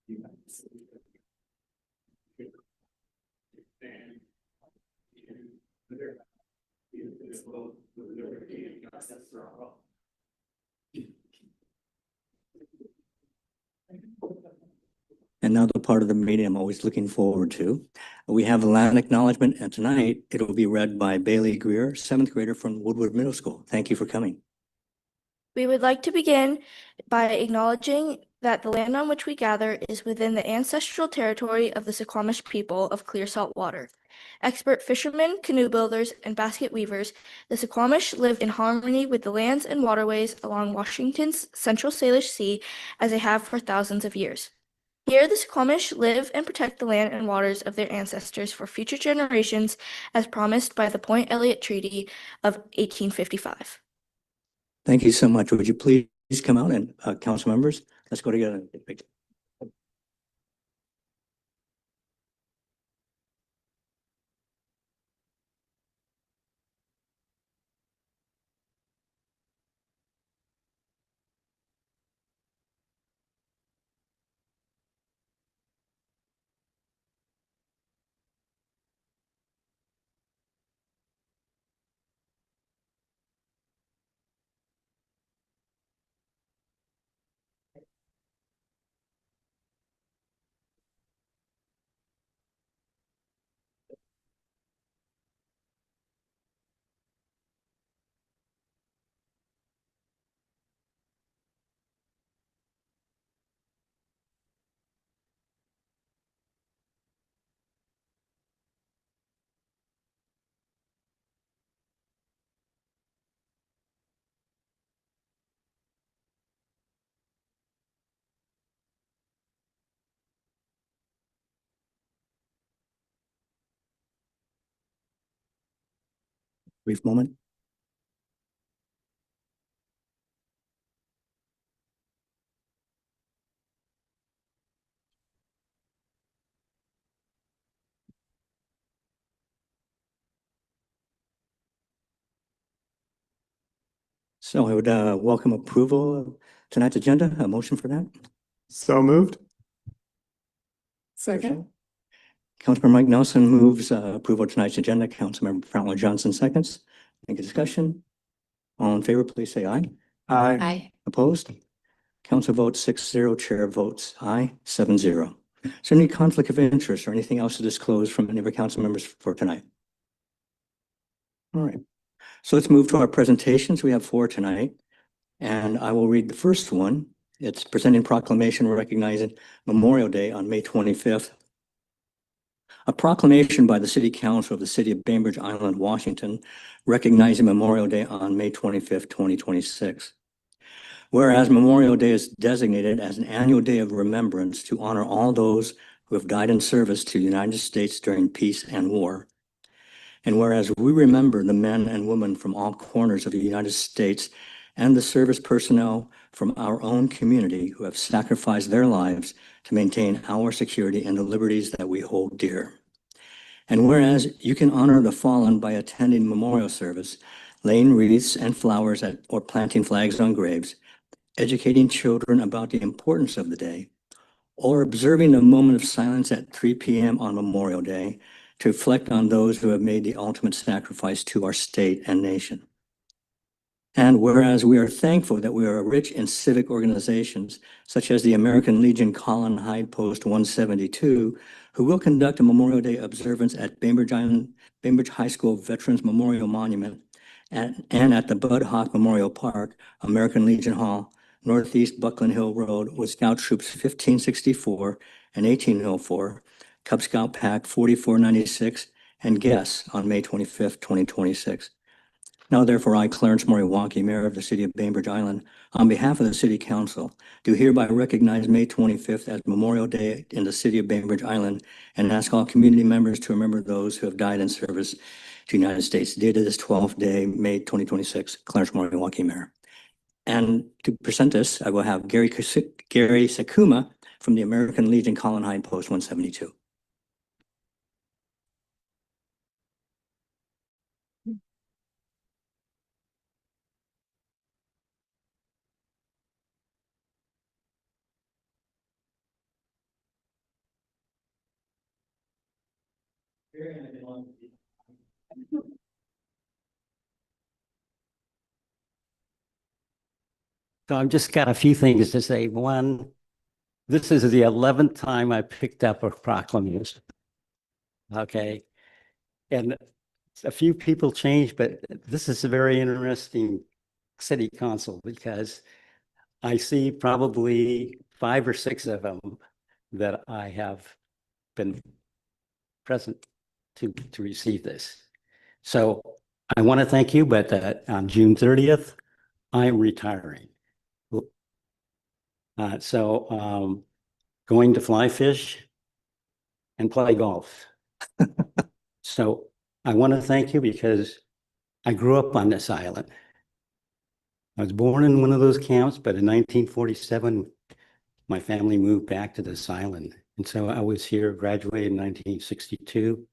And now the part of the meeting I'm always looking forward to. We have a land acknowledgement, and tonight it will be read by Bailey Greer, seventh grader from Woodward Middle School. Thank you for coming. We would like to begin by acknowledging that the land on which we gather is within the ancestral territory of the Suquamish people of clear salt water. Expert fishermen, canoe builders, and basket weavers, the Suquamish lived in harmony with the lands and waterways along Washington's Central Salish Sea as they have for thousands of years. Here, the Suquamish live and protect the land and waters of their ancestors for future generations, as promised by the Point Elliott Treaty of 1855. Thank you so much. Would you please come out and council members, let's go together. Brief moment. So I would welcome approval of tonight's agenda. A motion for that? So moved. Second. Councilmember Mike Nelson moves approval of tonight's agenda. Councilmember Franklin Johnson seconds. Any discussion? All in favor, please say aye. Aye. Aye. Opposed? Council votes 6-0, chair votes aye, 7-0. Is there any conflict of interest or anything else to disclose from any of our council members for tonight? All right. So let's move to our presentations. We have 4 tonight, and I will read the first one. It's presenting proclamation recognizing Memorial Day on May 25th. A proclamation by the City Council of the City of Bainbridge Island, Washington, recognizing Memorial Day on May 25th, 2026. Whereas Memorial Day is designated as an annual day of remembrance to honor all those who have died in service to the United States during peace and war. And whereas we remember the men and women from all corners of the United States and the service personnel from our own community who have sacrificed their lives to maintain our security and the liberties that we hold dear. And whereas you can honor the fallen by attending memorial service, laying wreaths and flowers or planting flags on graves, educating children about the importance of the day, or observing a moment of silence at 3 p.m. on Memorial Day to reflect on those who have made the ultimate sacrifice to our state and nation. And whereas we are thankful that we are rich in civic organizations, such as the American Legion Colin Hyde Post 172, who will conduct a Memorial Day observance at Bainbridge High School Veterans Memorial Monument and at the Bud Hawk Memorial Park, American Legion Hall, Northeast Buckland Hill Road with Scout Troops 1564 and 1804, Cub Scout Pack 4496, and guests on May 25th, 2026. Now therefore, I, Clarence Moriwaki, Mayor of the City of Bainbridge Island, on behalf of the City Council, do hereby recognize May 25th as Memorial Day in the City of Bainbridge Island and ask all community members to remember those who have died in service to the United States. Dated this 12th day, May 2026, Clarence Moriwaki, Mayor. And to present this, I will have Gary Sakuma from the American Legion Colin Hyde Post 172. So I've just got a few things to say. One, this is the 11th time I picked up a proclamation. Okay. And a few people changed, but this is a very interesting city council because I see probably 5 or 6 of them that I have been present to receive this. So I want to thank you, but on June 30th, I'm retiring. Going to fly fish and play golf. So I want to thank you because I grew up on this island. I was born in one of those camps, but in 1947, my family moved back to this island. And so I was here, graduated in 1962,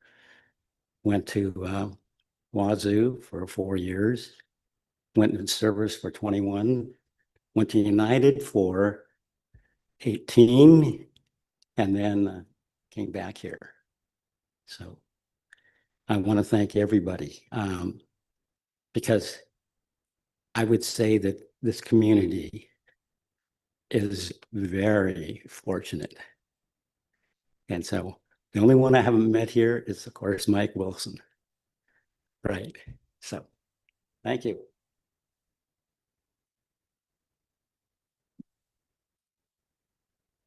went to Wazoo for 4 years, went in service for 21, went to United for 18, and then came back here. So I want to thank everybody because I would say that this community is very fortunate. And so the only one I haven't met here is, of course, Mike Wilson. Right. So thank you.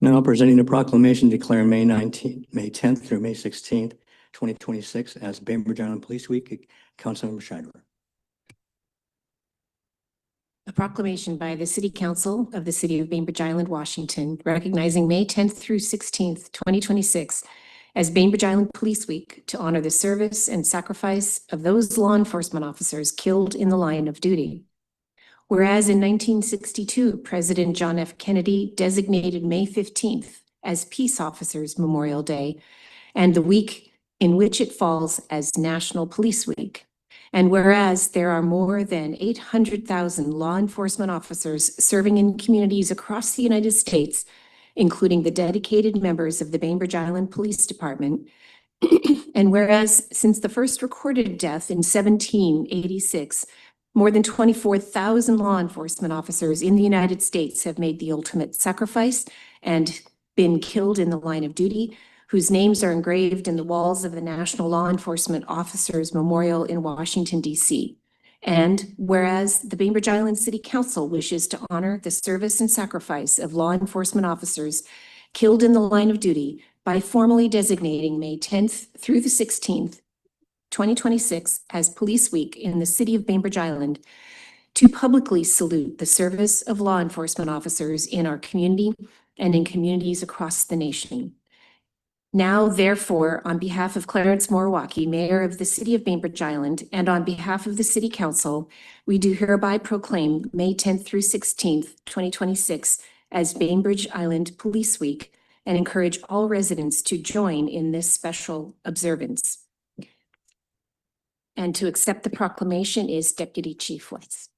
Now presenting a proclamation declaring May 10th through May 16th, 2026 as Bainbridge Island Police Week. Councilmember Scheidler. A proclamation by the City Council of the City of Bainbridge Island, Washington, recognizing May 10th through 16th, 2026 as Bainbridge Island Police Week to honor the service and sacrifice of those law enforcement officers killed in the line of duty. Whereas in 1962, President John F. Kennedy designated May 15th as Peace Officers Memorial Day and the week in which it falls as National Police Week. And whereas there are more than 800,000 law enforcement officers serving in communities across the United States, including the dedicated members of the Bainbridge Island Police Department, and whereas since the first recorded death in 1786, more than 24,000 law enforcement officers in the United States have made the ultimate sacrifice and been killed in the line of duty, whose names are engraved in the walls of the National Law Enforcement Officers Memorial in Washington, D.C. And whereas the Bainbridge Island City Council wishes to honor the service and sacrifice of law enforcement officers killed in the line of duty by formally designating May 10th through the 16th, 2026 as Police Week in the City of Bainbridge Island, to publicly salute the service of law enforcement officers in our community and in communities across the nation. Now, therefore, on behalf of Clarence Moriwaki, Mayor of the City of Bainbridge Island, and on behalf of the City Council, we do hereby proclaim May 10th through 16th, 2026 as Bainbridge Island Police Week and encourage all residents to join in this special observance. And to accept the proclamation is Deputy Chief West.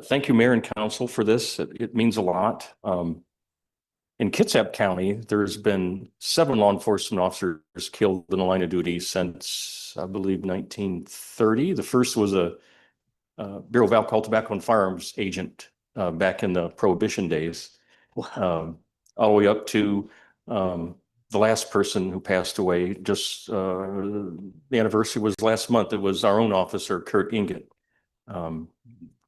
Thank you, Mayor and Council, for this. It means a lot. In Kitsap County, there's been 7 law enforcement officers killed in the line of duty since, I believe, 1930. The first was a Bureau of Alcohol, Tobacco, and Firearms agent back in the Prohibition days, all the way up to the last person who passed away. Just the anniversary was last month. It was our own officer, Kurt Inget.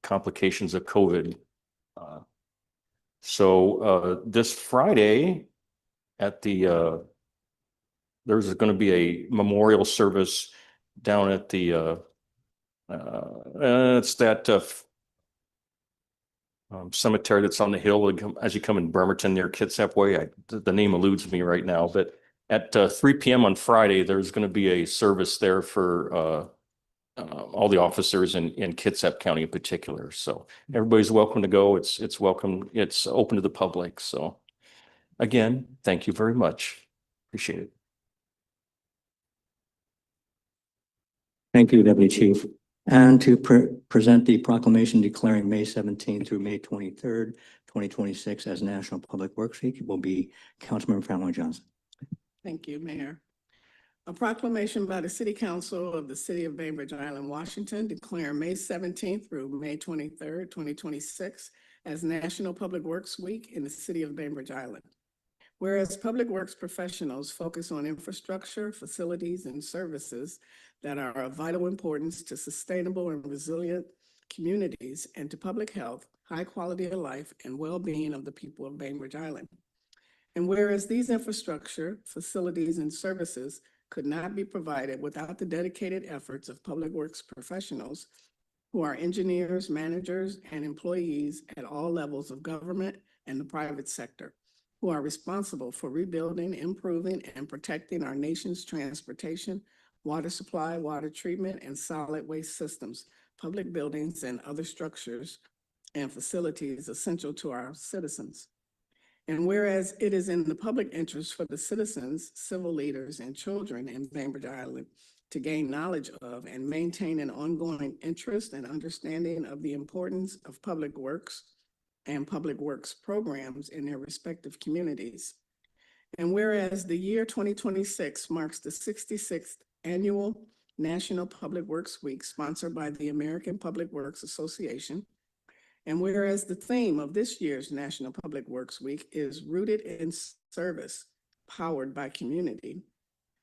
Complications of COVID. So this Friday at the, there's going to be a memorial service down at the, it's that cemetery that's on the hill as you come in Bremerton near Kitsap Way. The name eludes me right now, but At 3 p.m. on Friday, there's going to be a service there for all the officers in Kitsap County in particular. So everybody's welcome to go. It's welcome. It's open to the public. So again, thank you very much. Appreciate it. Thank you, Deputy Chief. And to present the proclamation declaring May 17th through May 23rd, 2026 as National Public Works Week will be Councilmember Fallon Johnson. Thank you, Mayor. A proclamation by the City Council of the City of Bainbridge Island, Washington, declaring May 17th through May 23rd, 2026 as National Public Works Week in the City of Bainbridge Island. Whereas public works professionals focus on infrastructure, facilities, and services that are of vital importance to sustainable and resilient communities and to public health, high quality of life, and well-being of the people of Bainbridge Island. And whereas these infrastructure, facilities, and services could not be provided without the dedicated efforts of public works professionals who are engineers, managers, and employees at all levels of government and the private sector, who are responsible for rebuilding, improving, and protecting our nation's transportation, water supply, water treatment, and solid waste systems, public buildings, and other structures and facilities essential to our citizens. And whereas it is in the public interest for the citizens, civil leaders, and children in Bainbridge Island to gain knowledge of and maintain an ongoing interest and understanding of the importance of public works and public works programs in their respective communities. And whereas the year 2026 marks the 66th Annual National Public Works Week sponsored by the American Public Works Association, and whereas the theme of this year's National Public Works Week is Rooted in Service, Powered by Community,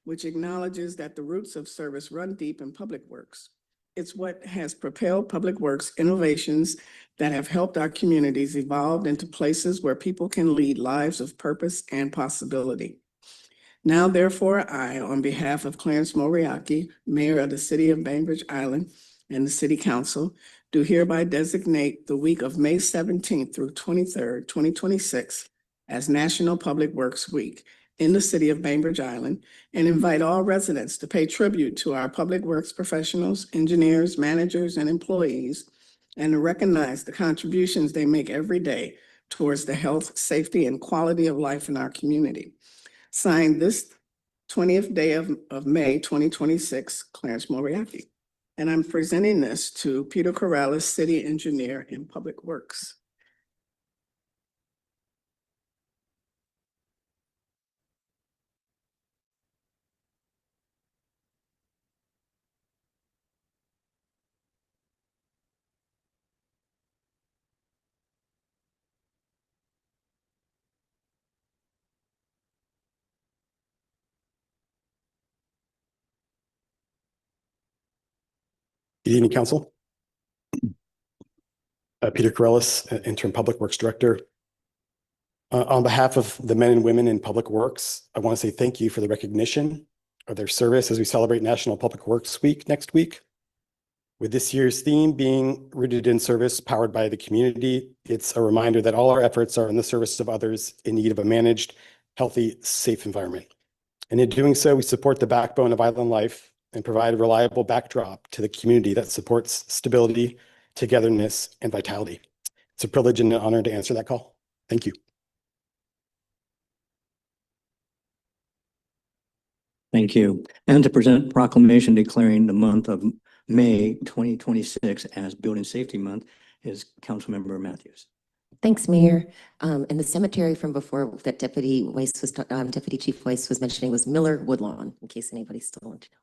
which acknowledges that the roots of service run deep in public works. It's what has propelled public works innovations that have helped our communities evolve into places where people can lead lives of purpose and possibility. Now, therefore, I, on behalf of Clarence Moriarty, Mayor of the City of Bainbridge Island, and the City Council, do hereby designate the week of May 17th through 23rd, 2026 as National Public Works Week in the City of Bainbridge Island, and invite all residents to pay tribute to our public works professionals, engineers, managers, and employees, and to recognize the contributions they make every day towards the health, safety, and quality of life in our community. Signed this 20th day of May, 2026, Clarence Moriarty. And I'm presenting this to Peter Corrales, City Engineer in Public Works. Good evening, Council. Peter Corrales, Interim Public Works Director. On behalf of the men and women in public works, I want to say thank you for the recognition of their service as we celebrate National Public Works Week next week. With this year's theme being Rooted in Service, Powered by the Community, it's a reminder that all our efforts are in the service of others in need of a managed, healthy, safe environment. And in doing so, we support the backbone of island life and provide a reliable backdrop to the community that supports stability, togetherness, and vitality. It's a privilege and an honor to answer that call. Thank you. Thank you. And to present proclamation declaring the month of May 2026 as Building Safety Month is Councilmember Matthews. Thanks, Mayor. And the cemetery from before that Deputy Chief Weiss was mentioning was Miller Woodlawn, in case anybody still wanted to know.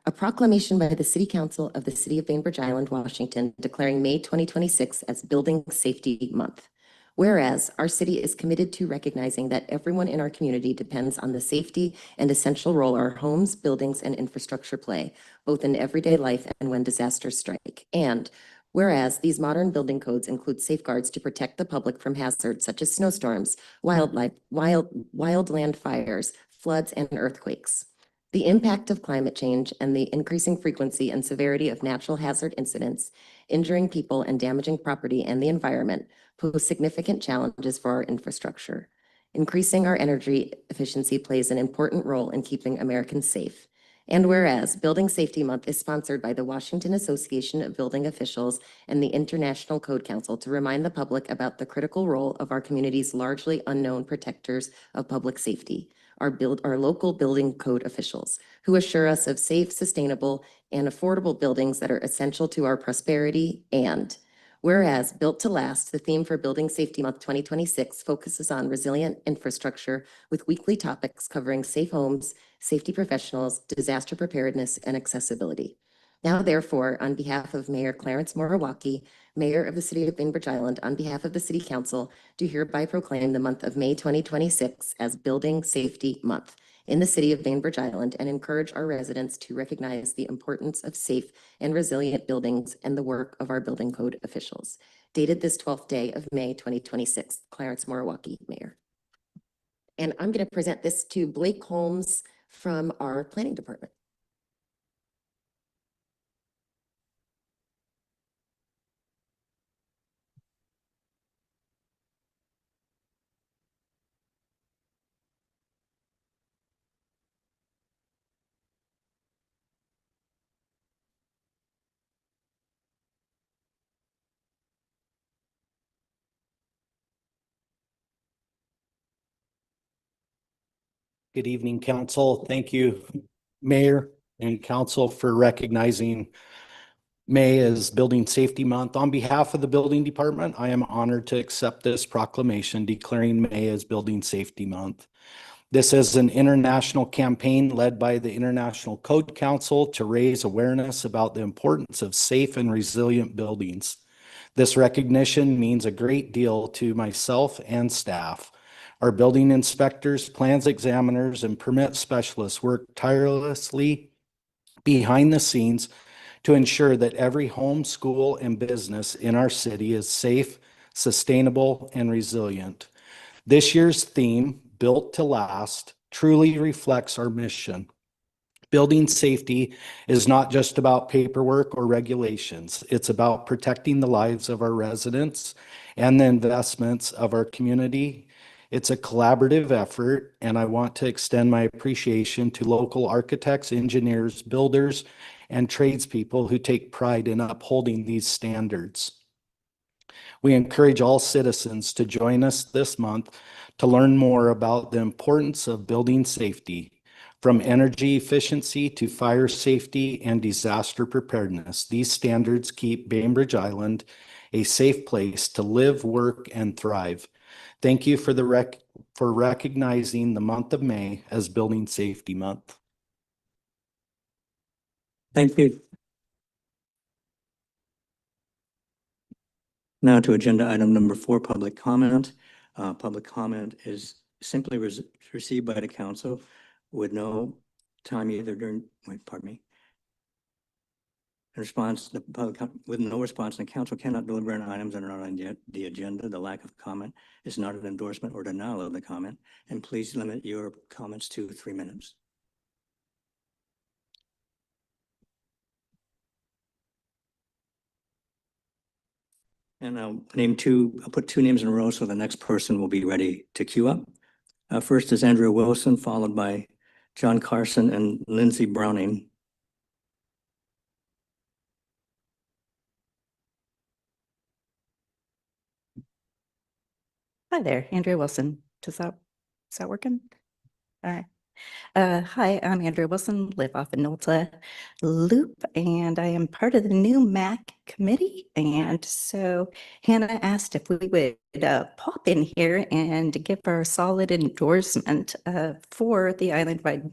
A proclamation by the City Council of the City of Bainbridge Island, Washington, declaring May 2026 as Building Safety Month. Whereas our city is committed to recognizing that everyone in our community depends on the safety and essential role our homes, buildings, and infrastructure play, both in everyday life and when disasters strike. And whereas these modern building codes include safeguards to protect the public from hazards such as snowstorms, wildland fires, floods, and earthquakes. The impact of climate change and the increasing frequency and severity of natural hazard incidents, injuring people and damaging property and the environment, pose significant challenges for our infrastructure. Increasing our energy efficiency plays an important role in keeping Americans safe. And whereas Building Safety Month is sponsored by the Washington Association of Building Officials and the International Code Council to remind the public about the critical role of our community's largely unknown protectors of public safety, our local building code officials, who assure us of safe, sustainable, and affordable buildings that are essential to our prosperity. And whereas Built to Last, the theme for Building Safety Month 2026, focuses on resilient infrastructure with weekly topics covering safe homes, safety professionals, disaster preparedness, and accessibility. Now, therefore, on behalf of Mayor Clarence Morawaki, Mayor of the City of Bainbridge Island, on behalf of the City Council, do hereby proclaim the month of May 2026 as Building Safety Month in the City of Bainbridge Island and encourage our residents to recognize the importance of safe and resilient buildings and the work of our building code officials. Dated this 12th day of May 2026, Clarence Morawaki, Mayor. And I'm going to present this to Blake Holmes from our Planning Department. Good evening, council. Thank you, Mayor and council, for recognizing May as Building Safety Month. On behalf of the Building Department, I am honored to accept this proclamation declaring May as Building Safety Month. This is an international campaign led by the International Code Council to raise awareness about the importance of safe and resilient buildings. This recognition means a great deal to myself and staff. Our building inspectors, plans examiners, and permit specialists work tirelessly behind the scenes to ensure that every home, school, and business in our city is safe, sustainable, and resilient. This year's theme, Built to Last, truly reflects our mission. Building safety is not just about paperwork or regulations. It's about protecting the lives of our residents and the investments of our community. It's a collaborative effort, and I want to extend my appreciation to local architects, engineers, builders, and tradespeople who take pride in upholding these standards. We encourage all citizens to join us this month to learn more about the importance of building safety, from energy efficiency to fire safety and disaster preparedness. These standards keep Bainbridge Island a safe place to live, work, and thrive. Thank you for recognizing the month of May as Building Safety Month. Thank you. Now to agenda item number 4, public comment. Public comment is simply received by the council with no time either during, with no response, the council cannot deliberate on items that are not on the agenda. The lack of comment is not an endorsement or denial of the comment, and please limit your comments to 3 minutes. And I'll put 2 names in a row so the next person will be ready to queue up. First is Andrea Wilson, followed by John Carson and Lindsay Browning. Hi there, Andrea Wilson. Is that working? All right. Hi, I'm Andrea Wilson, live off of Nolta Loop, and I am part of the new MAC committee. And so Hannah asked if we would pop in here and give our solid endorsement for the island-wide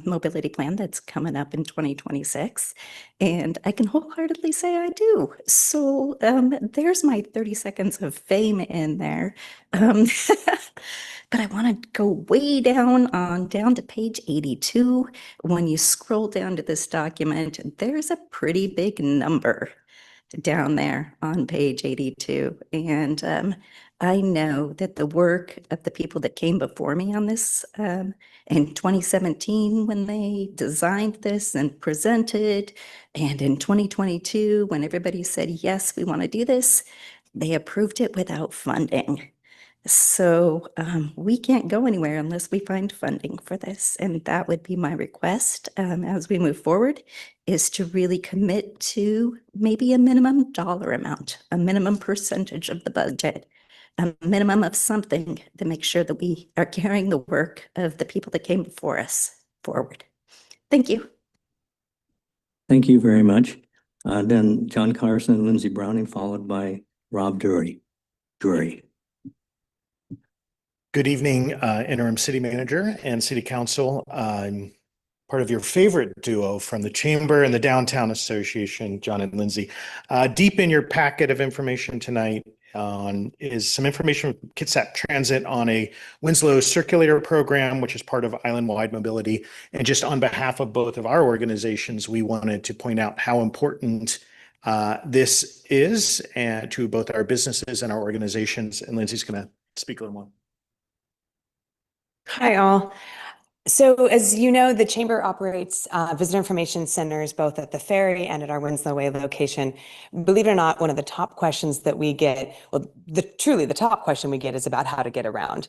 mobility plan that's coming up in 2026. And I can wholeheartedly say I do. So there's my 30 seconds of fame in there. But I want to go way down to page 82. When you scroll down to this document, there's a pretty big number down there on page 82. And I know that the work of the people that came before me on this in 2017 when they designed this and presented, and in 2022 when everybody said, yes, we want to do this, they approved it without funding. So we can't go anywhere unless we find funding for this. And that would be my request as we move forward, is to really commit to maybe a minimum dollar amount, a minimum percentage of the budget, a minimum of something to make sure that we are carrying the work of the people that came before us forward. Thank you. Thank you very much. Then John Carson and Lindsay Browning, followed by Rob Drury. Good evening, interim city manager and city council. I'm part of your favorite duo from the Chamber and the Downtown Association, John and Lindsay. Deep in your packet of information tonight is some information from Kitsap Transit on a Winslow Circulator program, which is part of island-wide mobility. And just on behalf of both of our organizations, we wanted to point out how important this is to both our businesses and our organizations. And Lindsay's going to speak a little more. Hi, all. So as you know, the Chamber operates visitor information centers both at the ferry and at our Winslow Way location. Believe it or not, one of the top questions that we get, well, truly the top question we get is about how to get around.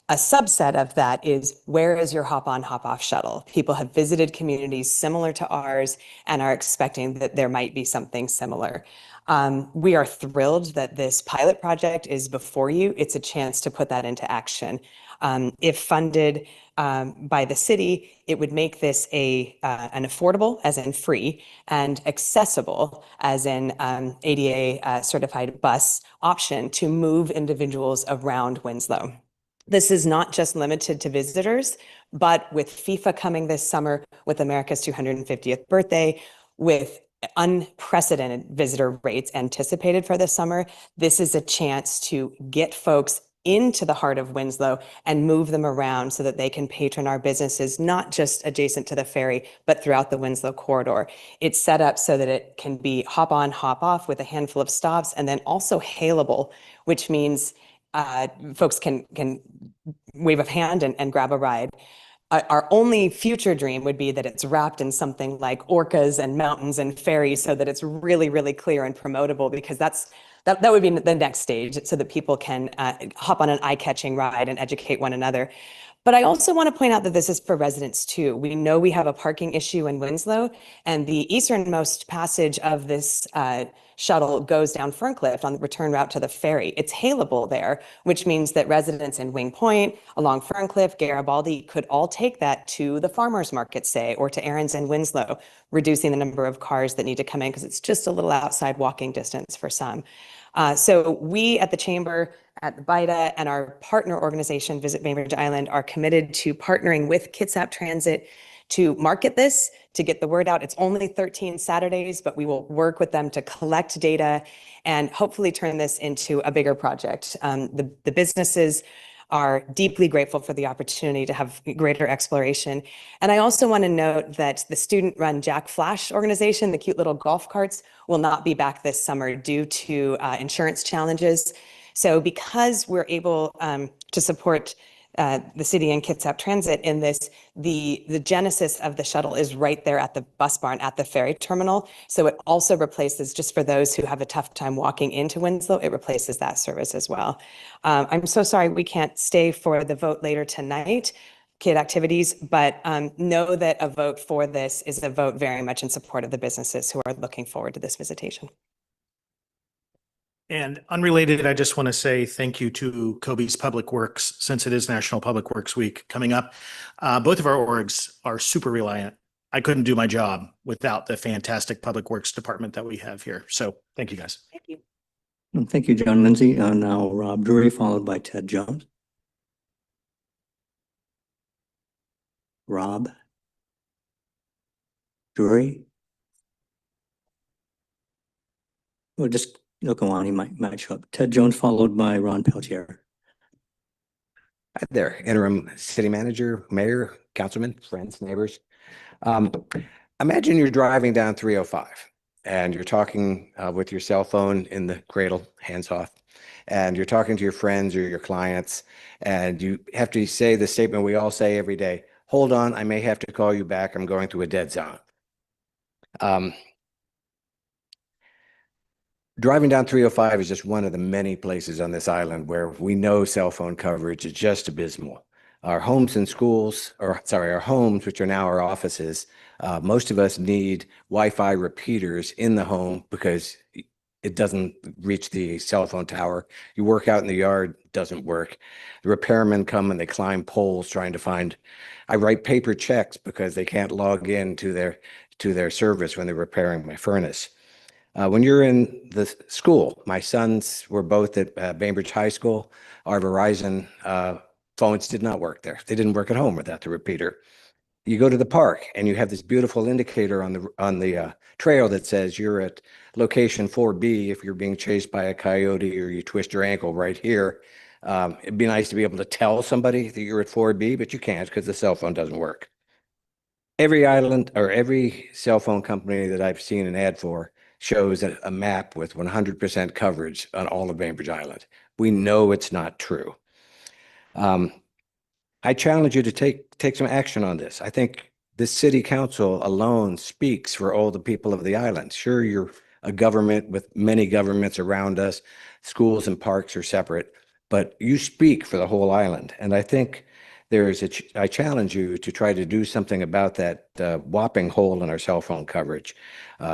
A subset of that is, where is your hop-on, hop-off shuttle? People have visited communities similar to ours and are expecting that there might be something similar. We are thrilled that this pilot project is before you. It's a chance to put that into action. If funded by the city, it would make this an affordable, as in free, and accessible, as in ADA certified bus option to move individuals around Winslow. This is not just limited to visitors, but with FIFA coming this summer, with America's 250th birthday, with unprecedented visitor rates anticipated for this summer, this is a chance to get folks into the heart of Winslow and move them around so that they can patron our businesses, not just adjacent to the ferry, but throughout the Winslow corridor. It's set up so that it can be hop on, hop off with a handful of stops, and then also hailable, which means folks can wave a hand and grab a ride. Our only future dream would be that it's wrapped in something like orcas and mountains and ferries so that it's really, really clear and promotable, because that would be the next stage, so that people can hop on an eye-catching ride and educate one another. But I also want to point out that this is for residents too. We know we have a parking issue in Winslow, and the easternmost passage of this shuttle goes down Ferncliff on the return route to the ferry. It's hailable there, which means that residents in Wing Point, along Ferncliff, Garibaldi could all take that to the farmers market, say, or to Aaron's in Winslow, reducing the number of cars that need to come in, because it's just a little outside walking distance for some. So we at the Chamber, at the BIDA, and our partner organization, Visit Bainbridge Island, are committed to partnering with Kitsap Transit to market this, to get the word out. It's only 13 Saturdays, but we will work with them to collect data and hopefully turn this into a bigger project. The businesses are deeply grateful for the opportunity to have greater exploration. And I also want to note that the student-run Jack Flash organization, the cute little golf carts, will not be back this summer due to insurance challenges. So because we're able to support the city and Kitsap Transit in this, the genesis of the shuttle is right there at the bus barn at the ferry terminal. So it also replaces, just for those who have a tough time walking into Winslow, it replaces that service as well. I'm so sorry we can't stay for the vote later tonight, kid activities, but know that a vote for this is a vote very much in support of the businesses who are looking forward to this visitation. And unrelated, I just want to say thank you to Kobe's Public Works, since it is National Public Works Week coming up. Both of our orgs are super reliant. I couldn't do my job without the fantastic Public Works department that we have here. So thank you, guys. Thank you. Thank you, John Lindsay. Now Rob Drury, followed by Ted Jones. Rob Drury. Well, just look on, he might show up. Ted Jones, followed by Ron Peltier. Hi there, interim city manager, mayor, councilman, friends, neighbors. Imagine you're driving down 305 and you're talking with your cell phone in the cradle, hands off, and you're talking to your friends or your clients, and you have to say the statement we all say every day: hold on, I may have to call you back. I'm going through a dead zone. Driving down 305 is just one of the many places on this island where we know cell phone coverage is just abysmal. Our homes and schools, or sorry, our homes, which are now our offices, most of us need Wi-Fi repeaters in the home because it doesn't reach the cell phone tower. You work out in the yard, doesn't work. The repairmen come and they climb poles trying to find. I write paper checks because they can't log in to their service when they're repairing my furnace. When you're in the school, my sons were both at Bainbridge High School. Our Verizon phones did not work there. They didn't work at home without the repeater. You go to the park and you have this beautiful indicator on the trail that says you're at location 4B if you're being chased by a coyote or you twist your ankle right here. It'd be nice to be able to tell somebody that you're at 4B, but you can't because the cell phone doesn't work. Every island or every cell phone company that I've seen an ad for shows a map with 100% coverage on all of Bainbridge Island. We know it's not true. I challenge you to take some action on this. I think the city council alone speaks for all the people of the island. Sure, you're a government with many governments around us. Schools and parks are separate, but you speak for the whole island. And I think I challenge you to try to do something about that whopping hole in our cell phone coverage.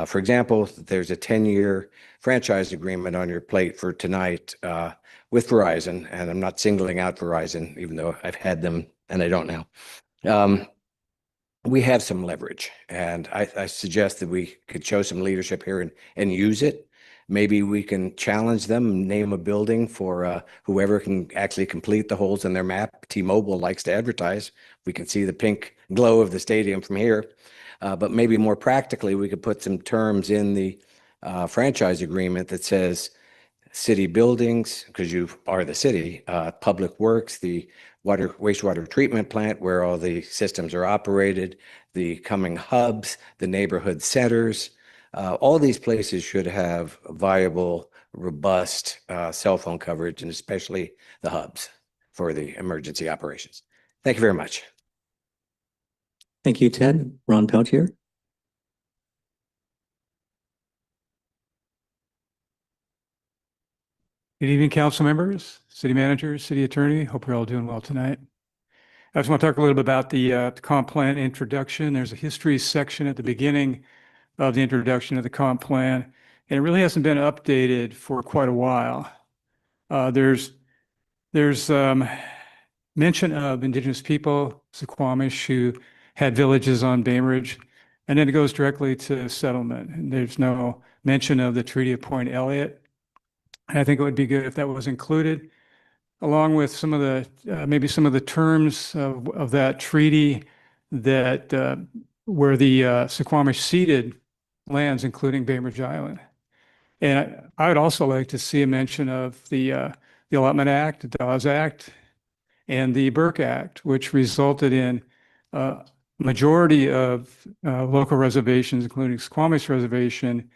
For example, there's a 10-year franchise agreement on your plate for tonight with Verizon, and I'm not singling out Verizon, even though I've had them and I don't now. We have some leverage, and I suggest that we could show some leadership here and use it. Maybe we can challenge them, name a building for whoever can actually complete the holes in their map. T-Mobile likes to advertise. We can see the pink glow of the stadium from here. But maybe more practically, we could put some terms in the franchise agreement that says city buildings, because you are the city, public works, the wastewater treatment plant where all the systems are operated, the coming hubs, the neighborhood centers. All these places should have viable, robust cell phone coverage, and especially the hubs for the emergency operations. Thank you very much. Thank you, Ted. Ron Peltier. Good evening, council members, city managers, city attorney. Hope you're all doing well tonight. I just want to talk a little bit about the comp plan introduction. There's a history section at the beginning of the introduction of the comp plan, and it really hasn't been updated for quite a while. There's mention of Indigenous people, Suquamish, who had villages on Bainbridge, and then it goes directly to settlement. And there's no mention of the Treaty of Point Elliott. And I think it would be good if that was included, along with some of the maybe some of the terms of that treaty that where the Suquamish ceded lands, including Bainbridge Island. And I would also like to see a mention of the Allotment Act, the Dawes Act, and the Burke Act, which resulted in majority of local reservations, including Suquamish Reservation,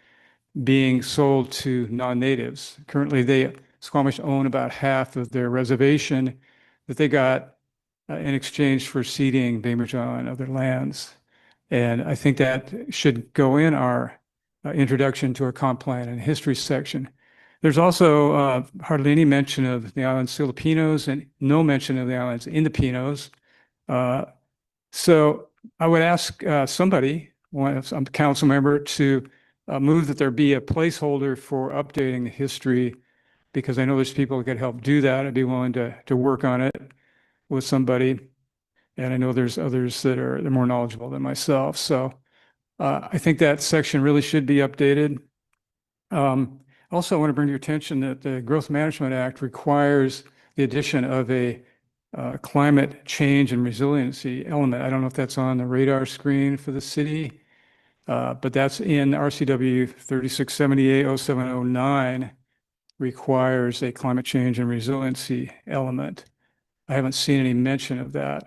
being sold to non-natives. Currently, Squamish own about half of their reservation that they got in exchange for ceding Bainbridge Island other lands. And I think that should go in our introduction to our comp plan and history section. There's also hardly any mention of the islands Filipinos and no mention of the islands Indopinos. So I would ask somebody, some council member, to move that there be a placeholder for updating the history, because I know there's people that could help do that. I'd be willing to work on it with somebody. And I know there's others that are more knowledgeable than myself. So I think that section really should be updated. Also, I want to bring to your attention that the Growth Management Act requires the addition of a climate change and resiliency element. I don't know if that's on the radar screen for the city. But that's in RCW 3678-0709, requires a climate change and resiliency element. I haven't seen any mention of that.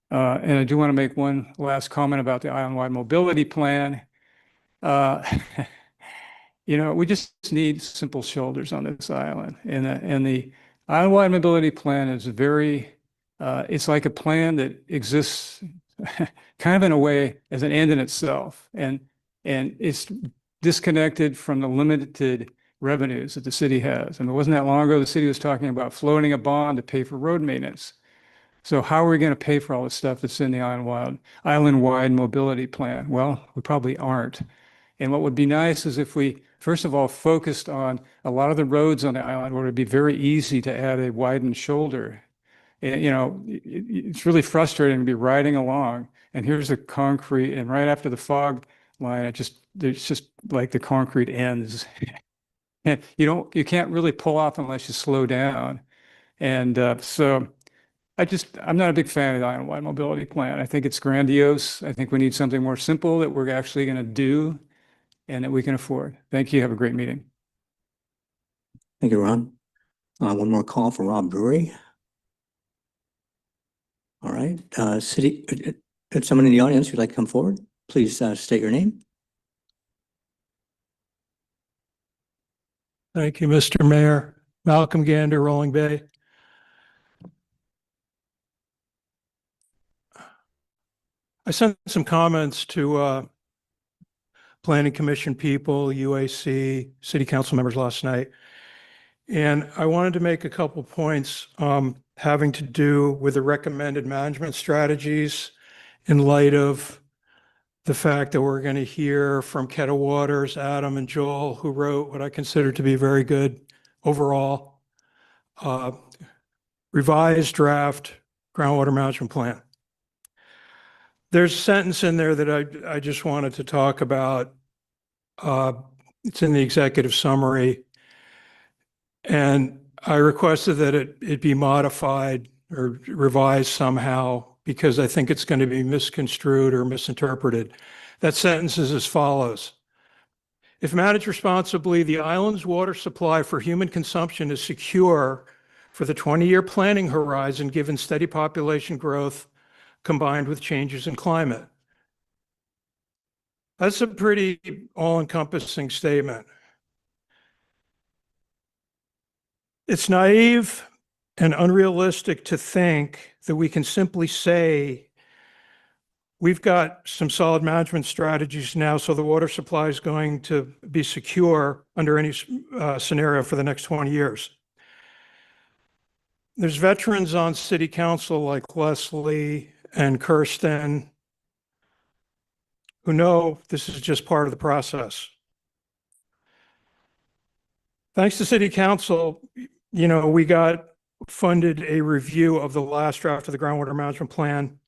And I do want to make one last comment about the island-wide mobility plan. We just need simple shoulders on this island. And the island-wide mobility plan is it's like a plan that exists kind of in a way as an end in itself, and it's disconnected from the limited revenues that the city has. And it wasn't that long ago, the city was talking about floating a bond to pay for road maintenance. So how are we going to pay for all the stuff that's in the island-wide mobility plan? Well, we probably aren't. And what would be nice is if we, first of all, focused on a lot of the roads on the island where it'd be very easy to add a widened shoulder. And, it's really frustrating to be riding along and here's the concrete, and right after the fog line, it's just like the concrete ends. And you can't really pull off unless you slow down. And so I'm not a big fan of the island-wide mobility plan. I think it's grandiose. I think we need something more simple that we're actually going to do and that we can afford. Thank you. Have a great meeting. Thank you, Ron. One more call for Rob Drury. All right, if someone in the audience who'd like to come forward, please state your name. Thank you, Mr. Mayor. Malcolm Gander, Rolling Bay. I sent some comments to Planning Commission people, UAC, City Council members last night. And I wanted to make a couple points having to do with the recommended management strategies in light of the fact that we're going to hear from Kettle Waters, Adam and Joel, who wrote what I consider to be very good overall revised draft groundwater management plan. There's a sentence in there that I just wanted to talk about. It's in the executive summary. And I requested that it be modified or revised somehow because I think it's going to be misconstrued or misinterpreted. That sentence is as follows. If managed responsibly, the island's water supply for human consumption is secure for the 20-year planning horizon given steady population growth combined with changes in climate. That's a pretty all-encompassing statement. It's naive and unrealistic to think that we can simply say, we've got some solid management strategies now, so the water supply is going to be secure under any scenario for the next 20 years. There's veterans on city council like Leslie and Kirsten who know this is just part of the process. Thanks to city council, we got funded a review of the last draft of the groundwater management plan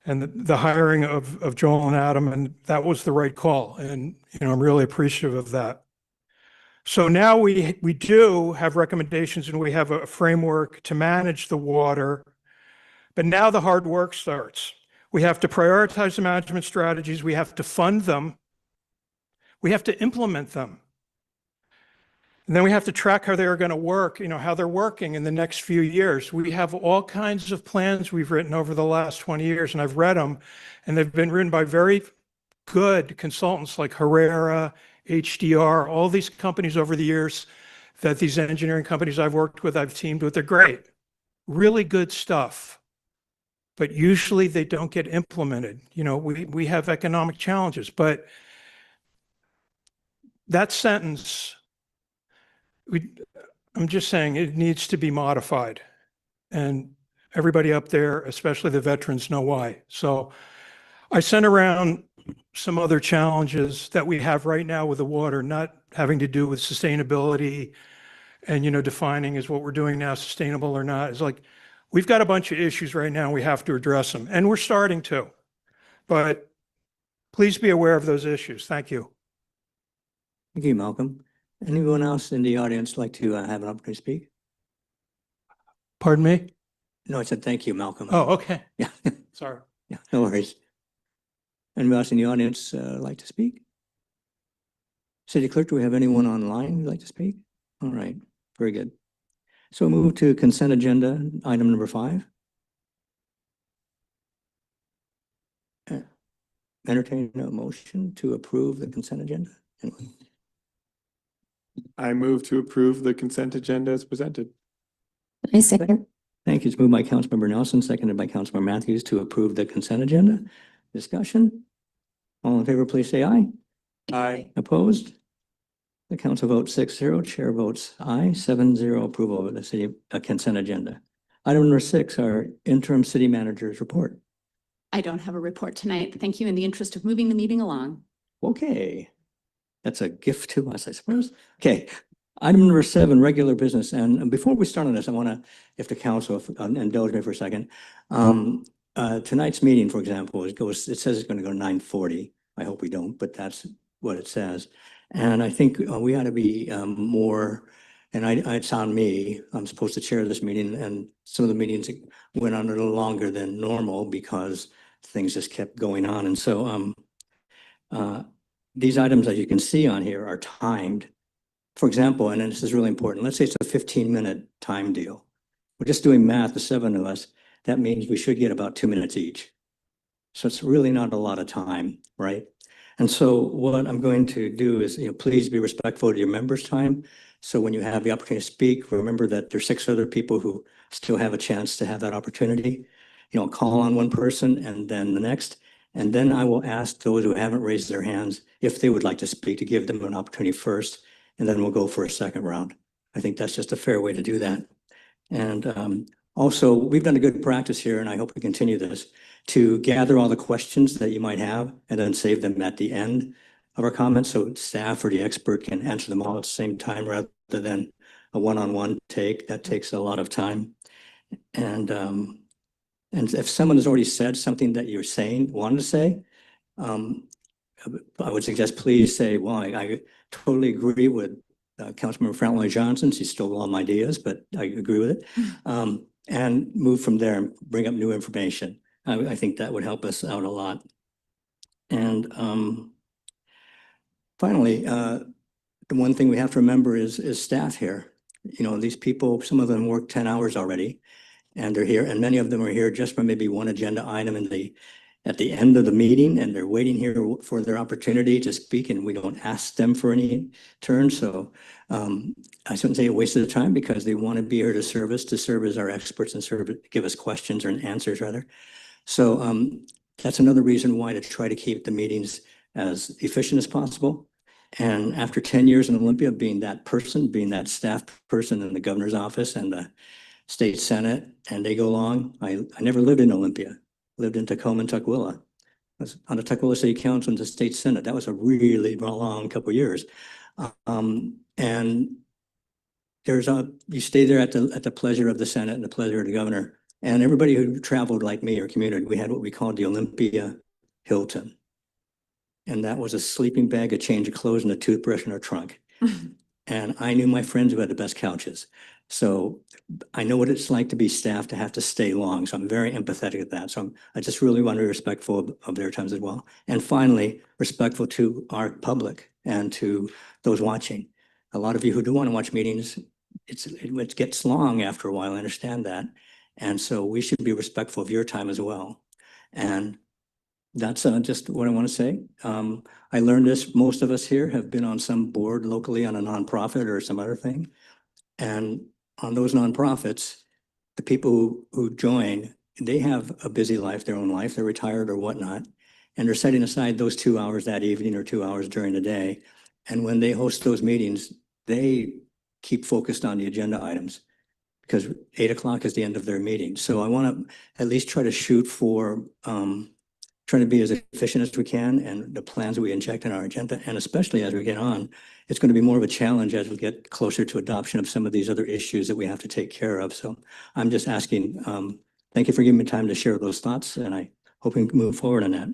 and the hiring of Joel and Adam, and that was the right call. And, I'm really appreciative of that. So now we do have recommendations and we have a framework to manage the water, but now the hard work starts. We have to prioritize the management strategies. We have to fund them. We have to implement them. And then we have to track how they're going to work, how they're working in the next few years. We have all kinds of plans we've written over the last 20 years, and I've read them, and they've been written by very good consultants like Herrera, HDR, all these companies over the years that these engineering companies I've worked with, I've teamed with, they're great. Really good stuff. But usually they don't get implemented. We have economic challenges, but that sentence, I'm just saying it needs to be modified, and everybody up there, especially the veterans, know why. So I sent around some other challenges that we have right now with the water, not having to do with sustainability and, defining is what we're doing now sustainable or not. It's like, we've got a bunch of issues right now. We have to address them, and we're starting to, but please be aware of those issues. Thank you. Thank you, Malcolm. Anyone else in the audience like to have an opportunity to speak? Pardon me? No, I said thank you, Malcolm. Oh, okay. Yeah. Sorry. Yeah, no worries. Anyone else in the audience like to speak? City Clerk, do we have anyone online who'd like to speak? All right, very good. So we'll move to consent agenda, item number 5. Entertain a motion to approve the consent agenda. I move to approve the consent agenda as presented. I second. Thank you. It's moved by Councilmember Nelson, seconded by Councilmember Matthews to approve the consent agenda. Discussion? All in favor, please say aye. Aye. Opposed? The council votes 6-0, chair votes aye, 7-0 approval of the city consent agenda. Item number 6, our interim city manager's report. I don't have a report tonight. Thank you in the interest of moving the meeting along. Okay. That's a gift to us, I suppose. Okay. Item number 7, regular business. And before we start on this, I want to, if the council indulge me for a second. Tonight's meeting, for example, it says it's going to go 9:40. I hope we don't, but that's what it says. And I think we ought to be more, and it's on me. I'm supposed to chair this meeting, and some of the meetings went on a little longer than normal because things just kept going on. And so these items, as you can see on here, are timed. For example, and this is really important, let's say it's a 15-minute time deal. We're just doing math, the 7 of us. That means we should get about 2 minutes each. So it's really not a lot of time, right? And so what I'm going to do is, please be respectful of your members' time. So when you have the opportunity to speak, remember that there's 6 other people who still have a chance to have that opportunity. Call on one person and then the next. And then I will ask those who haven't raised their hands if they would like to speak, to give them an opportunity first, and then we'll go for a second round. I think that's just a fair way to do that. And also, we've done a good practice here, and I hope we continue this, to gather all the questions that you might have and then save them at the end of our comments, so staff or the expert can answer them all at the same time rather than a one-on-one take. That takes a lot of time. And if someone has already said something that you're wanted to say, I would suggest please say, well, I totally agree with Councilmember Franklin Johnson. She stole all my ideas, but I agree with it. And move from there and bring up new information. I think that would help us out a lot. And finally, the one thing we have to remember is staff here. These people, some of them work 10 hours already, and they're here, and many of them are here just for maybe one agenda item at the end of the meeting, and they're waiting here for their opportunity to speak, and we don't ask them for any turn. So I shouldn't say a waste of time, because they want to be here to serve as our experts and give us questions or answers rather. So that's another reason why to try to keep the meetings as efficient as possible. And after 10 years in Olympia, being that staff person in the governor's office and the state senate, and they go long. I never lived in Olympia. Lived in Tacoma and Tukwila. I was on the Tukwila City Council and the state senate. That was a really long couple of years. And you stay there at the pleasure of the senate and the pleasure of the governor. And everybody who traveled like me or commuted, we had what we called the Olympia Hilton. And that was a sleeping bag, a change of clothes, and a toothbrush in our trunk. And I knew my friends who had the best couches. So I know what it's like to be staffed, to have to stay long. So I'm very empathetic at that. So I just really want to be respectful of their times as well. And finally, respectful to our public and to those watching. A lot of you who do want to watch meetings, it gets long after a while. I understand that. And so we should be respectful of your time as well. And that's just what I want to say. I learned this, most of us here have been on some board locally on a nonprofit or some other thing. And on those nonprofits, the people who join, they have a busy life, their own life, they're retired or whatnot. And they're setting aside those 2 hours that evening or 2 hours during the day. And when they host those meetings, they keep focused on the agenda items, because 8 o'clock is the end of their meeting. So I want to at least try to shoot for trying to be as efficient as we can, and the plans that we inject in our agenda. And especially as we get on, it's going to be more of a challenge as we get closer to adoption of some of these other issues that we have to take care of. So I'm just asking, thank you for giving me time to share those thoughts, and I hope we can move forward on that.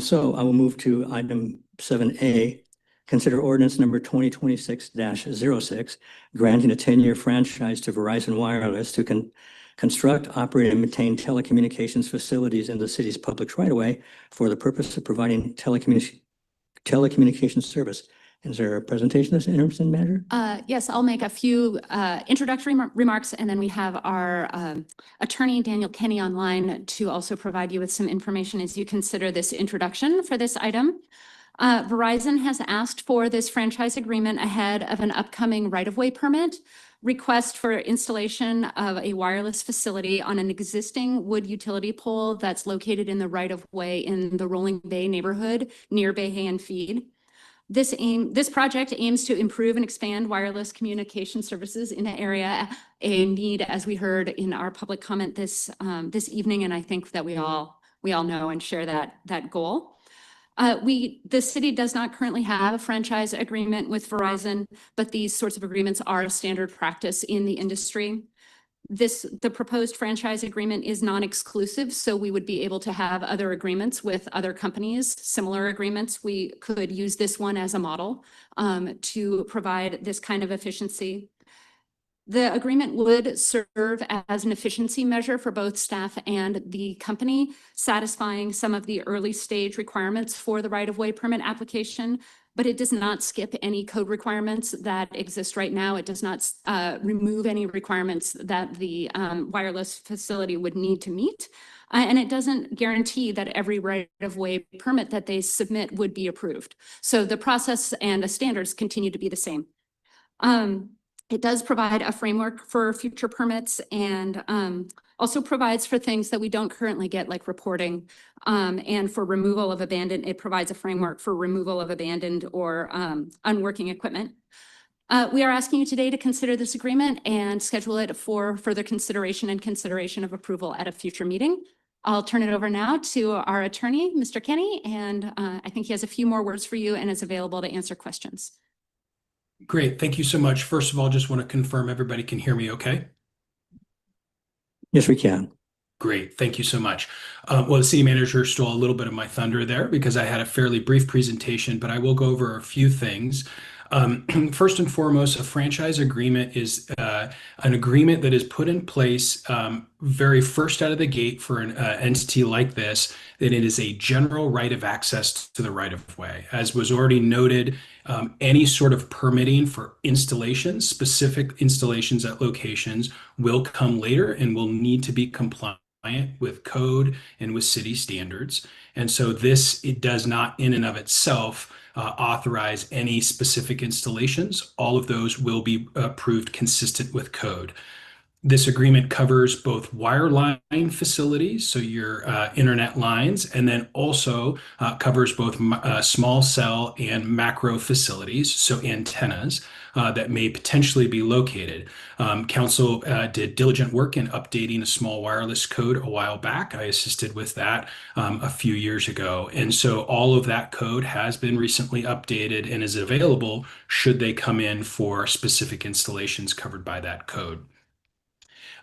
So I will move to item 7A, consider ordinance number 2026-06, granting a 10-year franchise to Verizon Wireless to construct, operate, and maintain telecommunications facilities in the city's public right-of-way for the purpose of providing telecommunications service. Is there a presentation of this, interim city manager? Yes, I'll make a few introductory remarks, and then we have our attorney, Daniel Kenny, online to also provide you with some information as you consider this introduction for this item. Verizon has asked for this franchise agreement ahead of an upcoming right-of-way permit request for installation of a wireless facility on an existing wood utility pole that's located in the right-of-way in the Rolling Bay neighborhood near Bayhay and Feed. This project aims to improve and expand wireless communication services in the area, a need, as we heard in our public comment this evening, and I think that we all know and share that goal. The city does not currently have a franchise agreement with Verizon, but these sorts of agreements are standard practice in the industry. The proposed franchise agreement is non-exclusive, so we would be able to have other agreements with other companies, similar agreements. We could use this one as a model to provide this kind of efficiency. The agreement would serve as an efficiency measure for both staff and the company, satisfying some of the early stage requirements for the right-of-way permit application, but it does not skip any code requirements that exist right now. It does not remove any requirements that the wireless facility would need to meet. And it doesn't guarantee that every right-of-way permit that they submit would be approved. So the process and the standards continue to be the same. It does provide a framework for future permits and also provides for things that we don't currently get, like reporting and for removal of abandoned. It provides a framework for removal of abandoned or unworking equipment. We are asking you today to consider this agreement and schedule it for further consideration of approval at a future meeting. I'll turn it over now to our attorney, Mr. Kenny, and I think he has a few more words for you and is available to answer questions. Great. Thank you so much. First of all, just want to confirm everybody can hear me okay? Yes, we can. Great. Thank you so much. Well, the city manager stole a little bit of my thunder there because I had a fairly brief presentation, but I will go over a few things. First and foremost, a franchise agreement is an agreement that is put in place very first out of the gate for an entity like this, that it is a general right of access to the right of way. As was already noted, any sort of permitting for installations, specific installations at locations, will come later and will need to be compliant with code and with city standards. And so it does not in and of itself authorize any specific installations. All of those will be approved consistent with code. This agreement covers both wireline facilities, so your internet lines, and then also covers both small cell and macro facilities, so antennas that may potentially be located. Council did diligent work in updating a small wireless code a while back. I assisted with that a few years ago. And so all of that code has been recently updated and is available should they come in for specific installations covered by that code.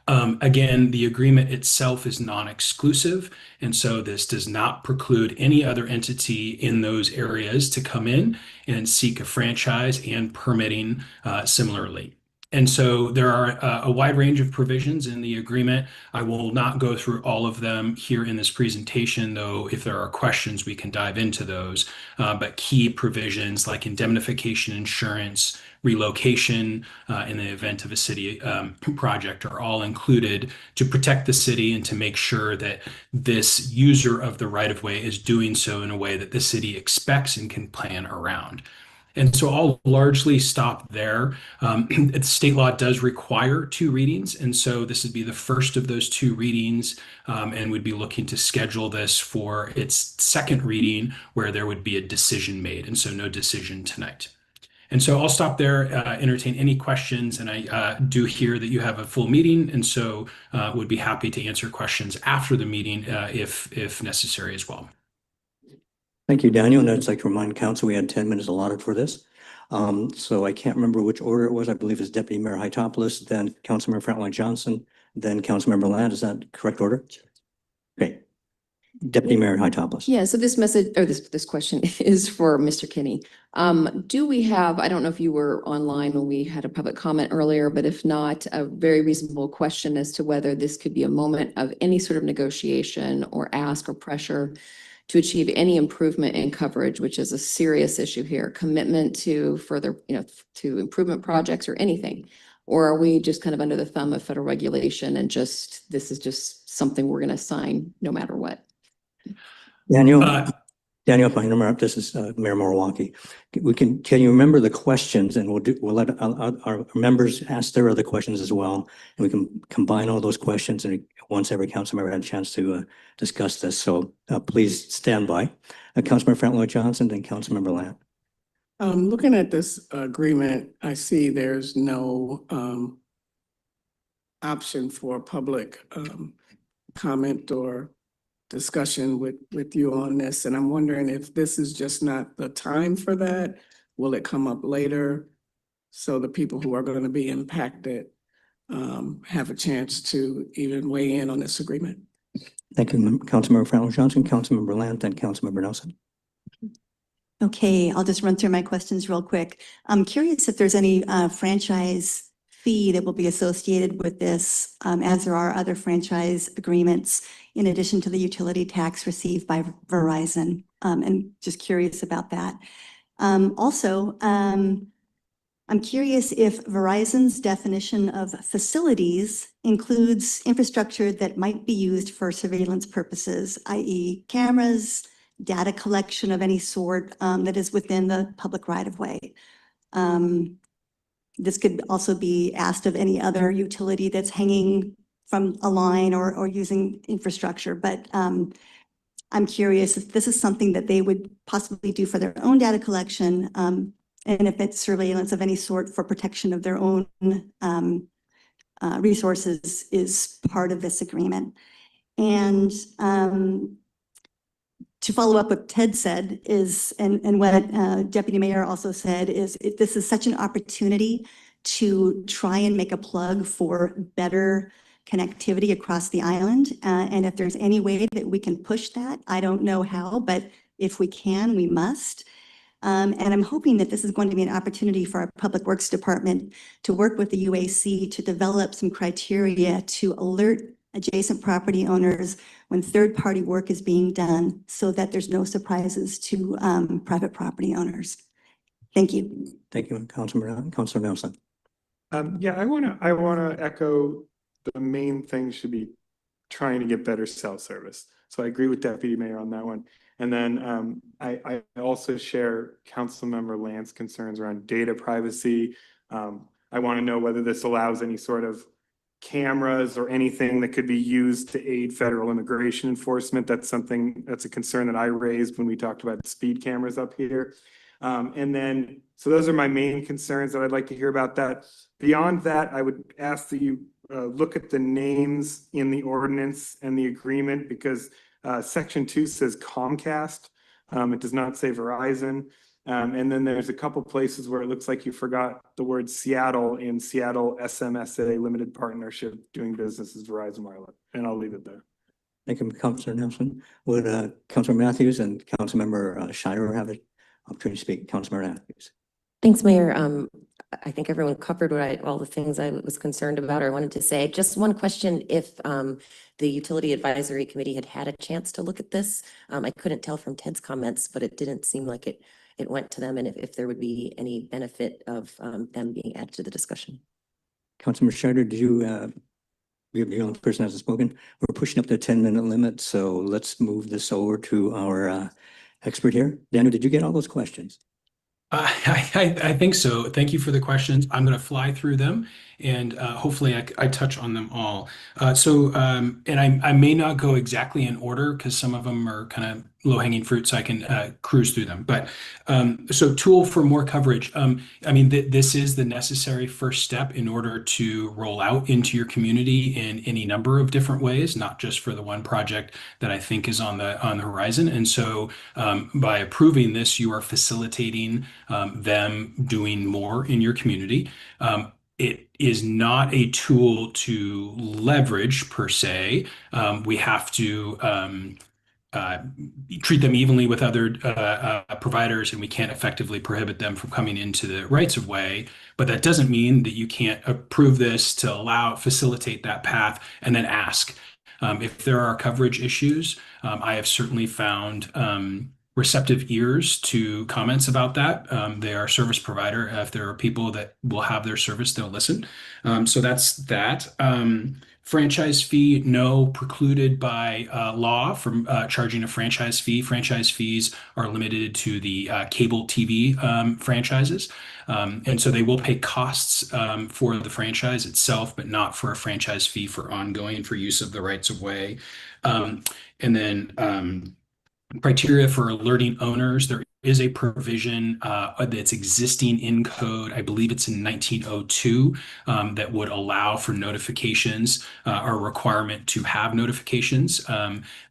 Again, the agreement itself is non-exclusive, and so this does not preclude any other entity in those areas to come in and seek a franchise and permitting similarly. And so there are a wide range of provisions in the agreement. I will not go through all of them here in this presentation, though if there are questions, we can dive into those. But key provisions like indemnification insurance, relocation in the event of a city project are all included to protect the city and to make sure that this user of the right-of-way is doing so in a way that the city expects and can plan around. And so I'll largely stop there. State law does require 2 readings, and so this would be the first of those 2 readings, and we'd be looking to schedule this for its second reading where there would be a decision made, and so no decision tonight. And so I'll stop there, entertain any questions, and I do hear that you have a full meeting, and so would be happy to answer questions after the meeting if necessary as well. Thank you, Daniel. And I'd like to remind council we had 10 minutes allotted for this. So I can't remember which order it was. I believe it's Deputy Mayor Hytopoulos, then Councilmember Frontline Johnson, then Councilmember Land. Is that correct order? Okay. Deputy Mayor Hytopoulos. Yeah, so this message or this question is for Mr. Kinney. Do we have, I don't know if you were online when we had a public comment earlier, but if not, a very reasonable question as to whether this could be a moment of any sort of negotiation or ask or pressure to achieve any improvement in coverage, which is a serious issue here, commitment to further, to improvement projects or anything? Or are we just kind of under the thumb of federal regulation and this is just something we're going to sign no matter what? Daniel, if I interrupt, this is Mayor Moriwaki. Can you remember the questions, and we'll let our members ask their other questions as well, and we can combine all those questions and once every council member had a chance to discuss this. So please stand by. Councilmember Frontline Johnson, then Councilmember Land. Looking at this agreement, I see there's no option for public comment or discussion with you on this. And I'm wondering if this is just not the time for that. Will it come up later? So the people who are going to be impacted have a chance to even weigh in on this agreement. Thank you, Councilmember Fallon Johnson, Councilmember Lant, and Councilmember Nelson. Okay, I'll just run through my questions real quick. I'm curious if there's any franchise fee that will be associated with this, as there are other franchise agreements in addition to the utility tax received by Verizon. And just curious about that. Also, I'm curious if Verizon's definition of facilities includes infrastructure that might be used for surveillance purposes, i.e. cameras, data collection of any sort that is within the public right-of-way. This could also be asked of any other utility that's hanging from a line or using infrastructure, but I'm curious if this is something that they would possibly do for their own data collection, and if it's surveillance of any sort for protection of their own resources is part of this agreement. And to follow up what Ted said is, and what Deputy Mayor also said is, this is such an opportunity to try and make a plug for better connectivity across the island. And if there's any way that we can push that, I don't know how, but if we can, we must. And I'm hoping that this is going to be an opportunity for our Public Works Department to work with the UAC to develop some criteria to alert adjacent property owners when third-party work is being done so that there's no surprises to private property owners. Thank you. Thank you, Councilor Nelson. Yeah, I wanna echo the main thing should be trying to get better cell service. So I agree with Deputy Mayor on that one. And then I also share Councilmember Lant's concerns around data privacy. I want to know whether this allows any sort of cameras or anything that could be used to aid federal immigration enforcement. That's a concern that I raised when we talked about speed cameras up here. And then, so those are my main concerns that I'd like to hear about that. Beyond that, I would ask that you look at the names in the ordinance and the agreement, because Section 2 says Comcast. It does not say Verizon. And then there's a couple places where it looks like you forgot the word Seattle in Seattle SMSA Limited Partnership doing business as Verizon Wireless. And I'll leave it there. Thank you, Councilor Nelson. Would Councilor Matthews and Councilmember Shire have an opportunity to speak? Councilmember Matthews. Thanks, Mayor. I think everyone covered all the things I was concerned about or wanted to say. Just one question, if the Utility Advisory Committee had a chance to look at this. I couldn't tell from Ted's comments, but it didn't seem like it went to them, and if there would be any benefit of them being added to the discussion. Councilmember Shire, did you, you're the only person that hasn't spoken. We're pushing up the 10-minute limit, so let's move this over to our expert here. Daniel, did you get all those questions? I think so. Thank you for the questions. I'm going to fly through them, and hopefully I touch on them all. And I may not go exactly in order because some of them are kind of low-hanging fruit, so I can cruise through them. But so tool for more coverage. I mean, this is the necessary first step in order to roll out into your community in any number of different ways, not just for the one project that I think is on the horizon. And so by approving this, you are facilitating them doing more in your community. It is not a tool to leverage per se. We have to treat them evenly with other providers, and we can't effectively prohibit them from coming into the rights of way. But that doesn't mean that you can't approve this to facilitate that path and then ask. If there are coverage issues, I have certainly found receptive ears to comments about that. They are a service provider. If there are people that will have their service, they'll listen. So that's that. Franchise fee, no, precluded by law from charging a franchise fee. Franchise fees are limited to the cable TV franchises. And so they will pay costs for the franchise itself, but not for a franchise fee for ongoing for use of the rights of way. And then criteria for alerting owners. There is a provision that's existing in code. I believe it's in 1902 that would allow for notifications or requirement to have notifications.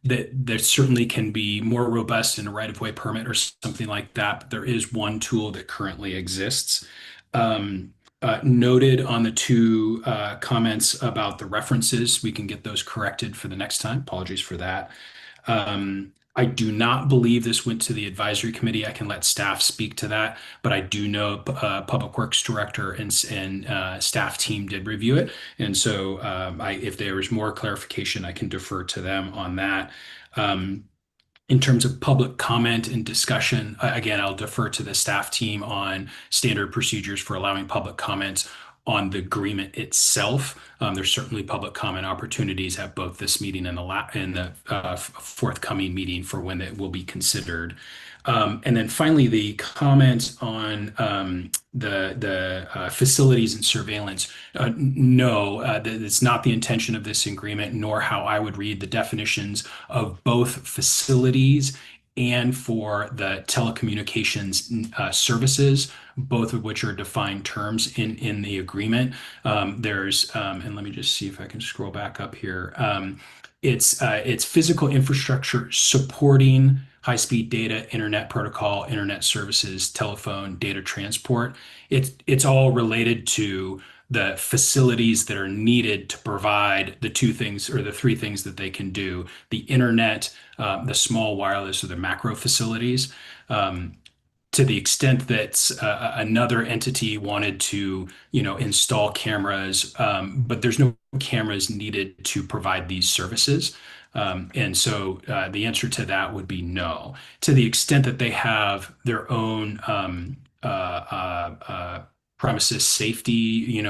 That certainly can be more robust in a right-of-way permit or something like that. But there is one tool that currently exists. Noted on the two comments about the references, we can get those corrected for the next time. Apologies for that. I do not believe this went to the advisory committee. I can let staff speak to that, but I do know Public Works Director and staff team did review it. And so if there is more clarification, I can defer to them on that. In terms of public comment and discussion, again, I'll defer to the staff team on standard procedures for allowing public comments on the agreement itself. There's certainly public comment opportunities at both this meeting and the forthcoming meeting for when it will be considered. And then finally, the comment on the facilities and surveillance. No, that's not the intention of this agreement, nor how I would read the definitions of both facilities and for the telecommunications services, both of which are defined terms in the agreement. And let me just see if I can scroll back up here. It's physical infrastructure supporting high-speed data, internet protocol, internet services, telephone, data transport. It's all related to the facilities that are needed to provide the two things or the three things that they can do: the internet, the small wireless, or the macro facilities. To the extent that another entity wanted to, install cameras, but there's no cameras needed to provide these services. And so the answer to that would be no. To the extent that they have their own premises safety,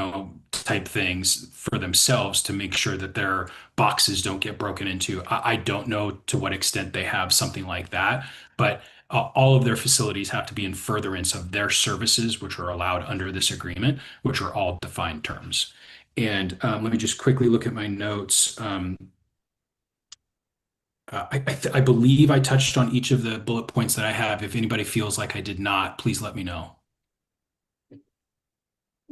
type things for themselves to make sure that their boxes don't get broken into. I don't know to what extent they have something like that, but all of their facilities have to be in furtherance of their services, which are allowed under this agreement, which are all defined terms. And let me just quickly look at my notes. I believe I touched on each of the bullet points that I have. If anybody feels like I did not, please let me know.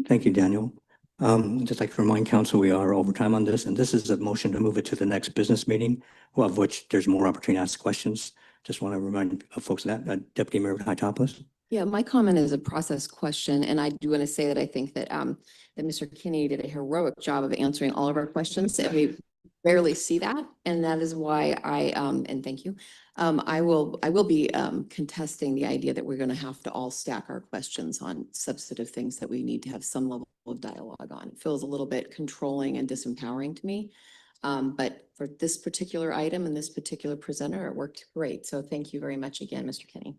Thank you, Daniel. Just like to remind council, we are over time on this, and this is a motion to move it to the next business meeting, of which there's more opportunity to ask questions. Just want to remind folks of that. Deputy Mayor Hytopoulos. Yeah, my comment is a process question, and I do want to say that I think that that Mr. Kinney did a heroic job of answering all of our questions, and we rarely see that, and that is why and thank you. I will be contesting the idea that we're going to have to all stack our questions on substantive things that we need to have some level of dialogue on. It feels a little bit controlling and disempowering to me. But for this particular item and this particular presenter, it worked great. So thank you very much again, Mr. Kinney.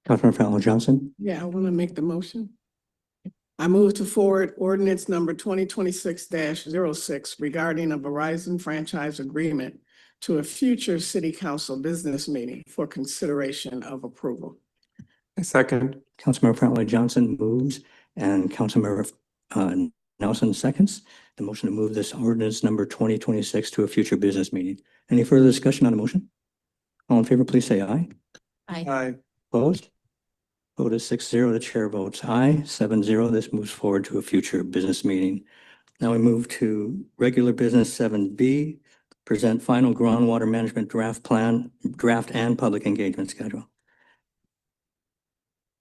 Councilmember Fallon Johnson. Yeah, I want to make the motion. I move to forward ordinance number 2026-06 regarding a Verizon franchise agreement to a future city council business meeting for consideration of approval. A second. Councilmember Fallon Johnson moves and Councilmember Nelson seconds the motion to move this ordinance number 2026 to a future business meeting. Any further discussion on the motion? All in favor, please say aye. Aye. Aye. Opposed? Vote is 6-0. The chair votes aye, 7-0. This moves forward to a future business meeting. Now we move to regular business 7B, present final groundwater management draft and public engagement schedule.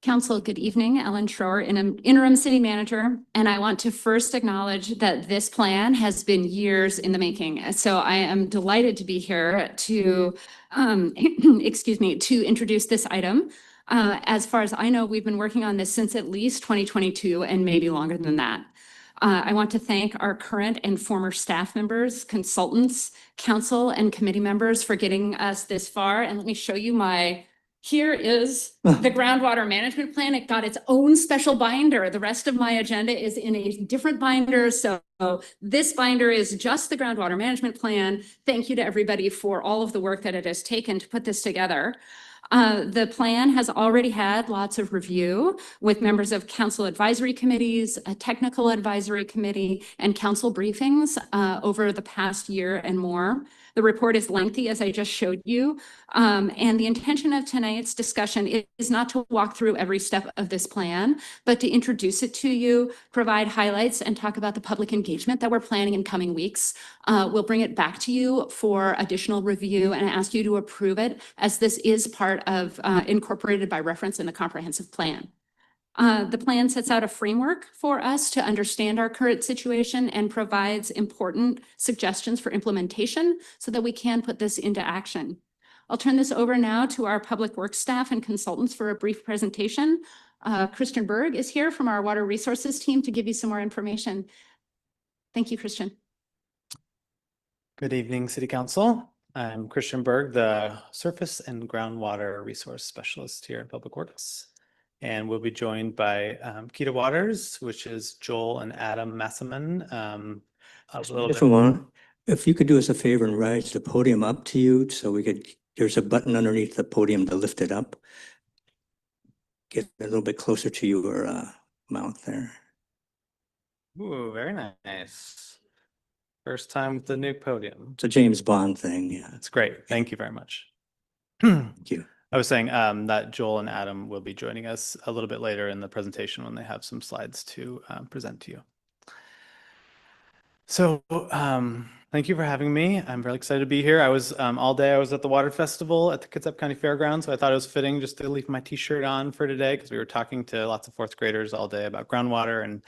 Council, good evening. Ellen Schroer, interim city manager, and I want to first acknowledge that this plan has been years in the making. So I am delighted to be here to, to introduce this item. As far as I know, we've been working on this since at least 2022 and maybe longer than that. I want to thank our current and former staff members, consultants, council, and committee members for getting us this far. And let me show you here is the groundwater management plan. It got its own special binder. The rest of my agenda is in a different binder. So this binder is just the groundwater management plan. Thank you to everybody for all of the work that it has taken to put this together. The plan has already had lots of review with members of council advisory committees, a technical advisory committee, and council briefings over the past year and more. The report is lengthy, as I just showed you, and the intention of tonight's discussion is not to walk through every step of this plan, but to introduce it to you, provide highlights, and talk about the public engagement that we're planning in coming weeks. We'll bring it back to you for additional review and ask you to approve it, as this is part of incorporated by reference in the comprehensive plan. The plan sets out a framework for us to understand our current situation and provides important suggestions for implementation so that we can put this into action. I'll turn this over now to our public works staff and consultants for a brief presentation. Christian Berg is here from our water resources team to give you some more information. Thank you, Christian. Good evening, City Council. I'm Christian Berg, the Surface and Groundwater Resource Specialist here in Public Works. And we'll be joined by Keita Waters, which is Joel and Adam Massaman. If you could do us a favor and rise the podium up to you so we could, there's a button underneath the podium to lift it up. Get a little bit closer to your mouth there. Ooh, very nice. First time with the new podium. It's a James Bond thing, yeah. That's great. Thank you very much. Thank you. I was saying that Joel and Adam will be joining us a little bit later in the presentation when they have some slides to present to you. So thank you for having me. I'm very excited to be here. I was all day, I was at the Water Festival at the Kitsap County Fairgrounds, so I thought it was fitting just to leave my t-shirt on for today because we were talking to lots of fourth graders all day about groundwater and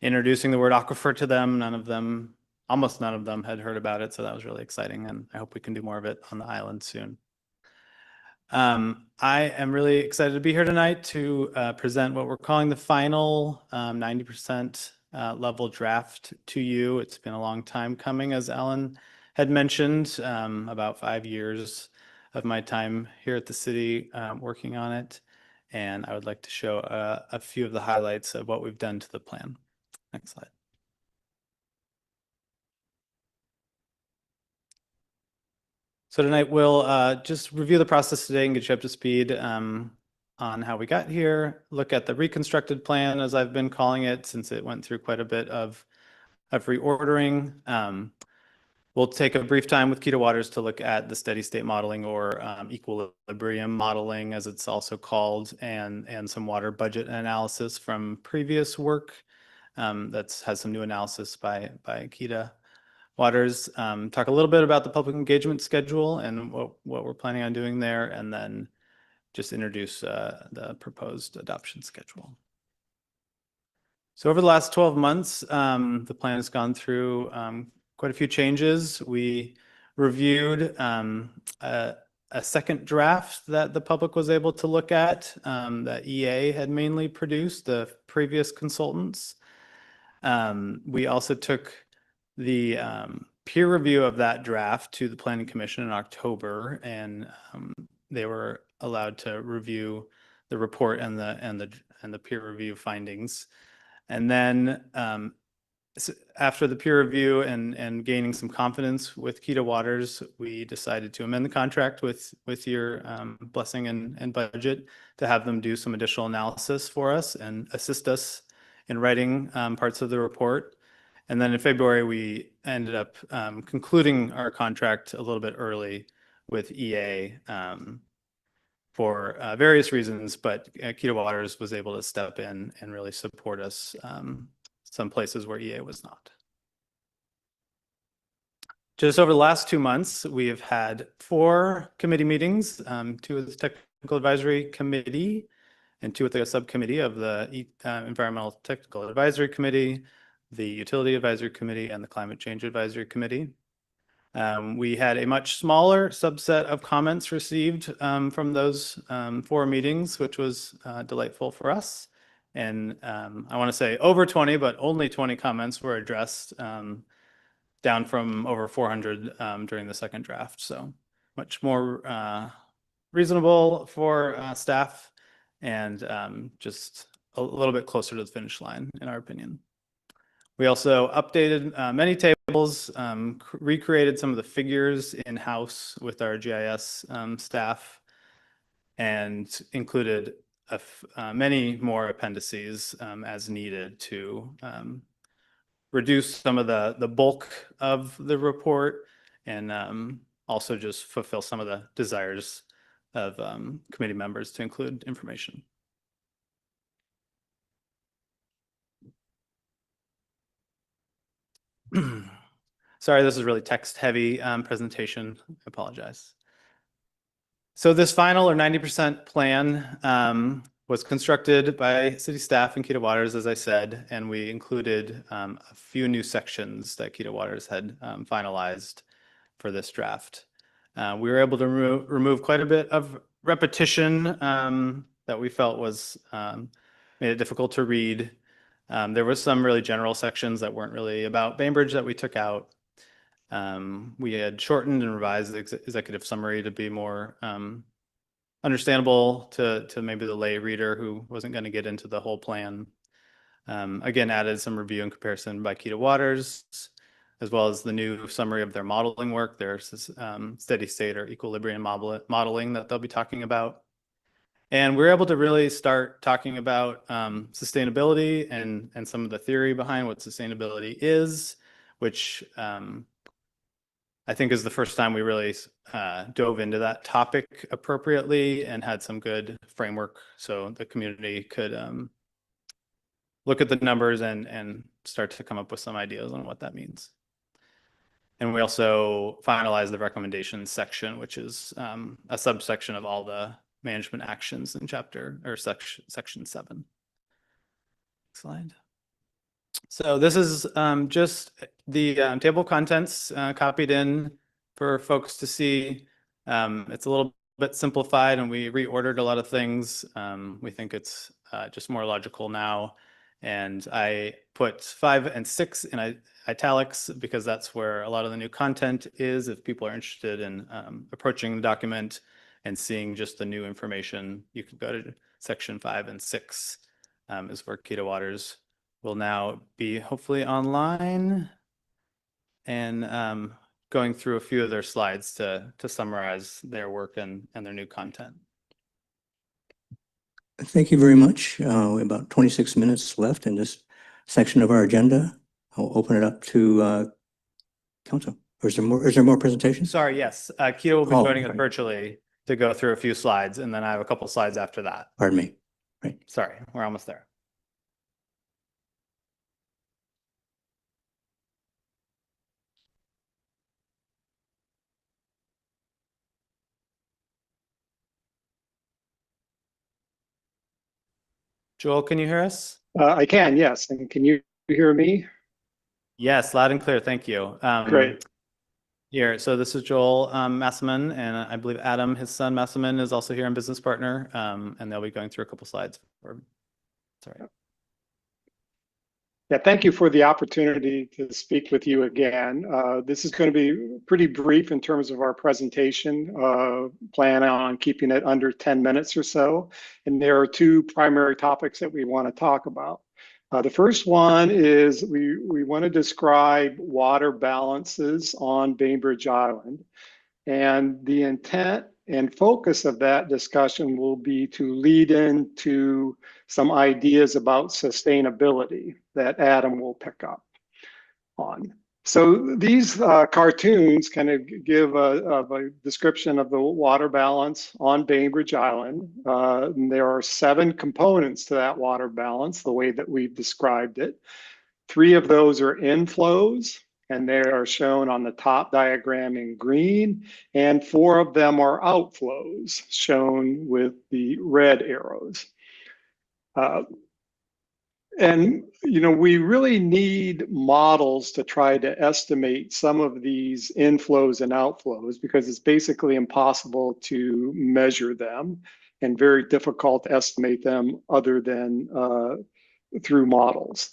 introducing the word aquifer to them. Almost none of them had heard about it, so that was really exciting, and I hope we can do more of it on the island soon. I am really excited to be here tonight to present what we're calling the final 90% level draft to you. It's been a long time coming, as Ellen had mentioned, about 5 years of my time here at the city working on it. And I would like to show a few of the highlights of what we've done to the plan. Next slide. So tonight we'll just review the process today and get you up to speed on how we got here, look at the reconstructed plan, as I've been calling it, since it went through quite a bit of reordering. We'll take a brief time with Keita Waters to look at the steady state modeling, or equilibrium modeling, as it's also called, and some water budget analysis from previous work that has some new analysis by Keita Waters. Talk a little bit about the public engagement schedule and what we're planning on doing there, and then just introduce the proposed adoption schedule. So over the last 12 months, the plan has gone through quite a few changes. We reviewed a second draft that the public was able to look at that EA had mainly produced, the previous consultants. We also took the peer review of that draft to the Planning Commission in October, and they were allowed to review the report and the peer review findings. And then after the peer review and gaining some confidence with Keita Waters, we decided to amend the contract with your blessing and budget to have them do some additional analysis for us and assist us in writing parts of the report. And then in February, we ended up concluding our contract a little bit early with EA for various reasons, but Keita Waters was able to step in and really support us some places where EA was not. Just over the last 2 months, we have had 4 committee meetings, 2 with the Technical Advisory Committee and 2 with the subcommittee of the Environmental Technical Advisory Committee, the Utility Advisory Committee, and the Climate Change Advisory Committee. We had a much smaller subset of comments received from those 4 meetings, which was delightful for us. And I want to say over 20, but only 20 comments were addressed, down from over 400 during the second draft. So much more reasonable for staff, and just a little bit closer to the finish line, in our opinion. We also updated many tables, recreated some of the figures in-house with our GIS staff, and included many more appendices as needed to reduce some of the bulk of the report and also just fulfill some of the desires of committee members to include information. Sorry, this is really text heavy presentation. I apologize. So this final or 90% plan was constructed by city staff and Kita Waters, as I said, and we included a few new sections that Kita Waters had finalized for this draft. We were able to remove quite a bit of repetition that we felt was made it difficult to read. There was some really general sections that weren't really about Bainbridge that we took out. We had shortened and revised the executive summary to be more understandable to maybe the lay reader who wasn't going to get into the whole plan. Again, added some review and comparison by Kita Waters, as well as the new summary of their modeling work, their steady state or equilibrium modeling that they'll be talking about. And we're able to really start talking about sustainability and some of the theory behind what sustainability is, which I think is the first time we really dove into that topic appropriately and had some good framework so the community could look at the numbers and start to come up with some ideas on what that means. And we also finalized the recommendations section, which is a subsection of all the management actions in chapter or section 7. Slide. So this is just the table of contents copied in for folks to see. It's a little bit simplified and we reordered a lot of things. We think it's just more logical now. And I put 5 and 6 in italics because that's where a lot of the new content is. If people are interested in approaching the document and seeing just the new information, you can go to section 5 and 6 is where Kita Waters will now be hopefully online and going through a few of their slides to summarize their work and their new content. Thank you very much. We have about 26 minutes left in this section of our agenda. I'll open it up to council. Or is there more presentations? Sorry, yes. Kita will be joining us sorry. virtually to go through a few slides, and then I have a couple slides after that. Pardon me. Right. Sorry, we're almost there. Joel, can you hear us? I can, yes. And can you hear me? Yes, loud and clear. Thank you. Great. Here, so this is Joel Massaman, and I believe Adam, his son Massaman, is also here in business partner, and they'll be going through a couple slides. Sorry. Yeah, thank you for the opportunity to speak with you again. This is going to be pretty brief in terms of our presentation. Plan on keeping it under 10 minutes or so. And there are 2 primary topics that we want to talk about. The first one is we want to describe water balances on Bainbridge Island. And the intent and focus of that discussion will be to lead into some ideas about sustainability that Adam will pick up on. So these cartoons kind of give a description of the water balance on Bainbridge Island. There are 7 components to that water balance, the way that we've described it. 3 of those are inflows, and they are shown on the top diagram in green, and 4 of them are outflows, shown with the red arrows. And, you know, we really need models to try to estimate some of these inflows and outflows because it's basically impossible to measure them and very difficult to estimate them other than through models.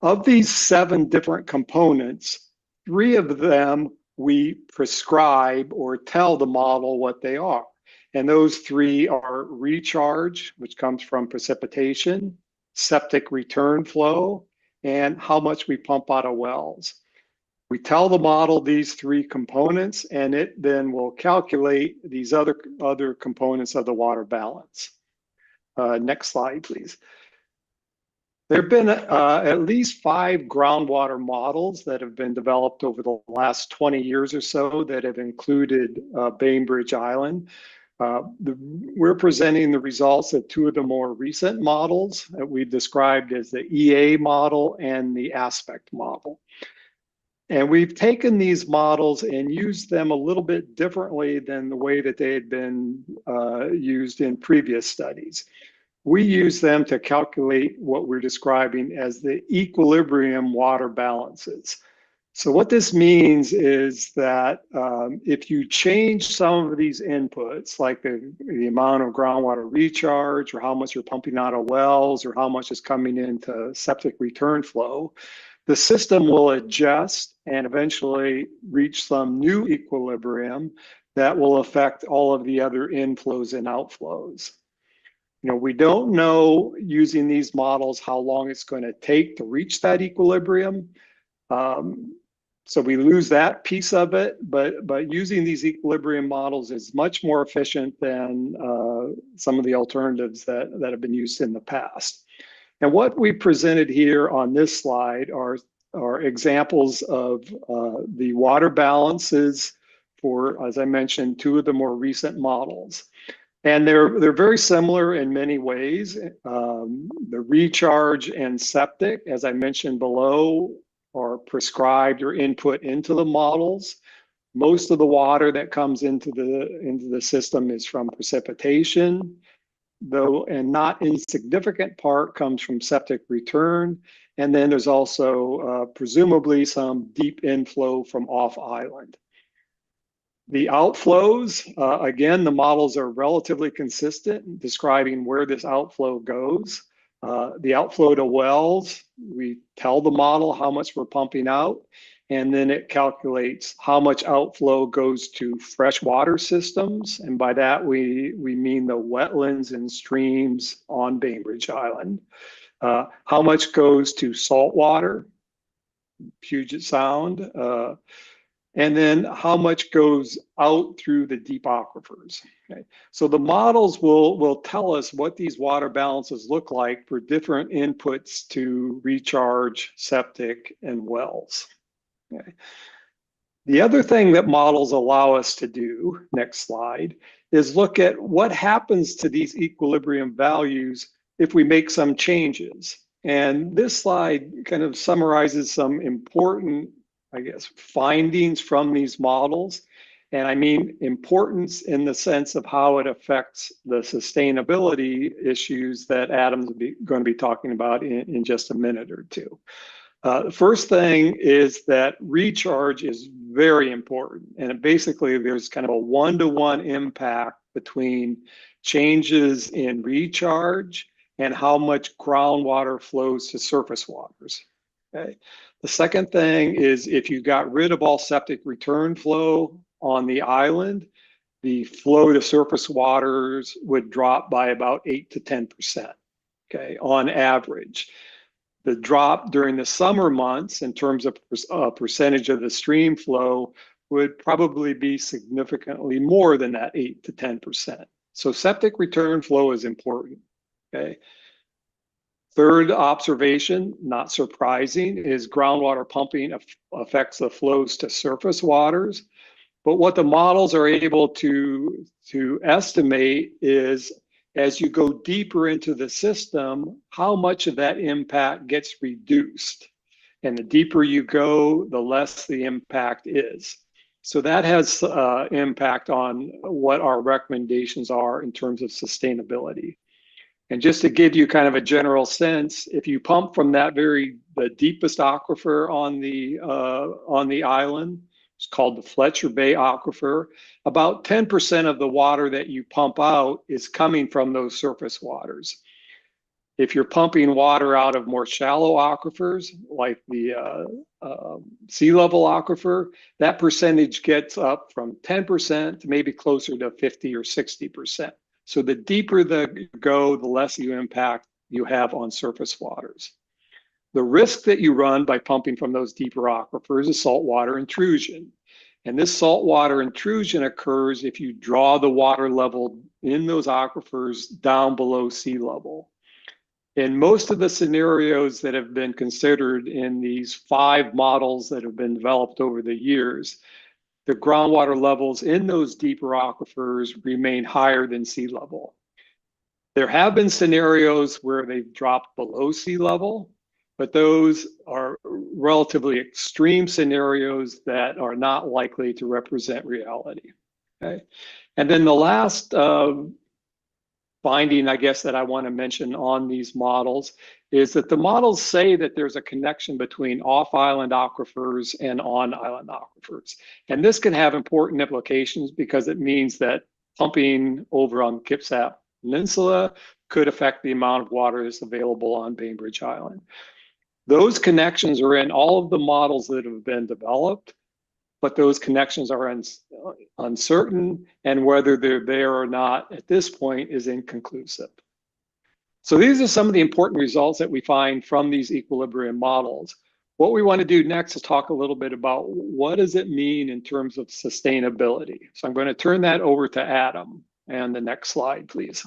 Of these 7 different components, 3 of them we prescribe or tell the model what they are. And those 3 are recharge, which comes from precipitation, septic return flow, and how much we pump out of wells. We tell the model these three components, and it then will calculate these other components of the water balance. Next slide, please. There have been at least 5 groundwater models that have been developed over the last 20 years or so that have included Bainbridge Island. We're presenting the results of 2 of the more recent models that we've described as the EA model and the aspect model. And we've taken these models and used them a little bit differently than the way that they had been used in previous studies. We use them to calculate what we're describing as the equilibrium water balances. So what this means is that if you change some of these inputs, like the amount of groundwater recharge, or how much you're pumping out of wells, or how much is coming into septic return flow, the system will adjust and eventually reach some new equilibrium that will affect all of the other inflows and outflows. We don't know using these models how long it's going to take to reach that equilibrium. So we lose that piece of it, but using these equilibrium models is much more efficient than some of the alternatives that have been used in the past. And what we presented here on this slide are examples of the water balances for, as I mentioned, 2 of the more recent models. And they're very similar in many ways. The recharge and septic, as I mentioned below, are prescribed or input into the models. Most of the water that comes into the system is from precipitation, though, and not insignificant part comes from septic return. And then there's also presumably some deep inflow from off island. The outflows, again, the models are relatively consistent, describing where this outflow goes. The outflow to wells, we tell the model how much we're pumping out, and then it calculates how much outflow goes to freshwater systems. And by that, we mean the wetlands and streams on Bainbridge Island. How much goes to saltwater, Puget Sound, and then how much goes out through the deep aquifers. Okay? So the models will tell us what these water balances look like for different inputs to recharge, septic, and wells. Okay? The other thing that models allow us to do, next slide, is look at what happens to these equilibrium values if we make some changes. And this slide kind of summarizes some important, I guess, findings from these models. And I mean importance in the sense of how it affects the sustainability issues that Adam's going to be talking about in just a minute or two. The first thing is that recharge is very important. And basically, there's kind of a one-to-one impact between changes in recharge and how much groundwater flows to surface waters. Okay. The second thing is if you got rid of all septic return flow on the island, the flow to surface waters would drop by about 8 to 10%, okay, on average. The drop during the summer months in terms of percentage of the stream flow would probably be significantly more than that 8 to 10%. So septic return flow is important, okay? Third observation, not surprising, is groundwater pumping affects the flows to surface waters. But what the models are able to estimate is as you go deeper into the system, how much of that impact gets reduced. And the deeper you go, the less the impact is. So that has impact on what our recommendations are in terms of sustainability. And just to give you kind of a general sense, if you pump from the deepest aquifer on the island, it's called the Fletcher Bay Aquifer, about 10% of the water that you pump out is coming from those surface waters. If you're pumping water out of more shallow aquifers, like the sea level aquifer, that percentage gets up from 10% to maybe closer to 50 or 60%. So the deeper you go, the less impact you have on surface waters. The risk that you run by pumping from those deeper aquifers is saltwater intrusion. And this saltwater intrusion occurs if you draw the water level in those aquifers down below sea level. In most of the scenarios that have been considered in these 5 models that have been developed over the years, the groundwater levels in those deeper aquifers remain higher than sea level. There have been scenarios where they've dropped below sea level, but those are relatively extreme scenarios that are not likely to represent reality. Okay. And then the last finding, I guess, that I want to mention on these models is that the models say that there's a connection between off-island aquifers and on-island aquifers. And this can have important implications because it means that pumping over on Kitsap Peninsula could affect the amount of water that's available on Bainbridge Island. Those connections are in all of the models that have been developed, but those connections are uncertain, and whether they're there or not at this point is inconclusive. So these are some of the important results that we find from these equilibrium models. What we want to do next is talk a little bit about what does it mean in terms of sustainability. So I'm going to turn that over to Adam. And the next slide, please.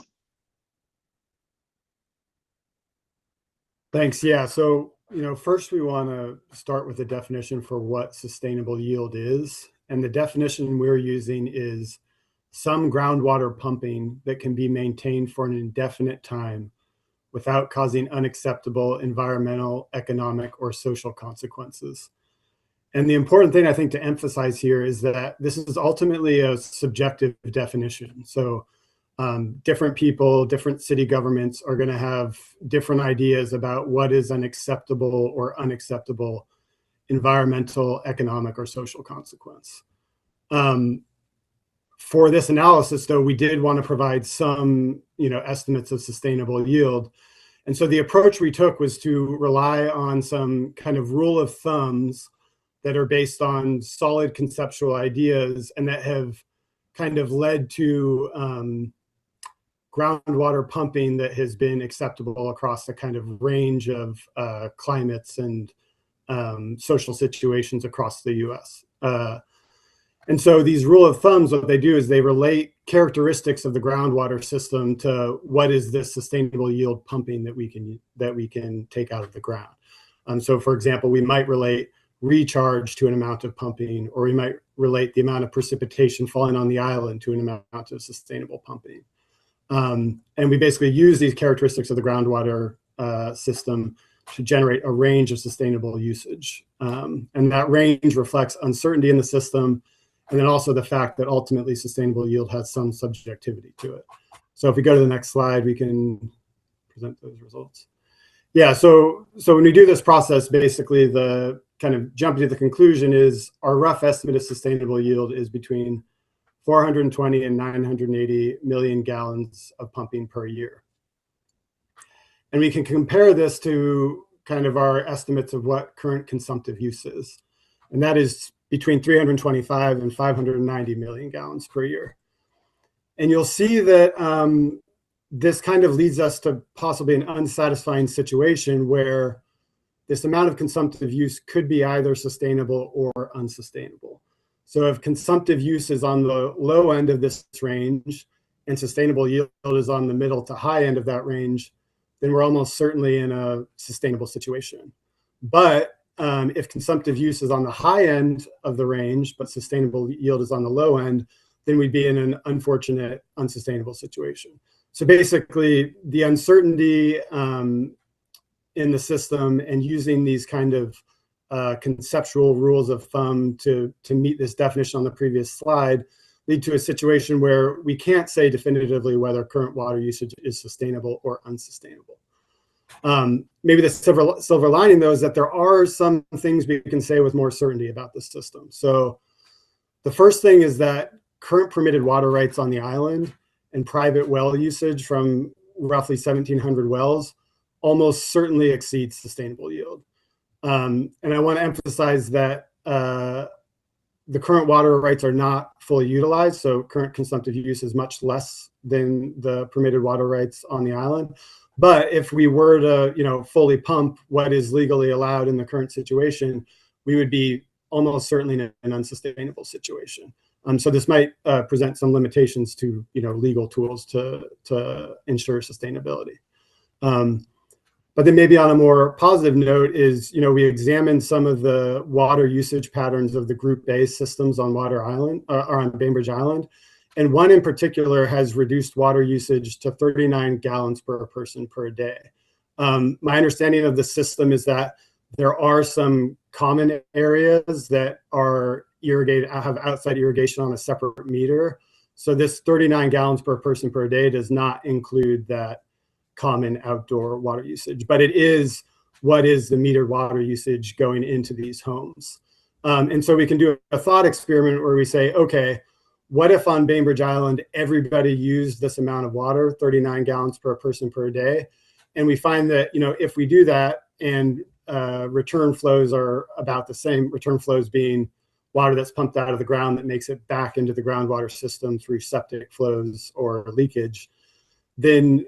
Thanks. Yeah. So, first we want to start with a definition for what sustainable yield is. And the definition we're using is some groundwater pumping that can be maintained for an indefinite time without causing unacceptable environmental, economic, or social consequences. And the important thing I think to emphasize here is that this is ultimately a subjective definition. So different people, different city governments are going to have different ideas about what is an acceptable or unacceptable environmental, economic, or social consequence. For this analysis, though, we did want to provide some, estimates of sustainable yield. And so the approach we took was to rely on some kind of rule of thumbs that are based on solid conceptual ideas and that have kind of led to groundwater pumping that has been acceptable across a kind of range of climates and social situations across the US. And so these rule of thumbs, what they do is they relate characteristics of the groundwater system to what is this sustainable yield pumping that we can take out of the ground. So for example, we might relate recharge to an amount of pumping, or we might relate the amount of precipitation falling on the island to an amount of sustainable pumping. And we basically use these characteristics of the groundwater system to generate a range of sustainable usage. And that range reflects uncertainty in the system, and then also the fact that ultimately sustainable yield has some subjectivity to it. So if we go to the next slide, we can present those results. Yeah, so when we do this process, basically the kind of jumping to the conclusion is our rough estimate of sustainable yield is between 420 and 980 million gallons of pumping per year. And we can compare this to kind of our estimates of what current consumptive use is. And that is between 325 and 590 million gallons per year. And you'll see that this kind of leads us to possibly an unsatisfying situation where this amount of consumptive use could be either sustainable or unsustainable. So if consumptive use is on the low end of this range and sustainable yield is on the middle to high end of that range, then we're almost certainly in a sustainable situation. But if consumptive use is on the high end of the range, but sustainable yield is on the low end, then we'd be in an unfortunate, unsustainable situation. So basically, the uncertainty in the system and using these kind of conceptual rules of thumb to meet this definition on the previous slide lead to a situation where we can't say definitively whether current water usage is sustainable or unsustainable. Maybe the silver lining, though, is that there are some things we can say with more certainty about this system. So the first thing is that current permitted water rights on the island and private well usage from roughly 1,700 wells almost certainly exceeds sustainable yield. And I want to emphasize that the current water rights are not fully utilized, so current consumptive use is much less than the permitted water rights on the island. But if we were to, fully pump what is legally allowed in the current situation, we would be almost certainly in an unsustainable situation. So this might present some limitations to, legal tools to ensure sustainability. But then maybe on a more positive note is, we examined some of the water usage patterns of the group-based systems on or on Bainbridge Island. And one in particular has reduced water usage to 39 gallons per person per day. My understanding of the system is that there are some common areas that are irrigated, have outside irrigation on a separate meter. So this 39 gallons per person per day does not include that common outdoor water usage, but it is what is the metered water usage going into these homes. And so we can do a thought experiment where we say, okay, what if on Bainbridge Island, everybody used this amount of water, 39 gallons per person per day? And we find that, if we do that and return flows are about the same, return flows being water that's pumped out of the ground that makes it back into the groundwater system through septic flows or leakage, then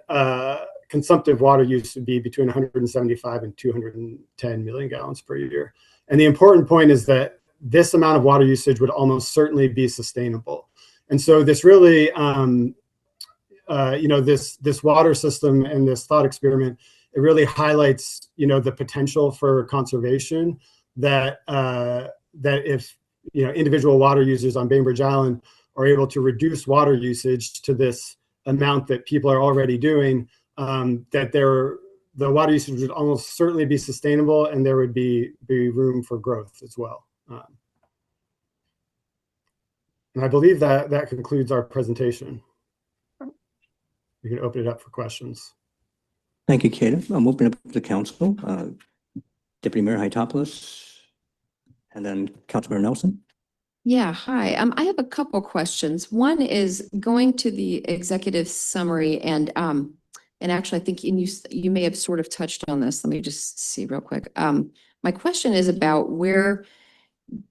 consumptive water use would be between 175 and 210 million gallons per year. And the important point is that this amount of water usage would almost certainly be sustainable. And so this really, this water system and this thought experiment, it really highlights, the potential for conservation that if, individual water users on Bainbridge Island are able to reduce water usage to this amount that people are already doing, that the water usage would almost certainly be sustainable, and there would be room for growth as well. And I believe that concludes our presentation. We can open it up for questions. Thank you, Kate. I'm opening up to the council. Deputy Mayor Hytopoulos, and then Councilmember Nelson. Yeah, hi. I have a couple questions. One is going to the executive summary, and actually I think you may have sort of touched on this. Let me just see real quick. My question is about where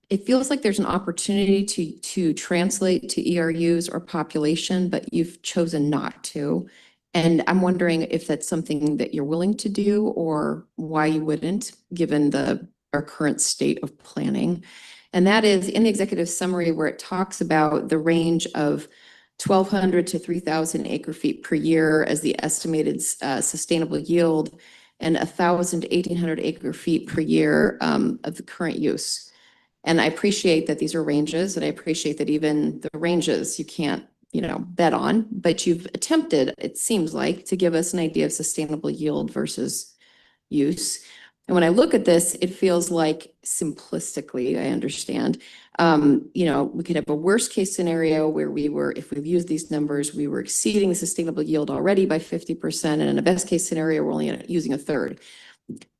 it feels like there's an opportunity to translate to ERUs or population, but you've chosen not to. And I'm wondering if that's something that you're willing to do, or why you wouldn't, given our current state of planning. And that is in the executive summary, where it talks about the range of 1,200 to 3,000 acre feet per year as the estimated sustainable yield, and 1,000 to 1,800 acre feet per year of the current use. And I appreciate that these are ranges, and I appreciate that even the ranges you can't, bet on, but you've attempted, it seems like, to give us an idea of sustainable yield versus use. And when I look at this, it feels like, simplistically, I understand, we could have a worst case scenario where if we've used these numbers, we were exceeding the sustainable yield already by 50%. And in a best case scenario, we're only using a third.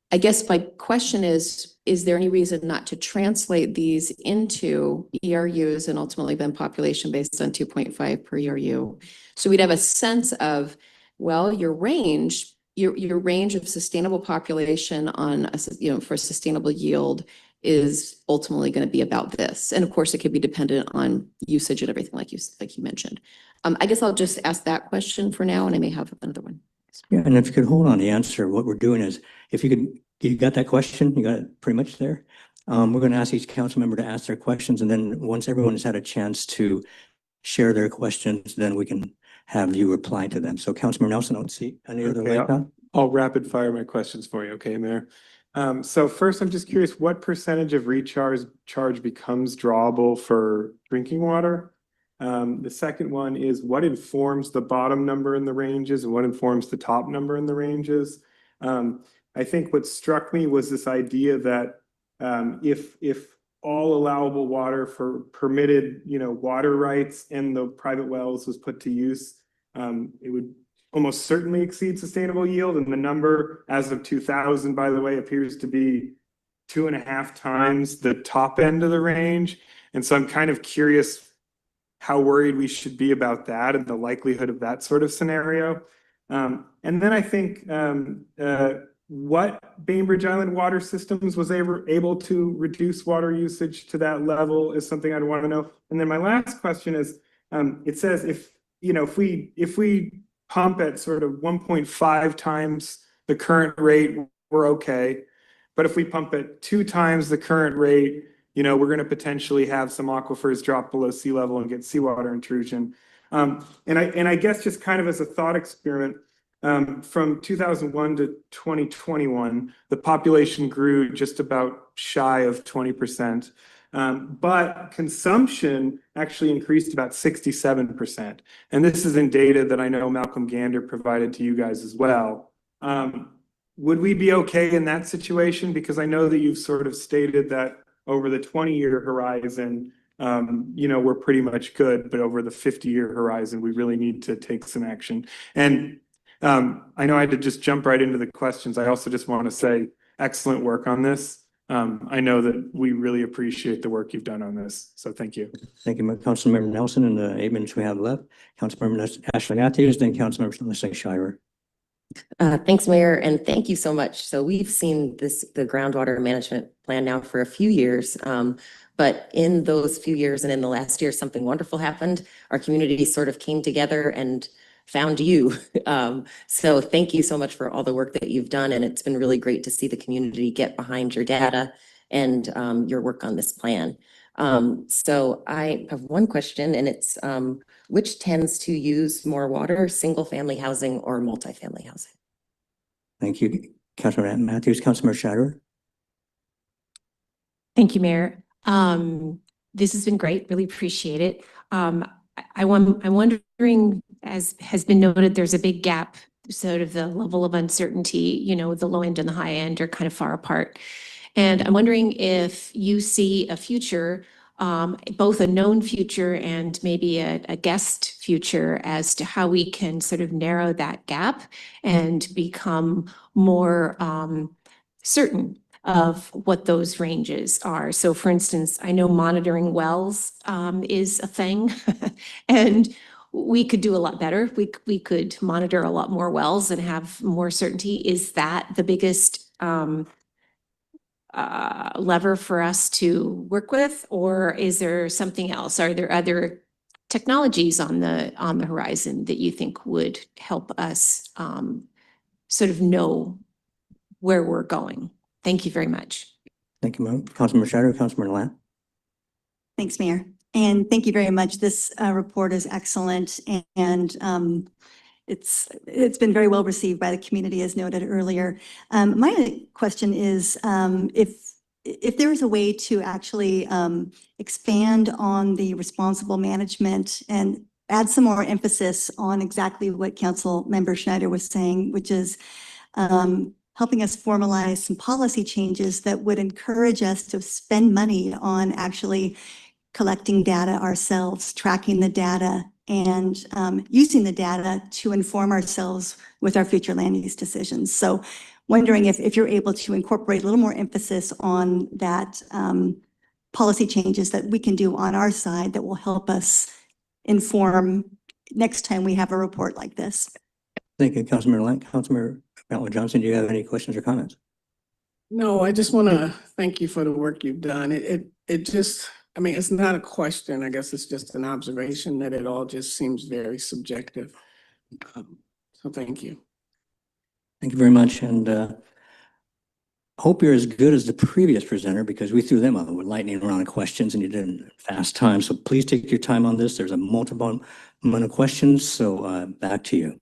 I guess my question is there any reason not to translate these into ERUs and ultimately then population based on 2.5 per ERU? So we'd have a sense of, well, your range of sustainable population on, for sustainable yield is ultimately going to be about this. And of course, it could be dependent on usage and everything like you mentioned. I guess I'll just ask that question for now, and I may have another one. Yeah, and if you could hold on the answer, what we're doing is, you got that question, you got it pretty much there. We're going to ask each council member to ask their questions, and then once everyone has had a chance to share their questions, then we can have you reply to them. So Councilmember Nelson, I don't see any other light on. I'll rapid fire my questions for you, okay, Mayor? So first, I'm just curious, what percentage of recharge becomes drawable for drinking water? The second one is, what informs the bottom number in the ranges and what informs the top number in the ranges? I think what struck me was this idea that if all allowable water for permitted, water rights in the private wells was put to use, it would almost certainly exceed sustainable yield. And the number as of 2000, by the way, appears to be 2.5 times the top end of the range. And so I'm kind of curious how worried we should be about that and the likelihood of that sort of scenario. And then I think what Bainbridge Island water systems was able to reduce water usage to that level is something I'd want to know. And then my last question is, it says if we pump at sort of 1.5 times the current rate, we're okay. But if we pump at 2 times the current rate, we're going to potentially have some aquifers drop below sea level and get seawater intrusion. And I guess just kind of as a thought experiment, from 2001 to 2021, the population grew just about shy of 20%. But consumption actually increased about 67%. And this is in data that I know Malcolm Gander provided to you guys as well. Would we be okay in that situation? Because I know that you've sort of stated that over the 20-year horizon, we're pretty much good, but over the 50-year horizon, we really need to take some action. And I know I had to just jump right into the questions. I also just want to say excellent work on this. I know that we really appreciate the work you've done on this. So thank you. Thank you, Councilmember Nelson. In the 8 minutes we have left, Councilmember Ashley Matthews, then Councilmember Leslie Shirer. Thanks, Mayor, and thank you so much. So we've seen the groundwater management plan now for a few years, but in those few years and in the last year, something wonderful happened. Our community sort of came together and found you. So thank you so much for all the work that you've done, and it's been really great to see the community get behind your data and your work on this plan. So I have one question, and it's which tends to use more water, single-family housing or multifamily housing? Thank you, Councilmember Matthews. Councilmember Shirer. Thank you, Mayor. This has been great. Really appreciate it. I'm wondering, as has been noted, there's a big gap, sort of the level of uncertainty, the low end and the high end are kind of far apart. And I'm wondering if you see a future, both a known future and maybe a guessed future, as to how we can sort of narrow that gap and become more certain of what those ranges are. So for instance, I know monitoring wells is a thing and we could do a lot better. We could monitor a lot more wells and have more certainty. Is that the biggest lever for us to work with, or is there something else? Are there other technologies on the horizon that you think would help us sort of know where we're going? Thank you very much. Thank you, Councilmember Shirer. Councilmember Lamb. Thanks, Mayor. And thank you very much. This report is excellent, and it's been very well received by the community, as noted earlier. My question is, if there is a way to actually expand on the responsible management and add some more emphasis on exactly what Councilmember Schneider was saying, which is helping us formalize some policy changes that would encourage us to spend money on actually collecting data ourselves, tracking the data, and using the data to inform ourselves with our future land use decisions. So wondering if you're able to incorporate a little more emphasis on that policy changes that we can do on our side that will help us inform next time we have a report like this. Thank you, Councilmember Lamb. Councilmember Johnson, do you have any questions or comments? No, I just want to thank you for the work you've done. It just, I mean, it's not a question. I guess it's just an observation that it all just seems very subjective. So thank you. Thank you very much. And hope you're as good as the previous presenter, because we threw them out with lightning round of questions and you did it in fast time. So please take your time on this. There's a multiple amount of questions. So back to you.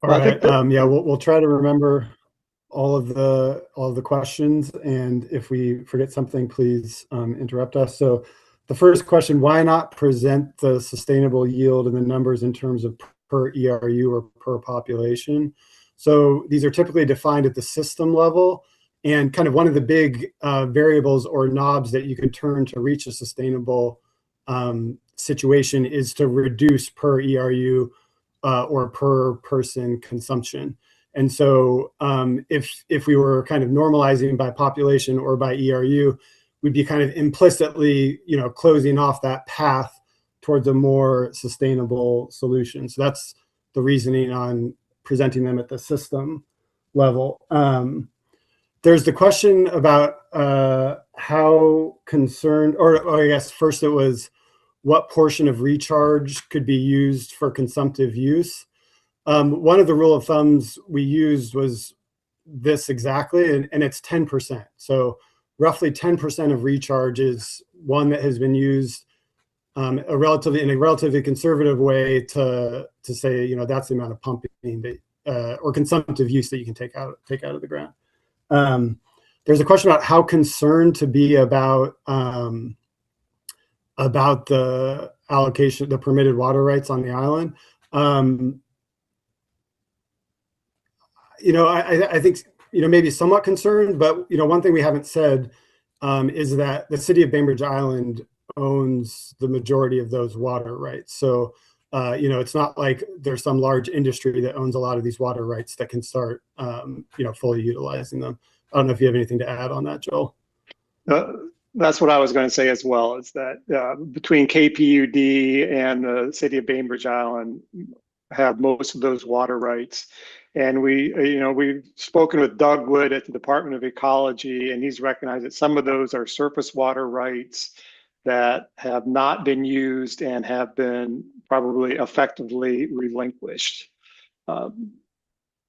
All right. Yeah, we'll try to remember all of the questions, and if we forget something, please interrupt us. So the first question: why not present the sustainable yield and the numbers in terms of per ERU or per population? So these are typically defined at the system level, and kind of one of the big variables or knobs that you can turn to reach a sustainable situation is to reduce per ERU or per person consumption. And so if we were kind of normalizing by population or by ERU, we'd be kind of implicitly, closing off that path towards a more sustainable solution. So that's the reasoning on presenting them at the system level. There's the question about how concerned, or I guess first it was, what portion of recharge could be used for consumptive use. One of the rule of thumbs we used was this exactly, and it's 10%. So roughly 10% of recharge is one that has been used in a relatively conservative way to say, you know, that's the amount of pumping that, or consumptive use that you can take out of the ground. There's a question about how concerned to be about the allocation, the permitted water rights on the island. You know, I think, you know, maybe somewhat concerned, but, you know, one thing we haven't said is that the city of Bainbridge Island owns the majority of those water rights. So, you know, it's not like there's some large industry that owns a lot of these water rights that can start, you know, fully utilizing them. I don't know if you have anything to add on that, Joel. That's what I was going to say as well, is that between KPUD and the city of Bainbridge Island have most of those water rights. And we've spoken with Doug Wood at the Department of Ecology, and he's recognized that some of those are surface water rights that have not been used and have been probably effectively relinquished.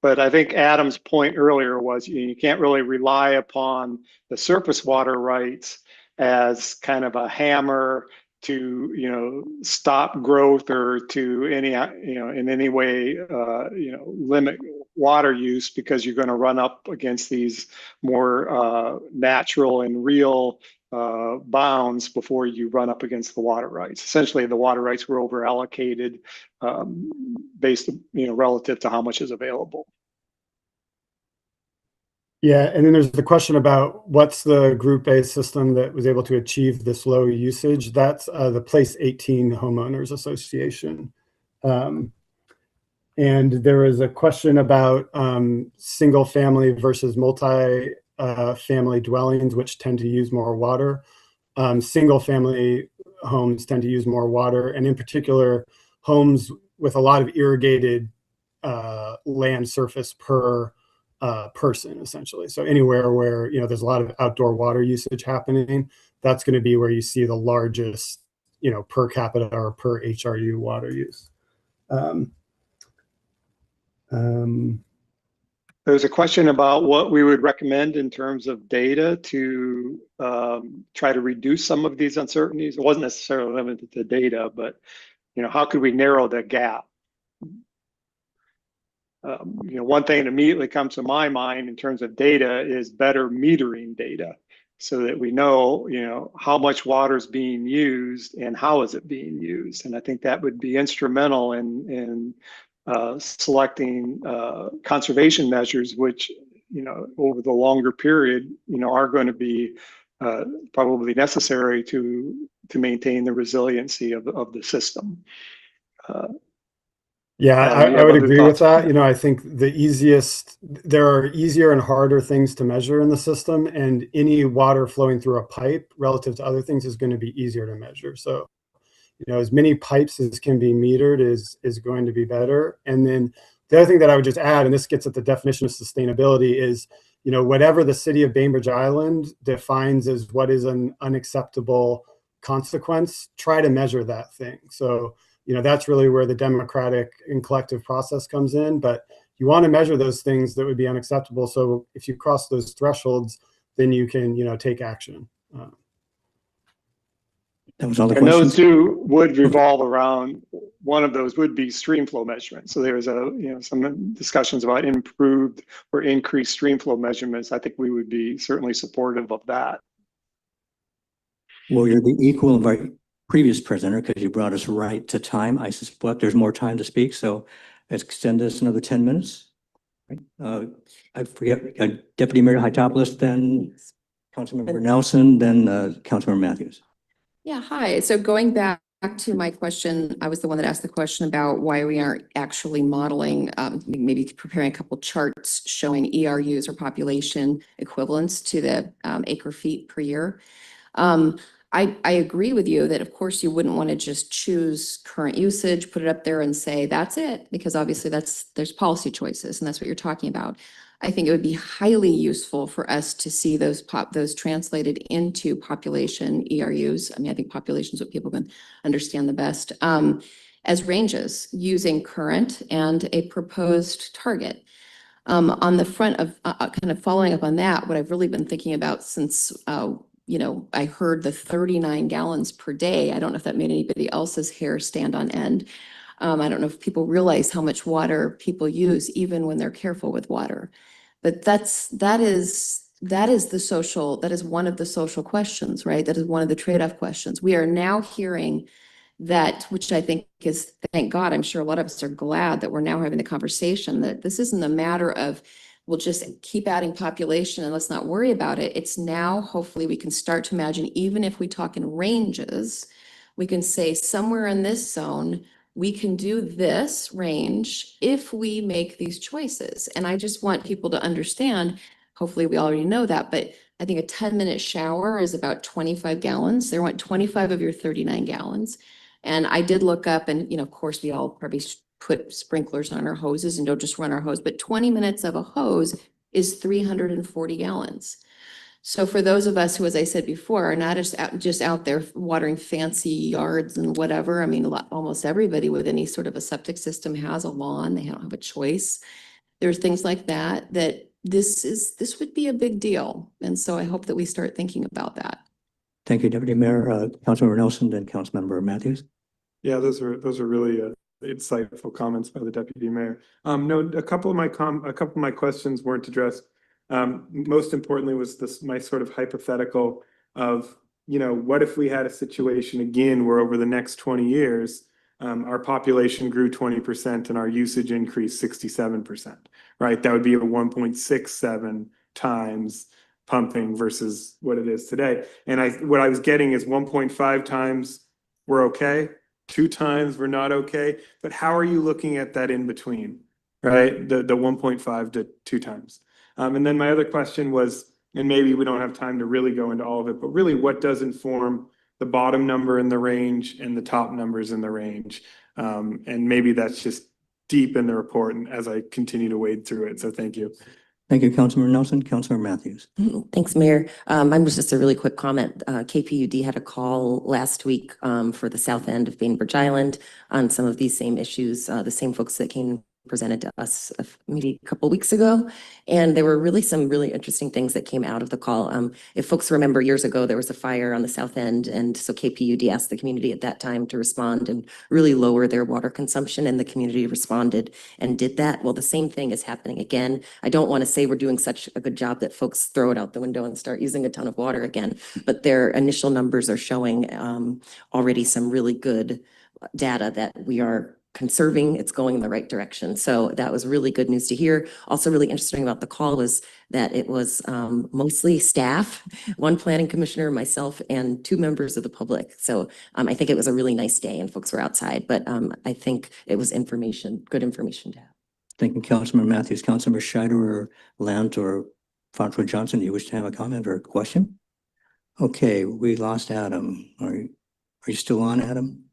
But I think Adam's point earlier was you can't really rely upon the surface water rights as kind of a hammer to, you know, stop growth or to any, you know, in any way, you know, limit water use, because you're going to run up against these more natural and real bounds before you run up against the water rights. Essentially, the water rights were over allocated based, you know, relative to how much is available. Yeah, and then there's the question about what's the group A system that was able to achieve this low usage. That's the Place 18 Homeowners Association. And there is a question about single family versus multi-family dwellings, which tend to use more water. Single family homes tend to use more water, and in particular, homes with a lot of irrigated land surface per person, essentially. So anywhere where, you know, there's a lot of outdoor water usage happening, that's going to be where you see the largest, you know, per capita or per HRU water use. There's a question about what we would recommend in terms of data to try to reduce some of these uncertainties. It wasn't necessarily limited to data, but, you know, how could we narrow the gap? You know, one thing that immediately comes to my mind in terms of data is better metering data, so that we know, you know, how much water is being used and how is it being used. And I think that would be instrumental in selecting conservation measures, which, you know, over the longer period, you know, are going to be probably necessary to maintain the resiliency of the system. Yeah, I would agree with that. You know, I think there are easier and harder things to measure in the system, and any water flowing through a pipe relative to other things is going to be easier to measure. So, you know, as many pipes as can be metered is going to be better. And then the other thing that I would just add, and this gets at the definition of sustainability, is, you know, whatever the city of Bainbridge Island defines as what is an unacceptable consequence, try to measure that thing. So, you know, that's really where the democratic and collective process comes in. But you want to measure those things that would be unacceptable. So if you cross those thresholds, then you can, you know, take action. That was all the and questions. those two would revolve around, one of those would be stream flow measurement. So there's some discussions about improved or increased stream flow measurements. I think we would be certainly supportive of that. Well, you're the equal of our previous presenter because you brought us right to time. I suspect there's more time to speak, so let's extend this another 10 minutes. I forget, Deputy Mayor Hytopoulos, then Councilmember Nelson, then Councilmember Matthews. Yeah, hi. So going back to my question, I was the one that asked the question about why we aren't actually modeling, maybe preparing a couple charts showing ERUs or population equivalents to the acre feet per year. I agree with you that, of course, you wouldn't want to just choose current usage, put it up there and say, that's it, because obviously there's policy choices, and that's what you're talking about. I think it would be highly useful for us to see those translated into population ERUs. I mean, I think population is what people can understand the best, as ranges using current and a proposed target. On the front of kind of following up on that, what I've really been thinking about since, I heard the 39 gallons per day. I don't know if that made anybody else's hair stand on end. I don't know if people realize how much water people use, even when they're careful with water. But that is one of the social questions, right? That is one of the trade-off questions. We are now hearing that, which I think is, thank God, I'm sure a lot of us are glad that we're now having the conversation, that this isn't a matter of, we'll just keep adding population and let's not worry about it. It's now, hopefully we can start to imagine, even if we talk in ranges, we can say somewhere in this zone, we can do this range if we make these choices. And I just want people to understand, hopefully we already know that, but I think a 10-minute shower is about 25 gallons. They want 25 of your 39 gallons. And I did look up and, of course, we all probably put sprinklers on our hoses and don't just run our hose, but 20 minutes of a hose is 340 gallons. So for those of us who, as I said before, are not just out there watering fancy yards and whatever, I mean, almost everybody with any sort of a septic system has a lawn. They don't have a choice. There's things like that this would be a big deal. And so I hope that we start thinking about that. Thank you, Deputy Mayor. Councilmember Nelson, then Councilmember Matthews. Yeah, those are really insightful comments by the deputy mayor. No, a couple of my questions weren't addressed. Most importantly was my sort of hypothetical of, what if we had a situation again where over the next 20 years, our population grew 20% and our usage increased 67%, right? That would be a 1.67 times pumping versus what it is today. And what I was getting is 1.5 times we're okay, 2 times we're not okay, but how are you looking at that in between, right? The 1.5 to 2 times. And then my other question was, and maybe we don't have time to really go into all of it, but really what does inform the bottom number in the range and the top numbers in the range? And maybe that's just deep in the report and as I continue to wade through it. So thank you. Thank you, Councilmember Nelson. Councilmember Matthews. Thanks, Mayor. Mine was just a really quick comment. KPUD had a call last week for the south end of Bainbridge Island on some of these same issues, the same folks that came presented to us maybe a couple of weeks ago. And there were really some really interesting things that came out of the call. If folks remember years ago, there was a fire on the south end. And so KPUD asked the community at that time to respond and really lower their water consumption. And the community responded and did that. Well, the same thing is happening again. I don't want to say we're doing such a good job that folks throw it out the window and start using a ton of water again, but their initial numbers are showing already some really good data that we are conserving, it's going in the right direction. So that was really good news to hear. Also really interesting about the call was that it was mostly staff, one planning commissioner, myself, and 2 members of the public. So I think it was a really nice day and folks were outside, but I think it was good information to have. Thank you, Councilmember Matthews. Councilmember Scheider or Lant or Fontra Johnson, do you wish to have a comment or a question? Okay, we lost Adam. Are you still on, Adam?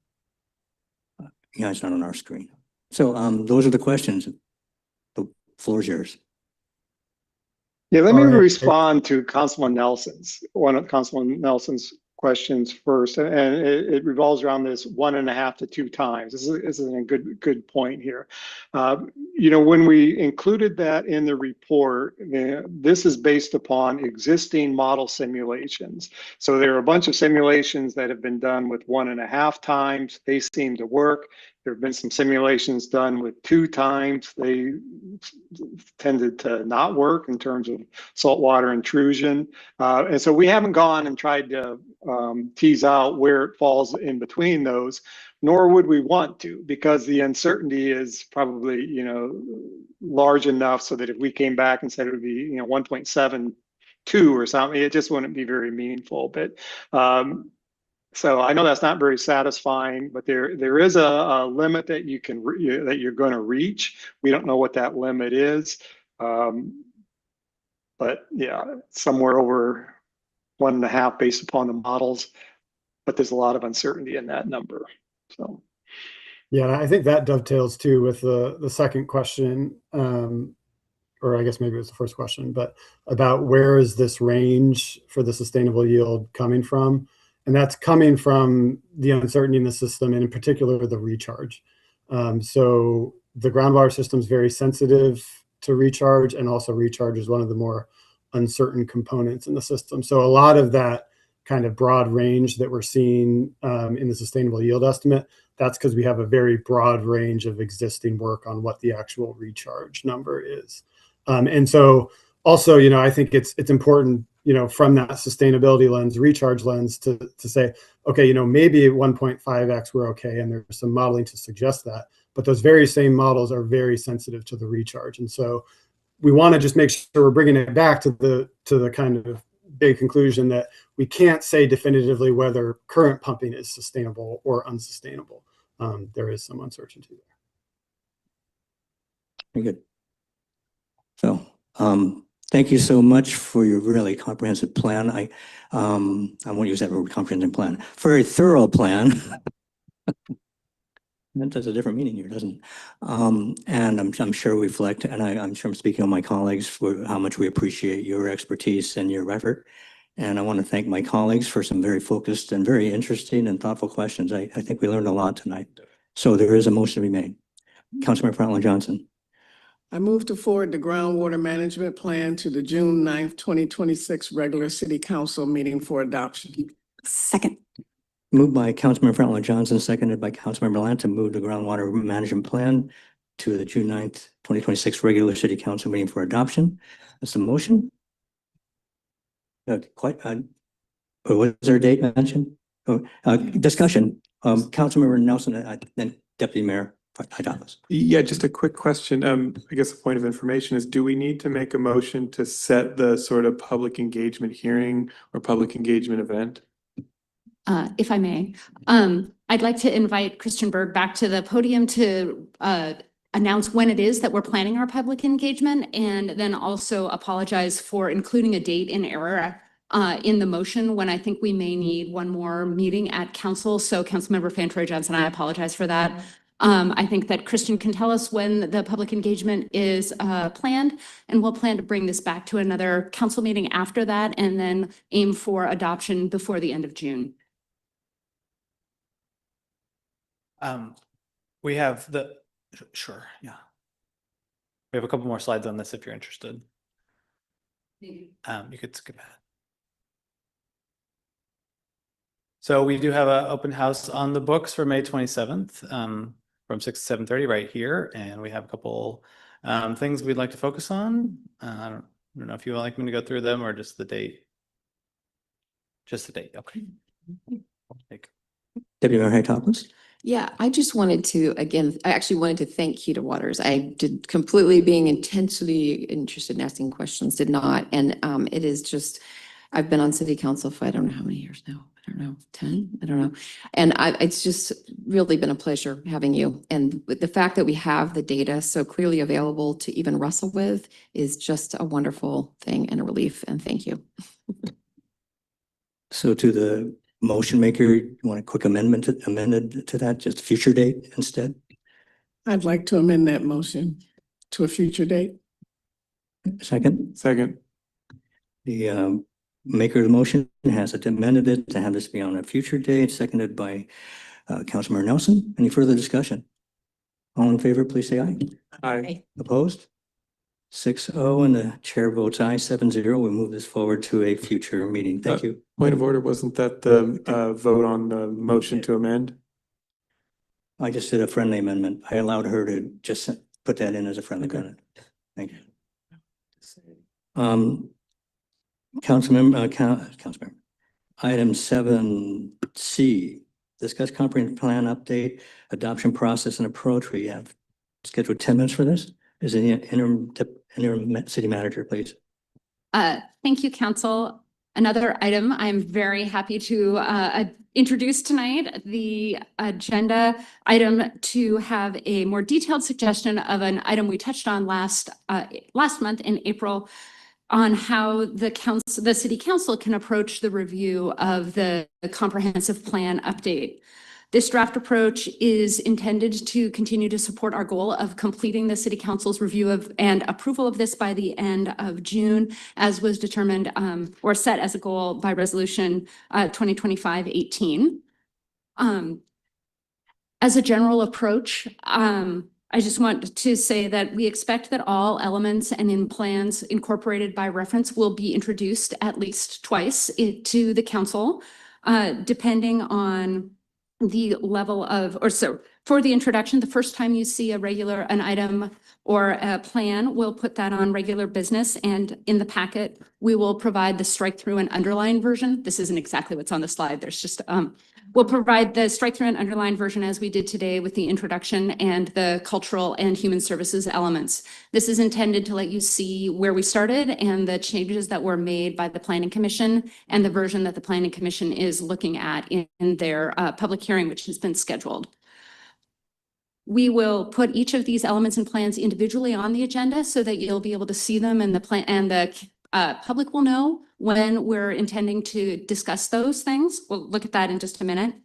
Yeah, it's not on our screen. So those are the questions. The floor is yours. Yeah, let me respond to one of Councilman Nelson's questions first, and it revolves around this 1.5 to 2 times. This is a good point here. When we included that in the report, this is based upon existing model simulations. So there are a bunch of simulations that have been done with 1.5 times. They seem to work. There have been some simulations done with 2 times. They tended to not work in terms of saltwater intrusion. And so we haven't gone and tried to tease out where it falls in between those, nor would we want to, because the uncertainty is probably, large enough so that if we came back and said it would be, 1.72 or something, it just wouldn't be very meaningful. But so I know that's not very satisfying, but there is a limit that that you're going to reach. We don't know what that limit is, but yeah, somewhere over 1.5 based upon the models. But there's a lot of uncertainty in that number. So yeah, I think that dovetails too with the second question. or I guess maybe it was the first question, but about where is this range for the sustainable yield coming from? And that's coming from the uncertainty in the system, and in particular, the recharge. So the groundwater system is very sensitive to recharge, and also recharge is one of the more uncertain components in the system. So a lot of that kind of broad range that we're seeing in the sustainable yield estimate, that's because we have a very broad range of existing work on what the actual recharge number is. And so also, I think it's important, from that sustainability lens, recharge lens, to say, okay, maybe at 1.5x we're okay, and there's some modeling to suggest that, but those very same models are very sensitive to the recharge. And so we want to just make sure we're bringing it back to the kind of big conclusion that we can't say definitively whether current pumping is sustainable or unsustainable. There is some uncertainty there. Very good. So, thank you so much for your really comprehensive plan. I won't use that word, comprehensive plan. Very thorough plan. That has a different meaning here, doesn't it? And I'm sure we reflect, and I'm sure I'm speaking on my colleagues for how much we appreciate your expertise and your effort. And I want to thank my colleagues for some very focused and very interesting and thoughtful questions. I think we learned a lot tonight. So there is a motion to be made. Councilmember Franklin Johnson. I move to forward the groundwater management plan to the June 9th, 2026 regular city council meeting for adoption. Second. Moved by Councilmember Franklin Johnson, seconded by Councilmember Lant to move the groundwater management plan to the June 9th, 2026 regular city council meeting for adoption. That's the motion. Was there a date mentioned? Discussion. Councilmember Nelson, then Deputy Mayor Thomas. Yeah, just a quick question. I guess a point of information is, do we need to make a motion to set the sort of public engagement hearing or public engagement event? If I may, I'd like to invite Christian Berg back to the podium to announce when it is that we're planning our public engagement, and then also apologize for including a date in error in the motion when I think we may need one more meeting at council. So Councilmember Fantroy Johnson, I apologize for that. I think that Christian can tell us when the public engagement is planned, and we'll plan to bring this back to another council meeting after that, and then aim for adoption before the end of June. We have sure, yeah. We have a couple more slides on this if you're interested. You could skip ahead. So we do have an open house on the books for May 27th from 6 to 7:30 right here. And we have a couple things we'd like to focus on. I don't know if you would like me to go through them or just the date. Just the date, okay. Deputy Mayor Thomas. Yeah, I just wanted to, again, I actually wanted to thank Keita Waters. I did completely being intensely interested in asking questions, did not. And it is just, I've been on city council for I don't know how many years now. I don't know, 10? I don't know. And it's just really been a pleasure having you. And with the fact that we have the data so clearly available to even wrestle with is just a wonderful thing and a relief. And thank you. So to the motion maker, you want a quick amended to that, just future date instead? I'd like to amend that motion to a future date. Second? Second. The maker of the motion has amended it to have this be on a future date, seconded by Councilmember Nelson. Any further discussion? All in favor, please say aye. Aye. Opposed? 6-0, and the chair votes aye, 7-0. We move this forward to a future meeting. Thank you. Point of order, wasn't that the vote on the motion to amend? I just did a friendly amendment. I allowed her to just put that in as a friendly amendment. Thank you. Councilmember, item 7C, discuss comprehensive plan update, adoption process and approach. We have scheduled 10 minutes for this. Is the interim city manager, please? Thank you, council. Another item I'm very happy to introduce tonight, the agenda item to have a more detailed suggestion of an item we touched on last month in April on how the city council can approach the review of the comprehensive plan update. This draft approach is intended to continue to support our goal of completing the City Council's review of and approval of this by the end of June, as was determined or set as a goal by Resolution 2025-18. As a general approach, I just want to say that we expect that all elements and in plans incorporated by reference will be introduced at least twice to the council, depending on the level of, or so for the introduction, the first time you see an item or a plan, we'll put that on regular business, and in the packet, we will provide the strike through and underline version. This isn't exactly what's on the slide. There's just, we'll provide the strike through and underline version as we did today with the introduction and the cultural and human services elements. This is intended to let you see where we started and the changes that were made by the Planning Commission and the version that the Planning Commission is looking at in their public hearing, which has been scheduled. We will put each of these elements and plans individually on the agenda so that you'll be able to see them, and the public will know when we're intending to discuss those things. We'll look at that in just a minute.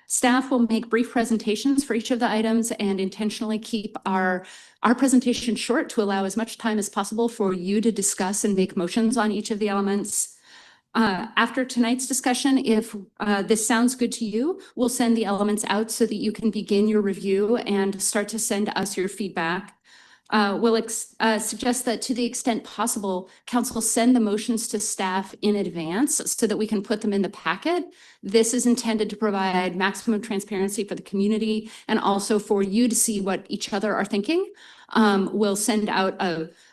Staff will make brief presentations for each of the items and intentionally keep our presentation short to allow as much time as possible for you to discuss and make motions on each of the elements. After tonight's discussion, if this sounds good to you, we'll send the elements out so that you can begin your review and start to send us your feedback. We'll suggest that to the extent possible, council send the motions to staff in advance so that we can put them in the packet. This is intended to provide maximum transparency for the community and also for you to see what each other are thinking. We'll send out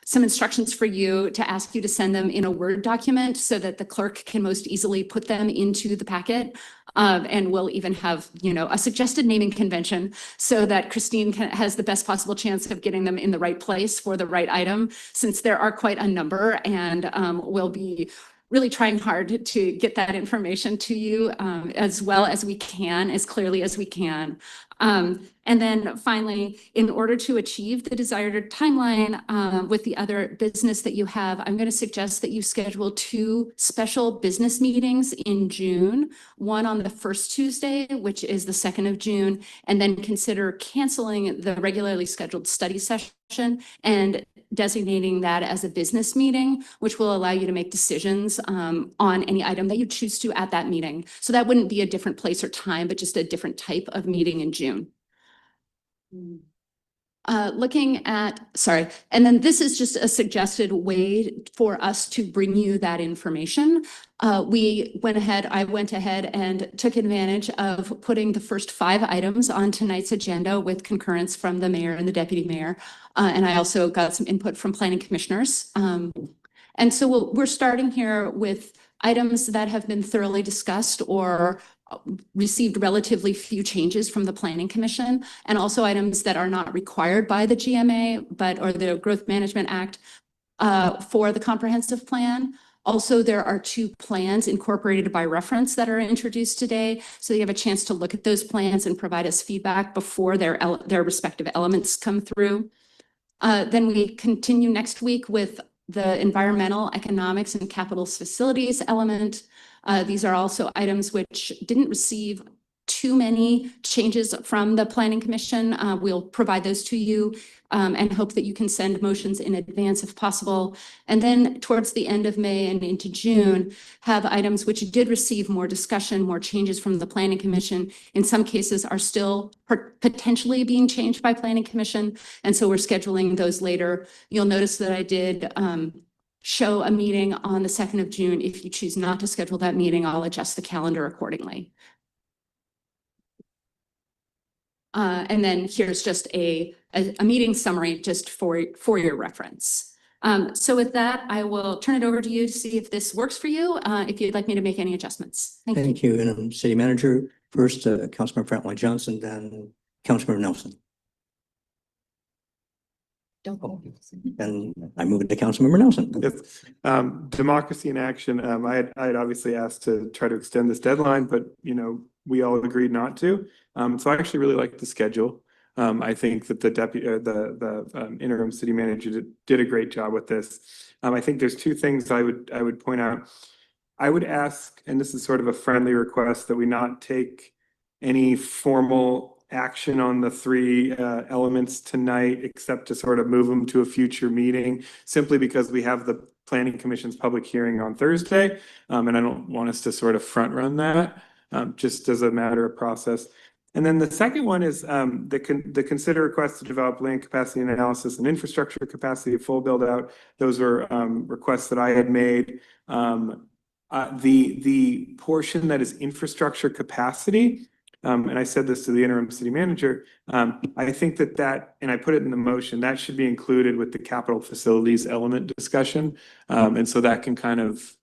some instructions for you to ask you to send them in a Word document so that the clerk can most easily put them into the packet. And we'll even have, a suggested naming convention so that Christine has the best possible chance of getting them in the right place for the right item, since there are quite a number, and we'll be really trying hard to get that information to you as well as we can, as clearly as we can. And then finally, in order to achieve the desired timeline with the other business that you have, I'm going to suggest that you schedule 2 special business meetings in June, one on the first Tuesday, which is the 2nd of June, and then consider canceling the regularly scheduled study session and designating that as a business meeting, which will allow you to make decisions on any item that you choose to at that meeting. So that wouldn't be a different place or time, but just a different type of meeting in June. And then this is just a suggested way for us to bring you that information. I went ahead and took advantage of putting the first 5 items on tonight's agenda with concurrence from the mayor and the deputy mayor. And I also got some input from planning commissioners. And so we're starting here with items that have been thoroughly discussed or received relatively few changes from the Planning Commission, and also items that are not required by the GMA, or the Growth Management Act for the comprehensive plan. Also, there are 2 plans incorporated by reference that are introduced today. So you have a chance to look at those plans and provide us feedback before their respective elements come through. Then we continue next week with the environmental, economics, and capital facilities element. These are also items which didn't receive too many changes from the Planning Commission. We'll provide those to you and hope that you can send motions in advance if possible. And then towards the end of May and into June, have items which did receive more discussion, more changes from the Planning Commission. In some cases are still potentially being changed by Planning Commission. And so we're scheduling those later. You'll notice that I did show a meeting on the 2nd of June. If you choose not to schedule that meeting, I'll adjust the calendar accordingly. And then here's just a meeting summary just for your reference. So with that, I will turn it over to you to see if this works for you, if you'd like me to make any adjustments. Thank you. And City Manager, first Councilmember Franklin Johnson, then Councilmember Nelson. And I move it to Councilmember Nelson. Yes. Democracy in action. I had obviously asked to try to extend this deadline, but we all agreed not to. So I actually really like the schedule. I think that the interim city manager did a great job with this. I think there's 2 things I would point out. I would ask, and this is sort of a friendly request, that we not take any formal action on the three elements tonight, except to sort of move them to a future meeting, simply because we have the Planning Commission's public hearing on Thursday. And I don't want us to sort of front run that, just as a matter of process. And then the second one is the consider request to develop land capacity analysis and infrastructure capacity full build out. Those are requests that I had made. The portion that is infrastructure capacity, and I said this to the interim city manager, I think that, and I put it in the motion, that should be included with the capital facilities element discussion. And so that can kind of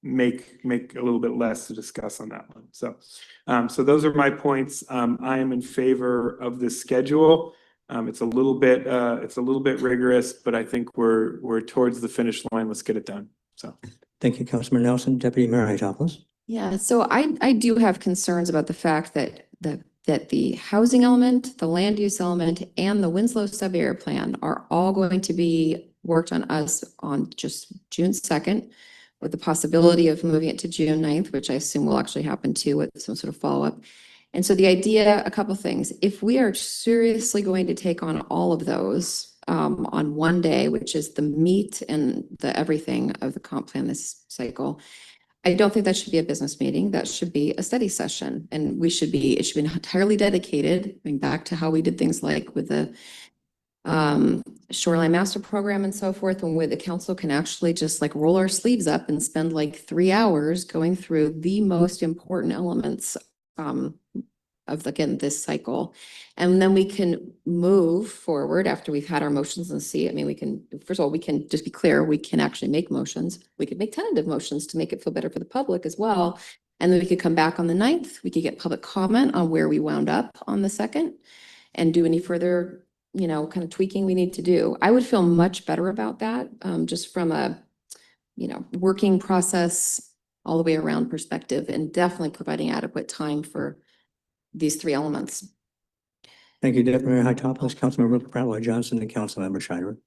make a little bit less to discuss on that one. So those are my points. I am in favor of this schedule. It's a little bit rigorous, but I think we're towards the finish line. Let's get it done. So Thank you, Councilmember Nelson. Deputy Mayor Hytopoulos. Yeah, so I do have concerns about the fact that the housing element, the land use element, and the Winslow sub-area plan are all going to be worked on us on just June 2nd, with the possibility of moving it to June 9th, which I assume will actually happen too with some sort of follow-up. And so the idea, a couple things, if we are seriously going to take on all of those on one day, which is the meat and the everything of the comp plan this cycle, I don't think that should be a business meeting. That should be a study session. And it should be entirely dedicated, going back to how we did things like with the shoreline master program and so forth, and where the council can actually just like roll our sleeves up and spend like 3 hours going through the most important elements of, again, this cycle. And then we can move forward after we've had our motions and see. I mean, we can, first of all, we can just be clear, we can actually make motions. We could make tentative motions to make it feel better for the public as well. And then we could come back on the 9th. We could get public comment on where we wound up on the 2nd and do any further, kind of tweaking we need to do. I would feel much better about that, just from a, working process all the way around perspective, and definitely providing adequate time for these three elements. Thank you, Deputy Mayor Hytopoulos, Councilmember Bradley Johnson, and Councilmember Scheider.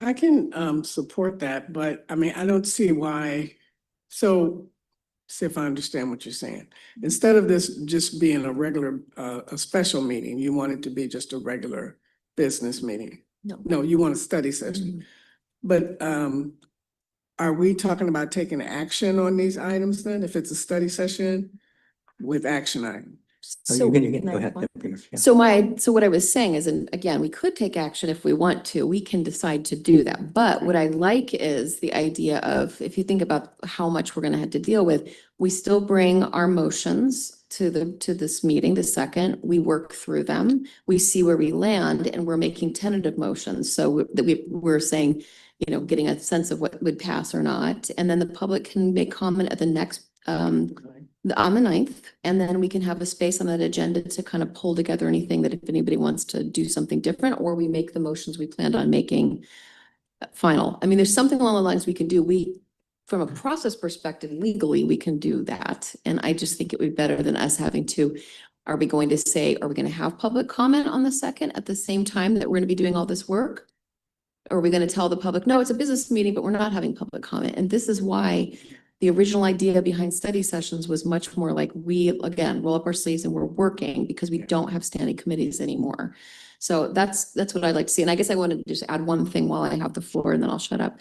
I can support that, but I mean, I don't see why. So, see if I understand what you're saying. Instead of this just being a regular, a special meeting, you want it to be just a regular business meeting. No, you want a study session. But are we talking about taking action on these items then? If it's a study session with action items? So you can go ahead. Yeah. So what I was saying is, and again, we could take action if we want to. We can decide to do that. But what I like is the idea of, if you think about how much we're going to have to deal with, we still bring our motions to this meeting, the 2nd. We work through them. We see where we land, and we're making tentative motions. So that we're saying, getting a sense of what would pass or not, and then the public can make comment at the next on the 9th, and then we can have a space on that agenda to kind of pull together anything that if anybody wants to do something different, or we make the motions we planned on making final. I mean, there's something along the lines we can do. From a process perspective, legally, we can do that. And I just think it would be better than us having to, are we going to have public comment on the 2nd at the same time that we're going to be doing all this work? Or are we going to tell the public, no, it's a business meeting, but we're not having public comment? And this is why the original idea behind study sessions was much more like we, again, roll up our sleeves and we're working, because we don't have standing committees anymore. So that's what I'd like to see. And I guess I wanted to just add one thing while I have the floor, and then I'll shut up.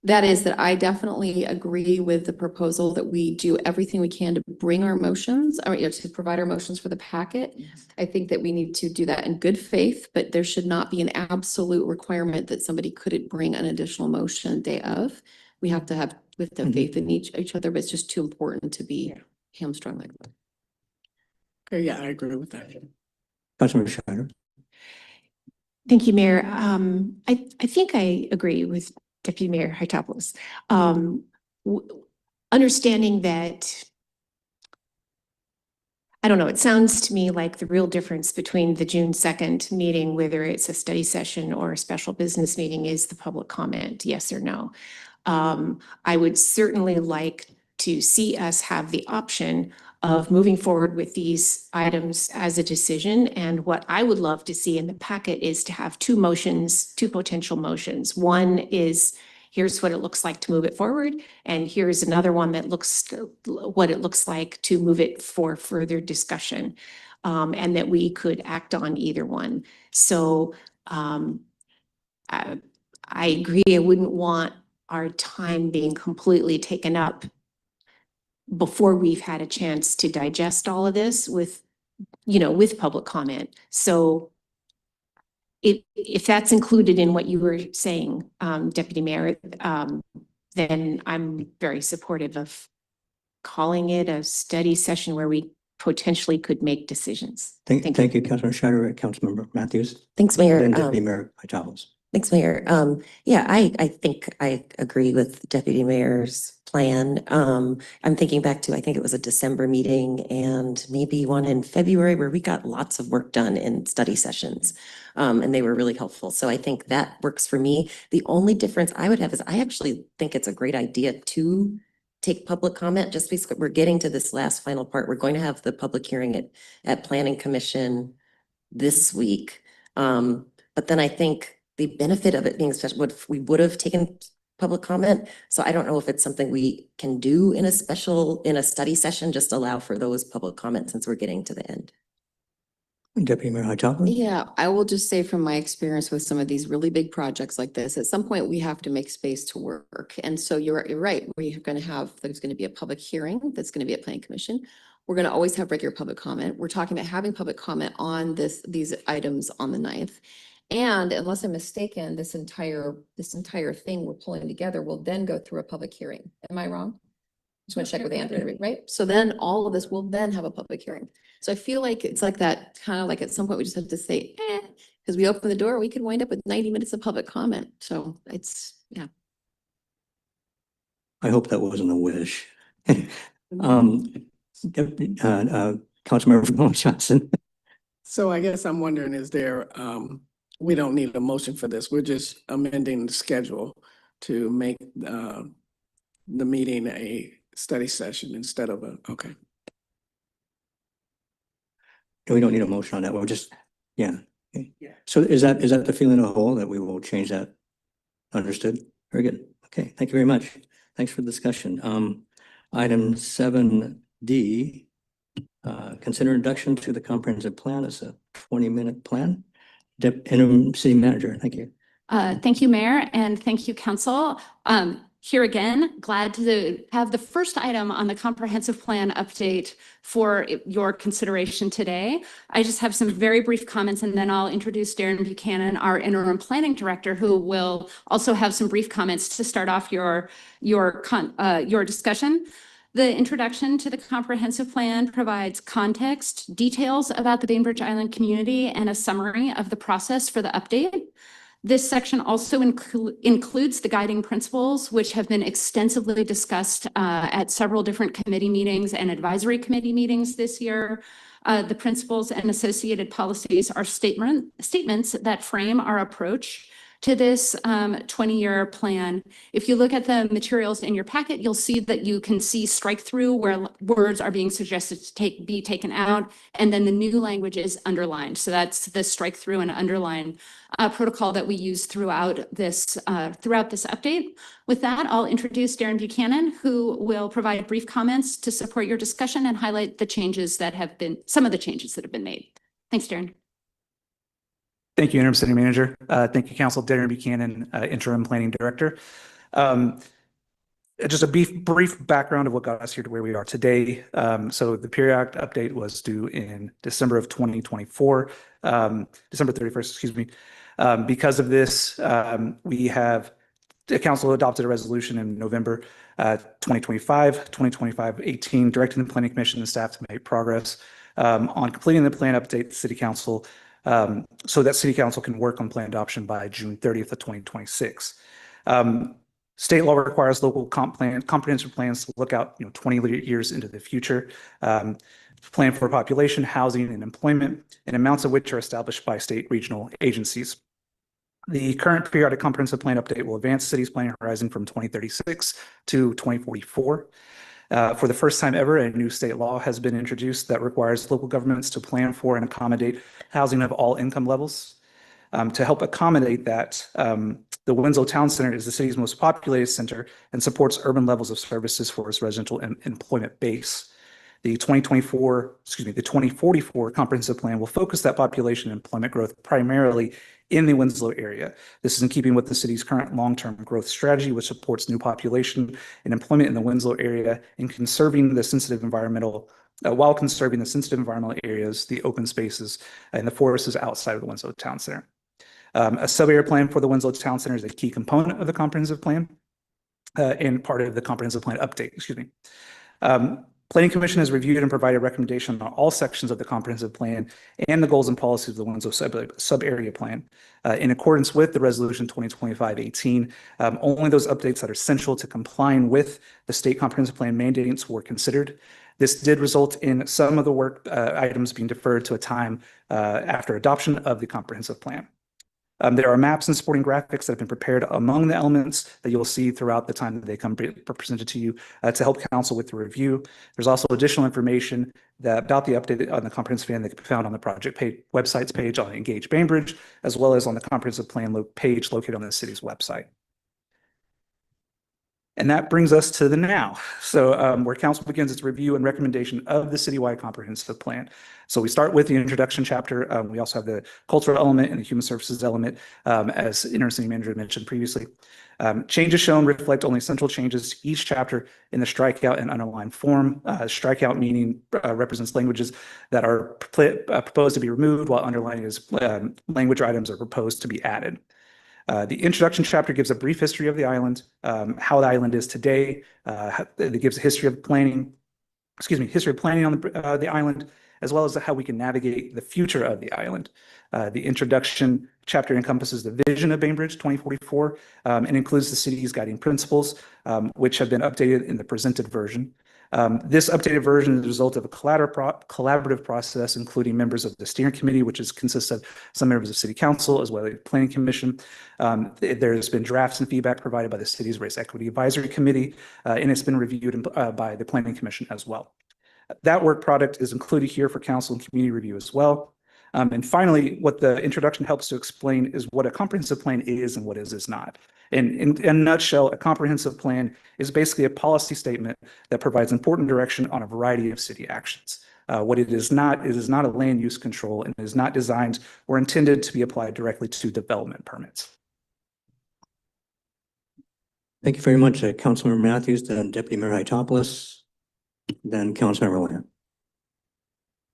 That is that I definitely agree with the proposal that we do everything we can to bring our motions, or to provide our motions for the packet. I think that we need to do that in good faith, but there should not be an absolute requirement that somebody couldn't bring an additional motion day of. We have to have faith in each other, but it's just too important to be hamstrung like that. Okay, yeah, I agree with that. Councilmember Scheider. Thank you, Mayor. I think I agree with Deputy Mayor Hytopoulos. Understanding that, I don't know, it sounds to me like the real difference between the June 2nd meeting, whether it's a study session or a special business meeting, is the public comment, yes or no. I would certainly like to see us have the option of moving forward with these items as a decision. And what I would love to see in the packet is to have two potential motions. One is here's what it looks like to move it forward. And here's another one that looks what it looks like to move it for further discussion. And that we could act on either one. So I agree. I wouldn't want our time being completely taken up before we've had a chance to digest all of this with, with public comment. So if that's included in what you were saying, Deputy Mayor, then I'm very supportive of calling it a study session where we potentially could make decisions. Thank you, Councilmember Schneider. Councilmember Matthews. Thanks, Mayor. Then Deputy Mayor Gonzalez. Thanks, Mayor. Yeah, I think I agree with Deputy Mayor's plan. I'm thinking back to, I think it was a December meeting and maybe one in February where we got lots of work done in study sessions. And they were really helpful. So I think that works for me. The only difference I would have is I actually think it's a great idea to take public comment, just because we're getting to this last final part. We're going to have the public hearing at Planning Commission this week. But then I think the benefit of it being special, we would have taken public comment. So I don't know if it's something we can do in a study session, just allow for those public comments since we're getting to the end. Deputy Mayor Hightower. Yeah, I will just say from my experience with some of these really big projects like this, at some point we have to make space to work. And so you're right. There's going to be a public hearing that's going to be at Planning Commission. We're going to always have regular public comment. We're talking about having public comment on these items on the 9th. And unless I'm mistaken, this entire thing we're pulling together will then go through a public hearing. Am I wrong? Just want to check with Andrew, right? So then all of this will then have a public hearing. So I feel like it's like that, kind of like at some point we just have to say, because we open the door, we could wind up with 90 minutes of public comment. So yeah. I hope that wasn't a wish. Councilmember Johnson. So I guess I'm wondering, is there, we don't need a motion for this. We're just amending the schedule to make the meeting a study session instead of okay. We don't need a motion on that. We're just, yeah. So is that the feeling of the whole, that we will change that? Understood? Very good. Okay, thank you very much. Thanks for the discussion. Item 7D, consider introduction to the comprehensive plan as a 20-minute plan. Interim City Manager, thank you. Thank you, Mayor, and thank you, Council. Here again, glad to have the first item on the comprehensive plan update for your consideration today. I just have some very brief comments, and then I'll introduce Darren Buchanan, our interim planning director, who will also have some brief comments to start off your discussion. The introduction to the comprehensive plan provides context, details about the Bainbridge Island community, and a summary of the process for the update. This section also includes the guiding principles, which have been extensively discussed at several different committee meetings and advisory committee meetings this year. The principles and associated policies are statements that frame our approach to this 20-year plan. If you look at the materials in your packet, you'll see that you can see strike through where words are being suggested to be taken out, and then the new language is underlined. So that's the strike through and underline protocol that we use throughout this update. With that, I'll introduce Darren Buchanan, who will provide brief comments to support your discussion and highlight some of the changes that have been made. Thanks, Darren. Thank you, Interim City Manager. Thank you, Council. Darren Buchanan, Interim Planning Director. Just a brief background of what got us here to where we are today. So the periodic update was due in December of 2024, December 31st, excuse me. Because of this, the Council adopted a resolution in November 2025-18, directing the Planning Commission and staff to make progress on completing the plan update to City Council, so that City Council can work on plan adoption by June 30th of 2026. State law requires local comprehensive plans to look out 20 years into the future, plan for population, housing, and employment, and amounts of which are established by state regional agencies. The current periodic comprehensive plan update will advance the city's planning horizon from 2036 to 2044. For the first time ever, a new state law has been introduced that requires local governments to plan for and accommodate housing of all income levels. To help accommodate that, the The Winslow Town Center is the city's most populated center and supports urban levels of services for its residential and employment base. The 2044 comprehensive plan will focus that population and employment growth primarily in the Winslow area. This is in keeping with the city's current long-term growth strategy, which supports new population and employment in the Winslow area and conserving the sensitive environmental, while conserving the sensitive environmental areas, the open spaces, and the forests outside of the Winslow Town Center. A sub-area plan for the Winslow Town Center is a key component of the comprehensive plan and part of the comprehensive plan update, Planning Commission has reviewed and provided recommendation on all sections of the comprehensive plan and the goals and policies of the Winslow sub-area plan. In accordance with the resolution 2025-18, only those updates that are essential to complying with the state comprehensive plan mandates were considered. This did result in some of the work items being deferred to a time after adoption of the comprehensive plan. There are maps and supporting graphics that have been prepared among the elements that you'll see throughout the time that they come presented to you to help council with the review. There's also additional information about the update on the comprehensive plan that can be found on the project websites page on Engage Bainbridge, as well as on the comprehensive plan page located on the city's website. And that brings us to the now. So where council begins its review and recommendation of the citywide comprehensive plan. So we start with the introduction chapter. We also have the cultural element and the human services element, as interim city manager mentioned previously. Changes shown reflect only central changes to each chapter in the strikeout and underline form. Strikeout meaning represents languages that are proposed to be removed, while underlining is language items are proposed to be added. The introduction chapter gives a brief history of the island, how the island is today. It gives a history of planning on the island, as well as how we can navigate the future of the island. The introduction chapter encompasses the vision of Bainbridge 2044 and includes the city's guiding principles, which have been updated in the presented version. This updated version is the result of a collaborative process, including members of the steering committee, which consists of some members of city council, as well as the planning commission. There's been drafts and feedback provided by the city's race equity advisory committee, and it's been reviewed by the planning commission as well. That work product is included here for council and community review as well. And finally, what the introduction helps to explain is what a comprehensive plan is and what is not. In a nutshell, a comprehensive plan is basically a policy statement that provides important direction on a variety of city actions. What it is not a land use control and is not designed or intended to be applied directly to development permits. Thank you very much, Councilmember Matthews, then Deputy Mayor Hitopoulos, then Councilmember Lamb.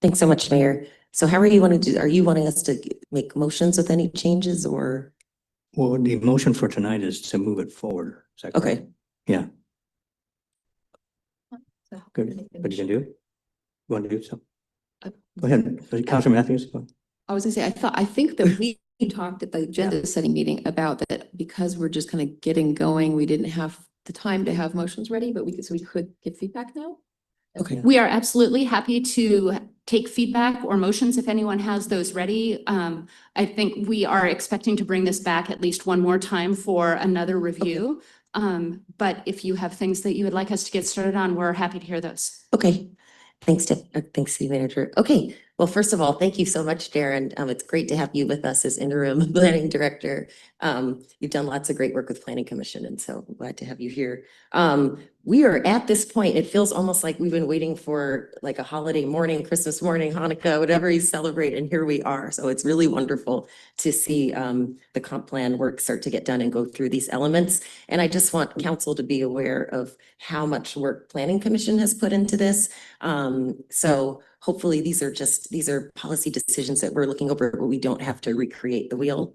Thanks so much, Mayor. So how are you wanting to do? Are you wanting us to make motions with any changes or? Well, the motion for tonight is to move it forward. Is that correct? Okay. Yeah. Good. What you can do? You want to do so? Go ahead. Councilor Matthews. Go. I was gonna say, I think that we talked at the agenda setting meeting about that because we're just kind of getting going, we didn't have the time to have motions ready, but we could get feedback now. Okay. We are absolutely happy to take feedback or motions if anyone has those ready. I think we are expecting to bring this back at least one more time for another review. Okay. But if you have things that you would like us to get started on, we're happy to hear those. Okay. Thanks, City Manager. Okay. Well, first of all, thank you so much, Darren. It's great to have you with us as interim planning director. You've done lots of great work with Planning Commission, and so I'm glad to have you here. We are at this point, it feels almost like we've been waiting for like a holiday morning, Christmas morning, Hanukkah, whatever you celebrate, and here we are. So it's really wonderful to see the comp plan work start to get done and go through these elements. And I just want council to be aware of how much work Planning Commission has put into this. So hopefully these are policy decisions that we're looking over, but we don't have to recreate the wheel.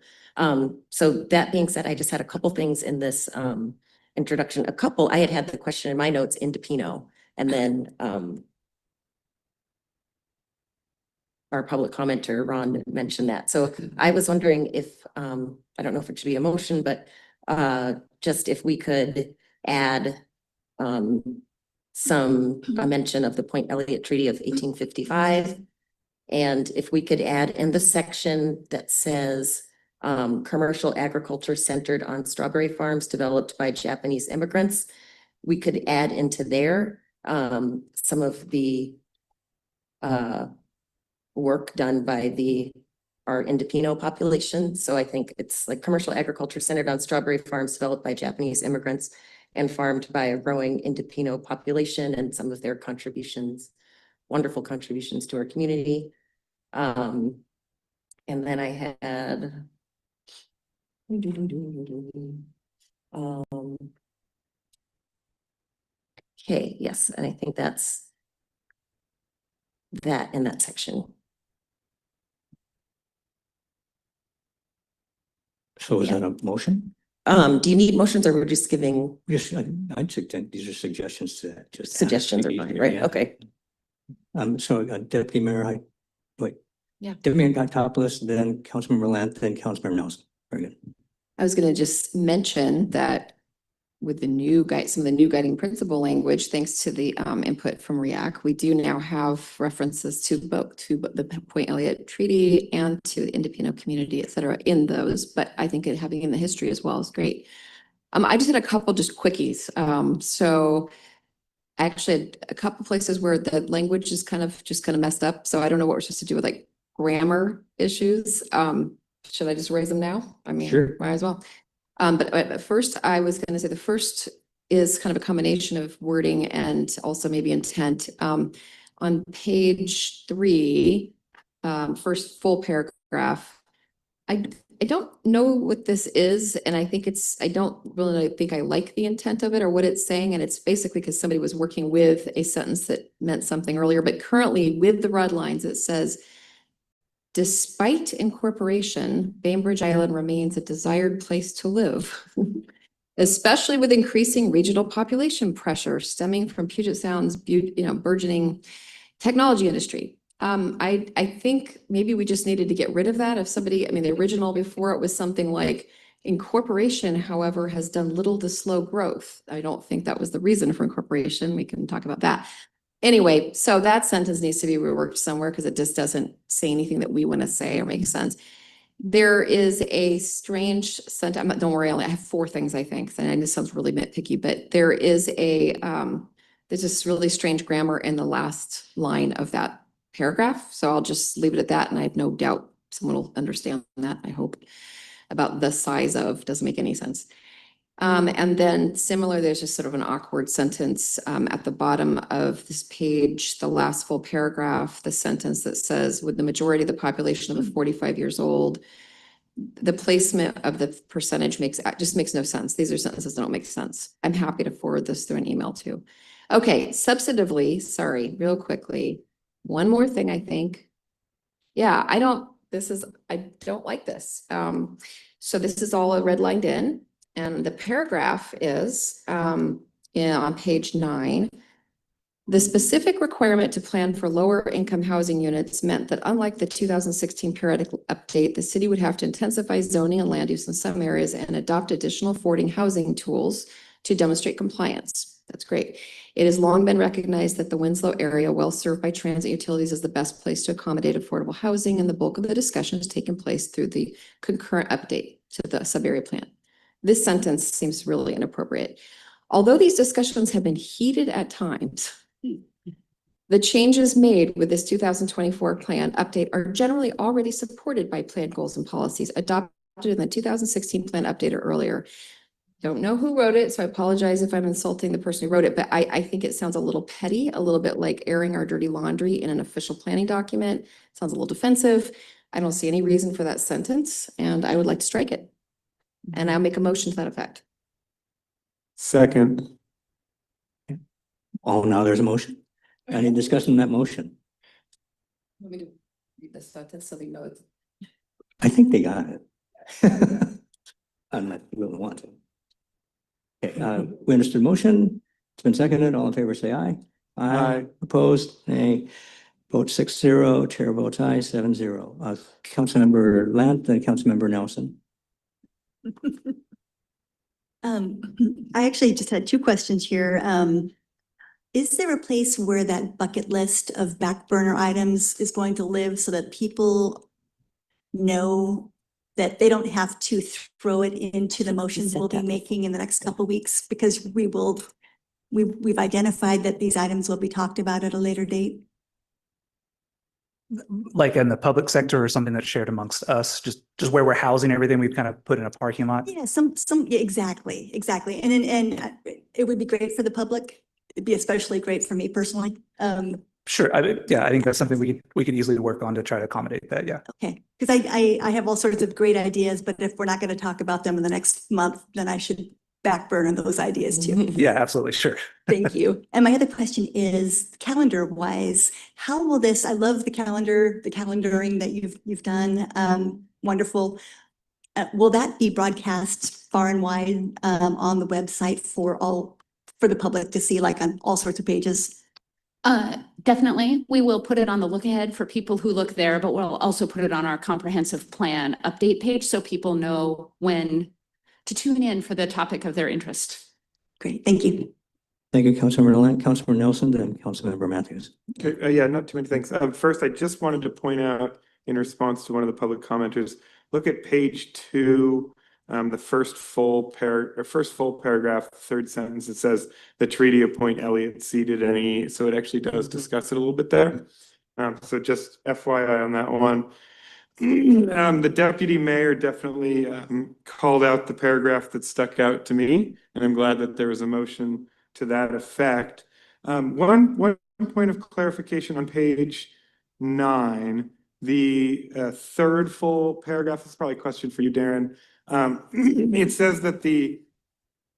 So that being said, I just had a couple things in this introduction. I had the question in my notes into Pino, and then our public commenter, Ron, mentioned that. So I was wondering if, I don't know if it should be a motion, but just if we could add a mention of the Point Elliott Treaty of 1855. And if we could add in the section that says commercial agriculture centered on strawberry farms developed by Japanese immigrants, we could add into there some of the work done by the our Indepino population. So I think it's like commercial agriculture centered on strawberry farms developed by Japanese immigrants and farmed by a growing Indepino population and some of their contributions, wonderful contributions to our community. And then I had, okay, yes, and I think that's that in that section. So is that a motion? Do you need motions or we're just giving? Yes, I'd suggest, these are suggestions to that. Just Suggestions are fine, right? Yeah. Okay. So Deputy Mayor, wait. Yeah. Deputy Mayor Topoulos, then Councilmember Lant, then Councilmember Nelson. Very good. I was going to just mention that with the new guide, some of the new guiding principle language, thanks to the input from REAC, we do now have references to both the Point Elliott Treaty and to the Indepino community, et cetera, in those. But I think having in the history as well is great. I just had a couple just quickies. So I actually had a couple places where the language is kind of messed up. So I don't know what we're supposed to do with like grammar issues. Should I just raise them now? I mean, sure. Might as well. But first, I was going to say the first is kind of a combination of wording and also maybe intent. On page 3, first full paragraph, I don't know what this is, and I think I don't really think I like the intent of it or what it's saying, and it's basically because somebody was working with a sentence that meant something earlier, but currently with the red lines, it says, despite incorporation, Bainbridge Island remains a desired place to live, especially with increasing regional population pressure stemming from Puget Sound's burgeoning technology industry. I think maybe we just needed to get rid of that. If somebody, the original before it was something like incorporation, however, has done little to slow growth. I don't think that was the reason for incorporation. We can talk about that. Anyway, so that sentence needs to be reworked somewhere because it just doesn't say anything that we want to say or make sense. There is a strange sentence. Don't worry, I have 4 things, I think. And this sounds really nitpicky, but there is there's this really strange grammar in the last line of that paragraph. So I'll just leave it at that. And I have no doubt someone will understand that, I hope, about the size of, doesn't make any sense. And then similar, there's just sort of an awkward sentence at the bottom of this page, the last full paragraph, the sentence that says, with the majority of the population of 45 years old, the placement of the percentage just makes no sense. These are sentences that don't make sense. I'm happy to forward this through an email too. Okay, substantively, sorry, real quickly. One more thing, I think. Yeah, I don't like this. So this is all redlined in. And the paragraph is on page 9. The specific requirement to plan for lower income housing units meant that unlike the 2016 periodic update, the city would have to intensify zoning and land use in some areas and adopt additional affording housing tools to demonstrate compliance. That's great. It has long been recognized that the Winslow area, well served by transit utilities, is the best place to accommodate affordable housing, and the bulk of the discussion has taken place through the concurrent update to the sub-area plan. This sentence seems really inappropriate. Although these discussions have been heated at times, the changes made with this 2024 plan update are generally already supported by plan goals and policies adopted in the 2016 plan update or earlier. Don't know who wrote it, so I apologize if I'm insulting the person who wrote it, but I think it sounds a little petty, a little bit like airing our dirty laundry in an official planning document. It sounds a little defensive. I don't see any reason for that sentence, and I would like to strike it. And I'll make a motion to that effect. Second. Oh, now there's a motion. Any discussion on that motion? Let me read the sentence so they know it's. I think they got it. Unless you really want to. Okay, we understood motion. It's been seconded. All in favor, say aye. Aye. Opposed, nay. Vote 6-0. Chair votes aye, 7-0. Councilmember Lant, then Councilmember Nelson. I actually just had 2 questions here. Is there a place where that bucket list of back burner items is going to live so that people know that they don't have to throw it into the motions we'll be making in the next couple of weeks? Because we've identified that these items will be talked about at a later date. Like in the public sector or something that's shared amongst us, just where we're housing everything, we've kind of put in a parking lot. Yeah, yeah, exactly. And it would be great for the public. It'd be especially great for me personally. Sure. Yeah, I think that's something we could easily work on to try to accommodate that. Yeah. Okay, because I have all sorts of great ideas, but if we're not going to talk about them in the next month, then I should back burner those ideas too. Yeah, absolutely. Sure. Thank you. And my other question is calendar wise, how will this, I love the calendaring that you've done. Wonderful. Will that be broadcast far and wide on the website for the public to see, like on all sorts of pages? Definitely. We will put it on the look ahead for people who look there, but we'll also put it on our comprehensive plan update page so people know when to tune in for the topic of their interest. Great. Thank you. Thank you, Councilmember Lent, Councilmember Nelson, then Councilmember Matthews. Okay, yeah, not too many things. First, I just wanted to point out in response to one of the public commenters, look at page 2, the first full paragraph, third sentence. It says the treaty of Point Elliott ceded any, so it actually does discuss it a little bit there. So just FYI on that one. The deputy mayor definitely called out the paragraph that stuck out to me, and I'm glad that there was a motion to that effect. One point of clarification on page 9, the third full paragraph, this is probably a question for you, Darren. It says that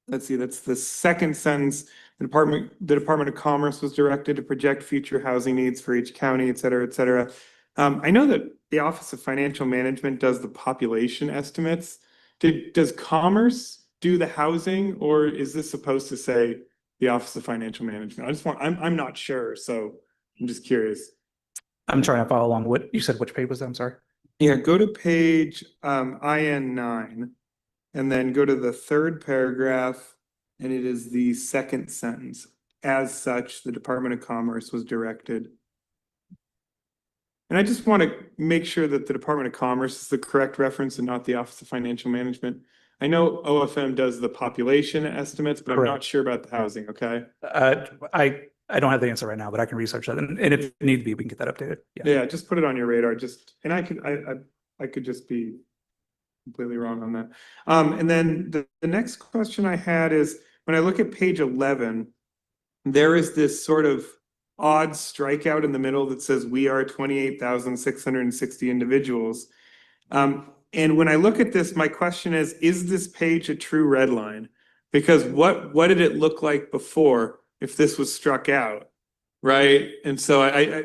let's see, that's the second sentence, the Department of Commerce was directed to project future housing needs for each county, et cetera, et cetera. I know that the Office of Financial Management does the population estimates. Does Commerce do the housing, or is this supposed to say the Office of Financial Management? I'm not sure, so I'm just curious. I'm trying to follow along. What you said, which page was that? I'm sorry. Yeah, go to page IN9 and then go to the third paragraph, and it is the second sentence. As such, the Department of Commerce was directed. And I just want to make sure that the Department of Commerce is the correct reference and not the Office of Financial Management. I know OFM does the population estimates, but I'm not sure about the housing, okay? I don't have the answer right now, but I can research that. And if it need to be, we can get that updated. Yeah, just put it on your radar. And I could just be completely wrong on that. And then the next question I had is, when I look at page 11, there is this sort of odd strikeout in the middle that says we are 28,660 individuals. And when I look at this, my question is this page a true red line? Because what did it look like before if this was struck out, right? And so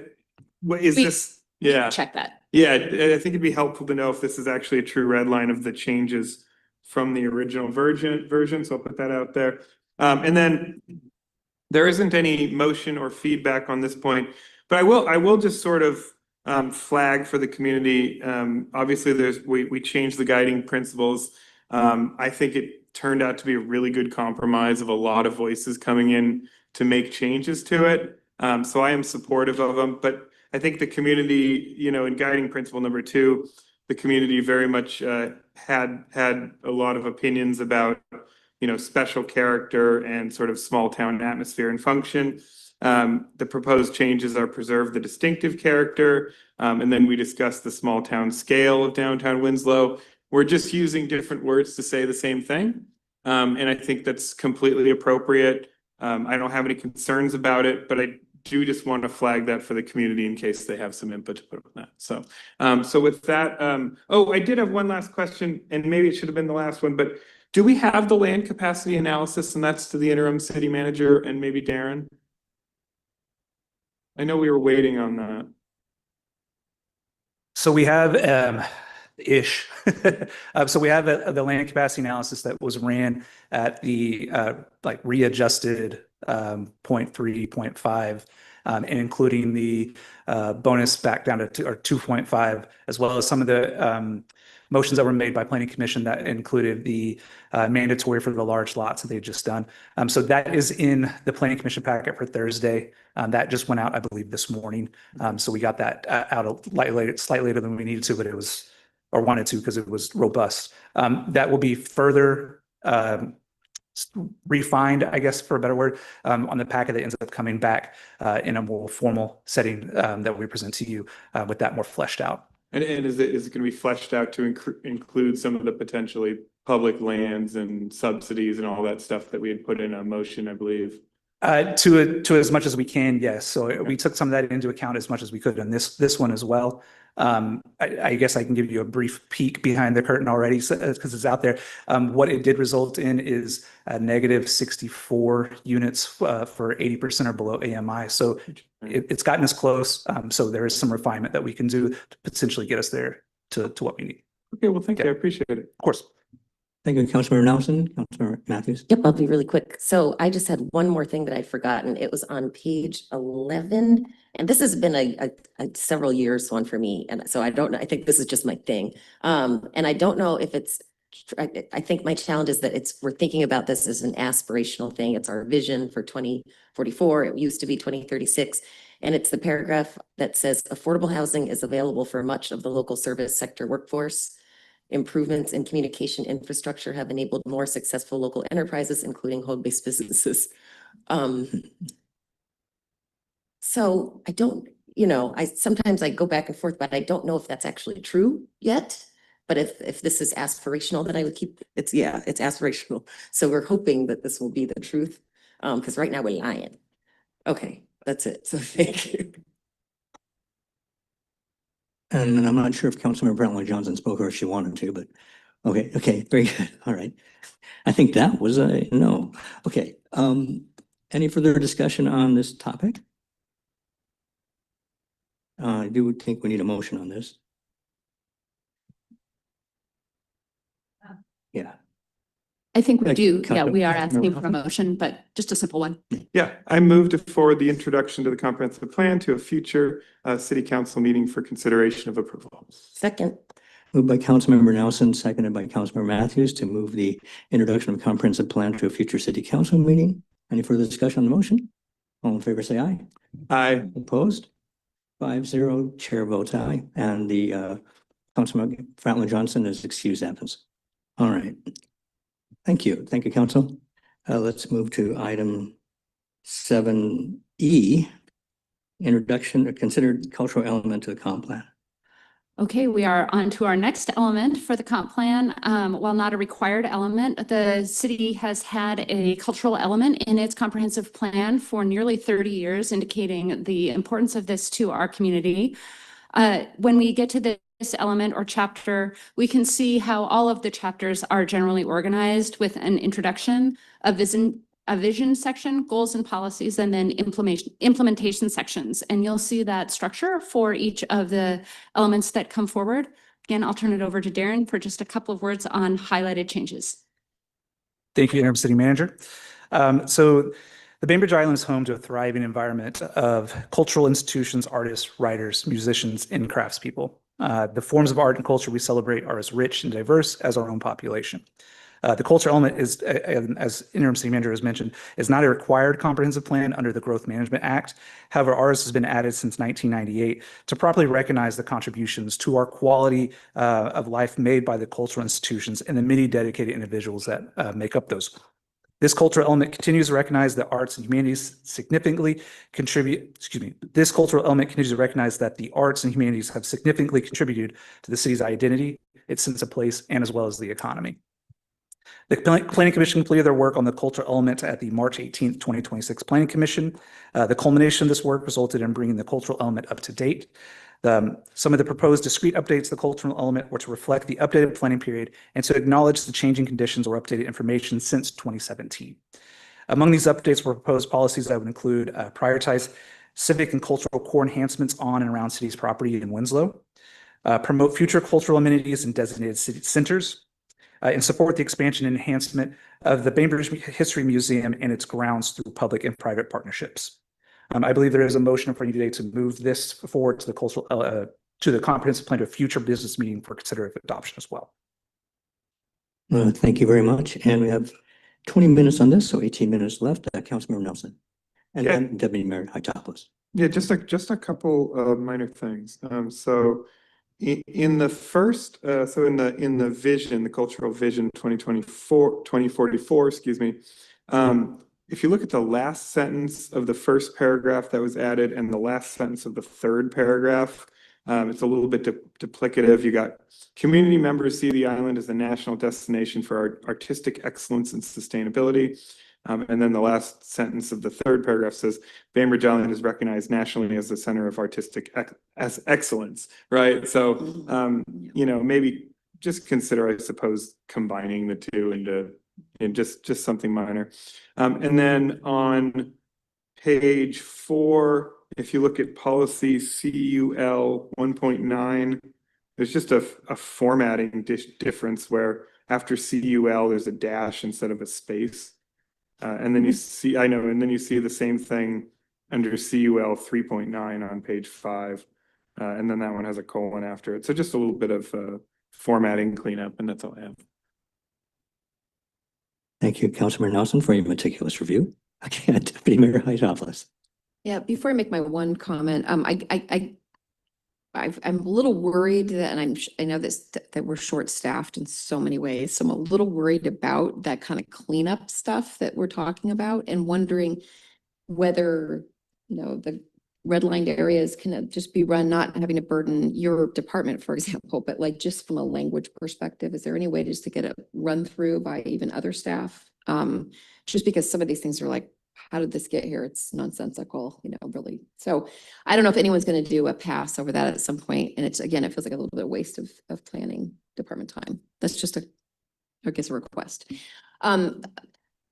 what is this? Yeah. Check that. Yeah, I think it'd be helpful to know if this is actually a true red line of the changes from the original version. So I'll put that out there. And then there isn't any motion or feedback on this point, but I will just sort of flag for the community. Obviously, we changed the guiding principles. I think it turned out to be a really good compromise of a lot of voices coming in to make changes to it. So I am supportive of them, but I think the community, in guiding principle number 2, the community very much had a lot of opinions about, special character and sort of small town atmosphere and function. The proposed changes are preserve the distinctive character, and then we discussed the small town scale of downtown Winslow. We're just using different words to say the same thing, and I think that's completely appropriate. I don't have any concerns about it, but I do just want to flag that for the community in case they have some input to put on that. So with that, I did have one last question, and maybe it should have been the last one, but do we have the land capacity analysis? And that's to the interim city manager and maybe Darren. I know we were waiting on that. So we have ish. So we have the land capacity analysis that was ran at the readjusted 0.3, 0.5, and including the bonus back down to 2.5, as well as some of the motions that were made by Planning Commission that included the mandatory for the large lots that they've just done. So that is in the Planning Commission packet for Thursday. That just went out, I believe, this morning. So we got that out slightly later than we needed to, but it was, or wanted to, because it was robust. That will be further refined, I guess, for a better word, on the packet that ends up coming back in a more formal setting that we present to you with that more fleshed out. And is it going to be fleshed out to include some of the potentially public lands and subsidies and all that stuff that we had put in a motion, I believe? To as much as we can, yes. So we took some of that into account as much as we could on this one as well. I guess I can give you a brief peek behind the curtain already because it's out there. What it did result in is a negative 64 units for 80% or below AMI. So it's gotten us close. So there is some refinement that we can do to potentially get us there to what we need. Okay, well, thank you. I appreciate it. Of course. Thank you, Councilmember Nelson. Councilmember Matthews. Yep, I'll be really quick. So I just had one more thing that I'd forgotten. It was on page 11. And this has been a several years one for me. And so I don't know, I think this is just my thing. And I don't know if it's, I think my challenge is that we're thinking about this as an aspirational thing. It's our vision for 2044. It used to be 2036. And it's the paragraph that says affordable housing is available for much of the local service sector workforce. Improvements in communication infrastructure have enabled more successful local enterprises, including home-based businesses. So I don't, sometimes I go back and forth, but I don't know if that's actually true yet. But if this is aspirational, then I would keep it's aspirational. So we're hoping that this will be the truth. Because right now we're lying. Okay, that's it. So thank you. And I'm not sure if Councilmember Brownlee Johnson spoke or if she wanted to, but okay, very good. All right. I think that was a no. Okay. Any further discussion on this topic? I do think we need a motion on this. Yeah. I think we do. Yeah, Councilmember- we are asking Councilmember for a motion, but just a simple one. Yeah, I move to forward the introduction to the comprehensive plan to a future city council meeting for consideration of approval. Second. Moved by Councilmember Nelson, seconded by Councilmember Matthews to move the introduction of comprehensive plan to a future city council meeting. Any further discussion on the motion? All in favor, say aye. Aye. Opposed? 5-0, chair votes aye, and the Councilmember Brownlee Johnson is excused absence. All right. Thank you. Thank you, Council. Let's move to item 7E, introduction of considered cultural element to the comp plan. Okay, we are on to our next element for the comp plan. While not a required element, the city has had a cultural element in its comprehensive plan for nearly 30 years, indicating the importance of this to our community. When we get to this element or chapter, we can see how all of the chapters are generally organized with an introduction, a vision section, goals and policies, and then implementation sections. And you'll see that structure for each of the elements that come forward. Again, I'll turn it over to Darren for just a couple of words on highlighted changes. Thank you, Interim City Manager. So the Bainbridge Island is home to a thriving environment of cultural institutions, artists, writers, musicians, and craftspeople. The forms of art and culture we celebrate are as rich and diverse as our own population. The culture element is, as Interim City Manager has mentioned, is not a required comprehensive plan under the Growth Management Act. However, ours has been added since 1998 to properly recognize the contributions to our quality of life made by the cultural institutions and the many dedicated individuals that make up those. This cultural element continues to recognize that arts and humanities significantly contribute, this cultural element continues to recognize that the arts and humanities have significantly contributed to the city's identity, its sense of place, and as well as the economy. The Planning Commission completed their work on the cultural element at the March 18th, 2026 Planning Commission. The culmination of this work resulted in bringing the cultural element up to date. Some of the proposed discrete updates to the cultural element were to reflect the updated planning period and to acknowledge the changing conditions or updated information since 2017. Among these updates were proposed policies that would include prioritize civic and cultural core enhancements on and around city's property in Winslow, promote future cultural amenities in designated city centers, and support the expansion and enhancement of the Bainbridge History Museum and its grounds through public and private partnerships. I believe there is a motion for you today to move this forward to the cultural, to the comprehensive plan to a future business meeting for considered adoption as well. Thank you very much. And we have 20 minutes on this, so 18 minutes left. Councilmember Nelson and then Deputy Mayor Hytopoulos. Yeah, just a couple of minor things. So in the first, so in the vision, the cultural vision 2044, excuse me. If you look at the last sentence of the first paragraph that was added and the last sentence of the third paragraph, it's a little bit duplicative. You got community members see the island as a national destination for artistic excellence and sustainability. And then the last sentence of the third paragraph says, Bainbridge Island is recognized nationally as the center of artistic excellence, right? So, you know, maybe just consider, I suppose, combining the two in just something minor. And then on page 4, if you look at policy CUL 1.9, there's just a formatting difference where after CUL, there's a dash instead of a space. And then you see, and then you see the same thing under CUL 3.9 on page 5. And then that one has a colon after it. So just a little bit of formatting cleanup, and that's all I have. Thank you, Councilmember Nelson, for your meticulous review. Okay, Deputy Mayor Hightower. Yeah, before I make my one comment, I'm a little worried that, and I know that we're short-staffed in so many ways, so I'm a little worried about that kind of cleanup stuff that we're talking about, and wondering whether, you know, the redlined areas can just be run, not having to burden your department, for example, but like just from a language perspective, is there any way just to get a run through by even other staff? Just because some of these things are like, how did this get here? It's nonsensical, you know, really. So I don't know if anyone's going to do a pass over that at some point. And it's, again, it feels like a little bit of waste of planning department time. That's just I guess a request.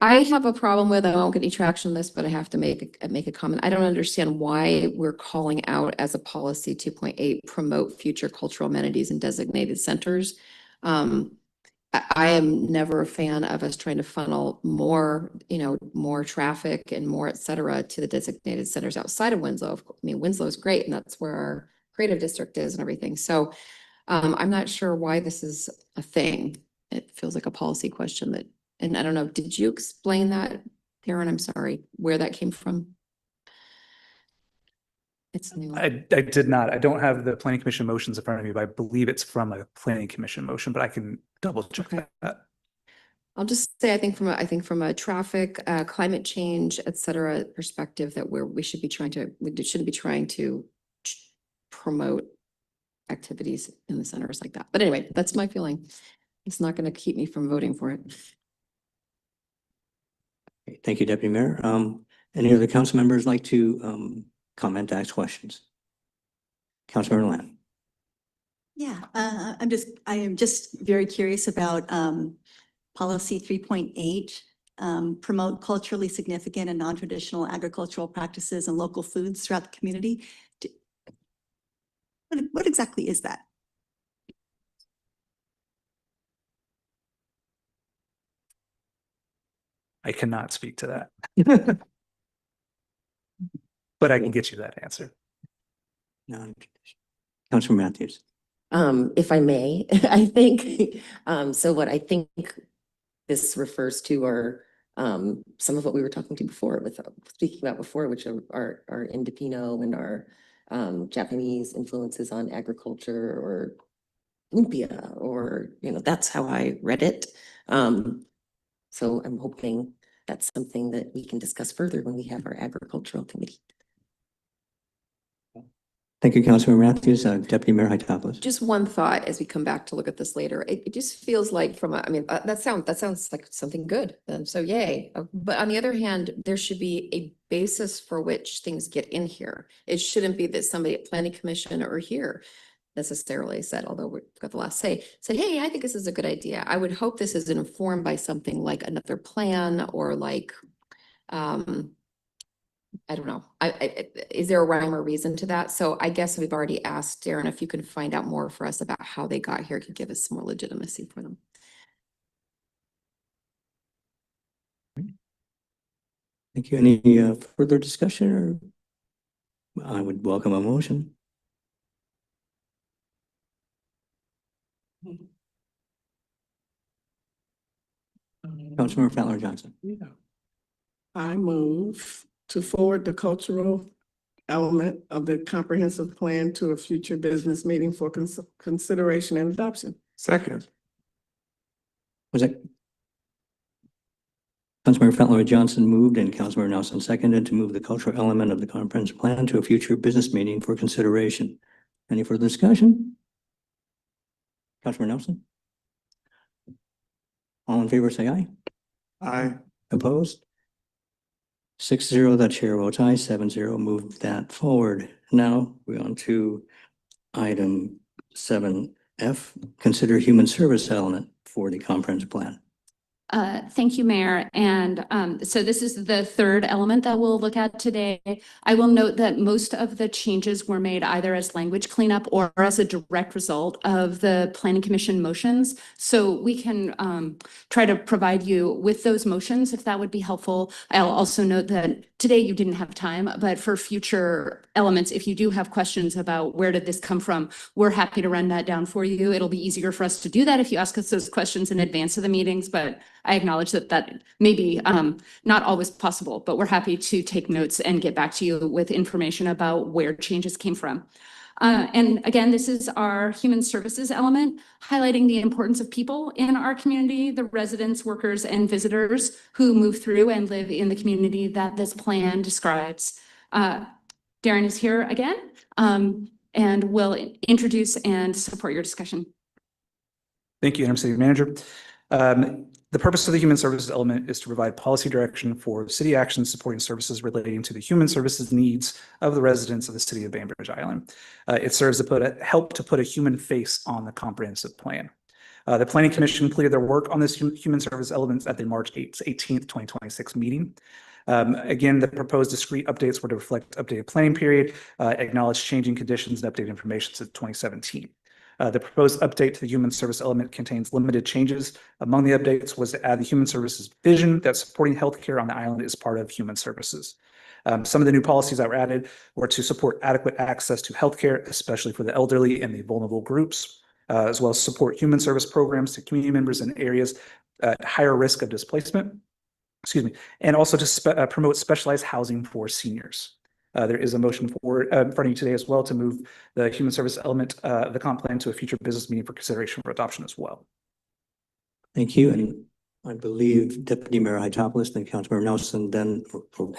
I have a problem with, I won't get any traction on this, but I have to make a comment. I don't understand why we're calling out as a policy 2.8, promote future cultural amenities in designated centers. I am never a fan of us trying to funnel more, you know, more traffic and more, et cetera, to the designated centers outside of Winslow. I mean, Winslow is great, and that's where our creative district is and everything. So I'm not sure why this is a thing. It feels like a policy question that, and I don't know, did you explain that, Darren? I'm sorry, where that came from? It's new. I did not. I don't have the planning commission motions in front of me, but I believe it's from a planning commission motion, but I can double check that. I'll just say, I think from a traffic, climate change, et cetera, perspective, that we shouldn't be trying to promote activities in the centers like that. But anyway, that's my feeling. It's not going to keep me from voting for it. Thank you, Deputy Mayor. Any other council members like to comment, ask questions? Councilmember Lamb. Yeah, I am just very curious about policy 3.8, promote culturally significant and non-traditional agricultural practices and local foods throughout the community. What exactly is that? I cannot speak to that. But I can get you that answer. Councilor Matthews. If I may, I think, so what I think this refers to are some of what we were talking to before, speaking about before, which are Indopino and our Japanese influences on agriculture or lumpia, or, you know, that's how I read it. So I'm hoping that's something that we can discuss further when we have our agricultural committee. Thank you, Councilor Matthews. Deputy Mayor Hightower. Just one thought as we come back to look at this later. It just feels like that sounds like something good. So yay. But on the other hand, there should be a basis for which things get in here. It shouldn't be that somebody at Planning Commission or here necessarily said, although we've got the last say, said, hey, I think this is a good idea. I would hope this is informed by something like another plan or like, I don't know. Is there a rhyme or reason to that? So I guess we've already asked Darren if you can find out more for us about how they got here, could give us some more legitimacy for them. Thank you. Any further discussion, or I would welcome a motion. Councilmember Fowler Johnson. Yeah. I move to forward the cultural element of the comprehensive plan to a future business meeting for consideration and adoption. Second. Was it? Councilmember Fentley Johnson moved and Councilmember Nelson seconded to move the cultural element of the comprehensive plan to a future business meeting for consideration. Any further discussion? Councilmember Nelson? All in favor, say aye. Aye. Opposed? 6-0, the chair votes aye. 7-0, move that forward. Now we're on to item 7F, consider human service element for the comprehensive plan. Thank you, Mayor. And so this is the third element that we'll look at today. I will note that most of the changes were made either as language cleanup or as a direct result of the Planning Commission motions. So we can try to provide you with those motions if that would be helpful. I'll also note that today you didn't have time, but for future elements, if you do have questions about where did this come from, we're happy to run that down for you. It'll be easier for us to do that if you ask us those questions in advance of the meetings, but I acknowledge that that may be not always possible, but we're happy to take notes and get back to you with information about where changes came from. And again, this is our human services element, highlighting the importance of people in our community, the residents, workers, and visitors who move through and live in the community that this plan describes. Darren is here again and will introduce and support your discussion. Thank you, Interim City Manager. The purpose of the human services element is to provide policy direction for city actions supporting services relating to the human services needs of the residents of the city of Bainbridge Island. It serves to help to put a human face on the comprehensive plan. The Planning Commission completed their work on this human service elements at the March 18th, 2026 meeting. Again, the proposed discrete updates were to reflect updated planning period, acknowledge changing conditions and update information since 2017. The proposed update to the human service element contains limited changes. Among the updates was to add the human services vision that supporting healthcare on the island is part of human services. Some of the new policies that were added were to support adequate access to healthcare, especially for the elderly and the vulnerable groups, as well as support human service programs to community members in areas at higher risk of displacement, and also to promote specialized housing for seniors. There is a motion for in front of you today as well to move the human service element of the comp plan to a future business meeting for consideration for adoption as well. Thank you. And I believe Deputy Mayor Hytopoulos, then Councilmember Nelson, then.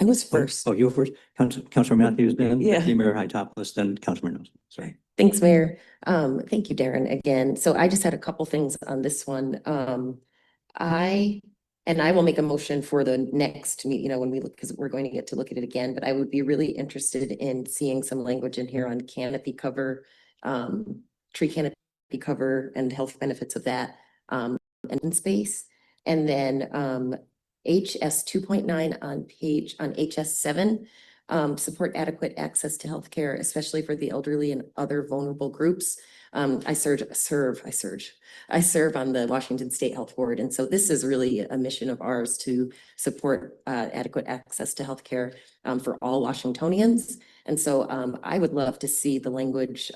I was first. Oh, you were first. Councilmember Matthews, then Yeah. Deputy Mayor Hytopoulos, then Councilmember Nelson. Sorry. Thanks, Mayor. Thank you, Darren, again. So I just had a couple things on this one. I will make a motion for the next meet, when we look, because we're going to get to look at it again, but I would be really interested in seeing some language in here on canopy cover, tree canopy cover and health benefits of that, and in space. And then HS 2.9 on HS 7, support adequate access to healthcare, especially for the elderly and other vulnerable groups. I serve on the Washington State Health Board. And so this is really a mission of ours to support adequate access to healthcare for all Washingtonians. And so I would love to see the language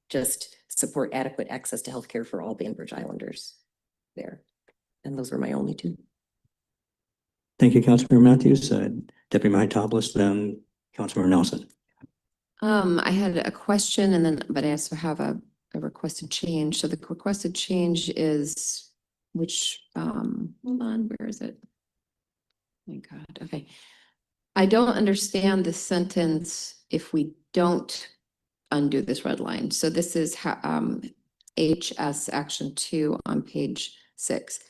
just support adequate access to healthcare for all Bainbridge Islanders there. And those were my only two. Thank you, Councilmember Matthews. Deputy Mayor Hytopoulos, then Councilmember Nelson. I had a question but I also have a requested change. So the requested change is which, hold on, where is it? Oh my God, okay. I don't understand the sentence if we don't undo this red line. So this is HS Action 2 on page 6.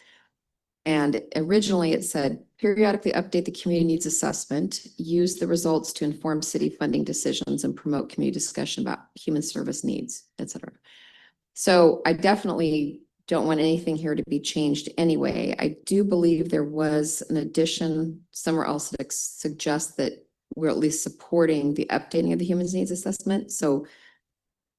And originally it said, periodically update the community needs assessment, use the results to inform city funding decisions and promote community discussion about human service needs, etc. So I definitely don't want anything here to be changed anyway. I do believe there was an addition somewhere else that suggests that we're at least supporting the updating of the human needs assessment. So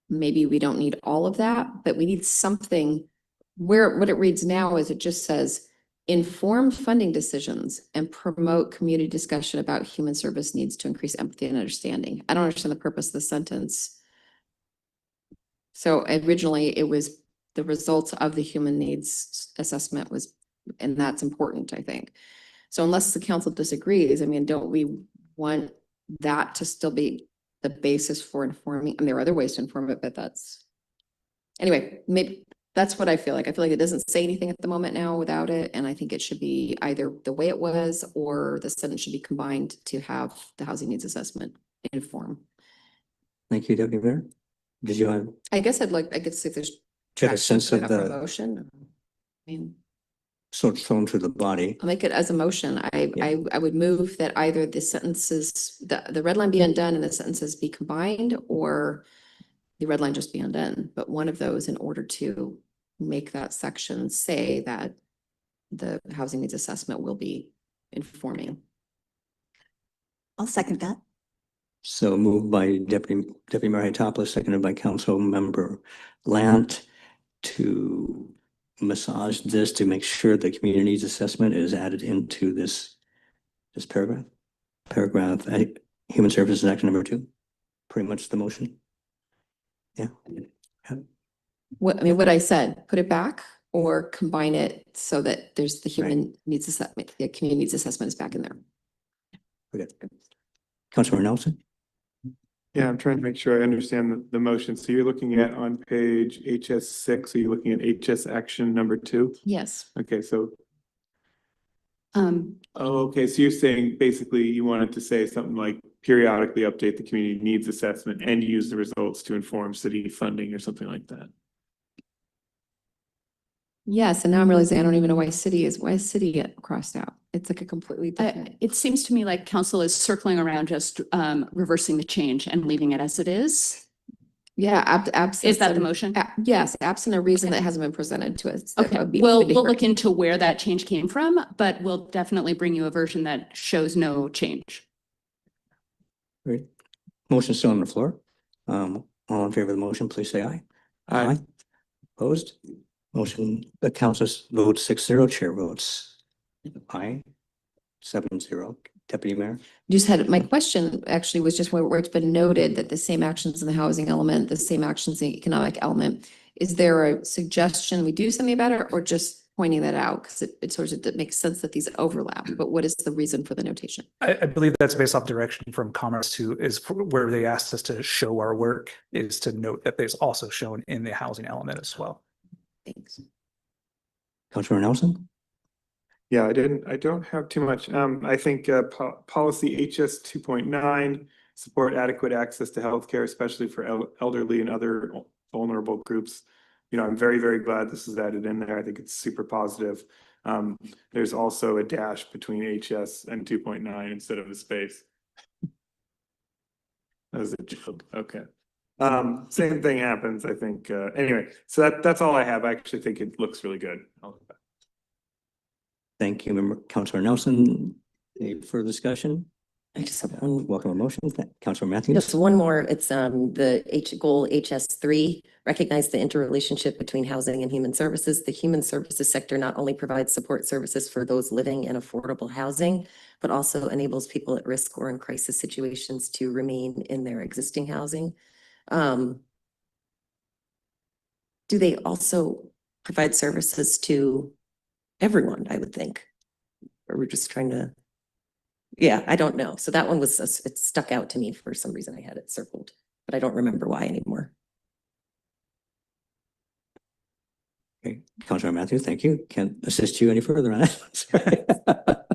maybe we don't need all of that, but we need something where what it reads now is it just says, inform funding decisions and promote community discussion about human service needs to increase empathy and understanding. I don't understand the purpose of the sentence. So originally it was the results of the human needs assessment was, and that's important, I think. So unless the council disagrees, I mean, don't we want that to still be the basis for informing, I mean, there are other ways to inform it, but that's, anyway, maybe that's what I feel like. I feel like it doesn't say anything at the moment now without it. And I think it should be either the way it was or the sentence should be combined to have the housing needs assessment inform. Thank you, Deputy Mayor. Did you have? I guess I'd like, I could see if there's. Get a sense of the motion. I mean, so it's thrown to the body. I'll make it as a motion. I would move that either the sentences, the red line be undone and the sentences be combined, or the red line just be undone, but one of those in order to make that section say that the housing needs assessment will be informing. I'll second that. So moved by Deputy Mayor Hatopoulos, seconded by Council Member Lant to massage this to make sure the community needs assessment is added into this paragraph. Human Services Act number 2. Pretty much the motion. Yeah. What, I mean, what I said, put it back or combine it so that there's the human needs assessment, the community needs assessment is back in there. Okay. Councilor Nelson. Yeah, I'm trying to make sure I understand the motion. So you're looking at on page HS6, are you looking at HS action number 2? Yes. Okay, so. Okay, so you're saying basically you wanted to say something like periodically update the community needs assessment and use the results to inform city funding or something like that. Yes, and now I'm realizing I don't even know why city get crossed out. It's like a completely different. It seems to me like council is circling around just reversing the change and leaving it as it is. Yeah, absent. Is that the motion? Yes, absent a reason that hasn't been presented to us. Okay, we'll look into where that change came from, but we'll definitely bring you a version that shows no change. Great. Motion still on the floor. All in favor of the motion, please say aye. Aye. Opposed? Motion, the council votes 6-0, chair votes aye, 7-0. Deputy Mayor. Just had, my question actually was just where it's been noted that the same actions in the housing element, the same actions in the economic element. Is there a suggestion we do something about it or just pointing that out? Because it sort of, it makes sense that these overlap, but what is the reason for the notation? I believe that's based off direction from Commerce to where they asked us to show our work is to note that there's also shown in the housing element as well. Thanks. Councilor Nelson. Yeah, I don't have too much. I think policy HS 2.9, support adequate access to healthcare, especially for elderly and other vulnerable groups. You know, I'm very, very glad this is added in there. I think it's super positive. There's also a dash between HS and 2.9 instead of a space. That was a joke. Okay. Same thing happens, I think. Anyway, so that's all I have. I actually think it looks really good. Thank you, Member Councilor Nelson. Any further discussion? I just have one. Welcome to motion. Councilor Matthews. Just one more. It's the goal HS3, recognize the interrelationship between housing and human services. The human services sector not only provides support services for those living in affordable housing, but also enables people at risk or in crisis situations to remain in their existing housing. Do they also provide services to everyone, I would think? Or we're just trying to, yeah, I don't know. So that one was, it stuck out to me for some reason. I had it circled, but I don't remember why anymore. Okay, Councilor Matthews, thank you. Can't assist you any further on that.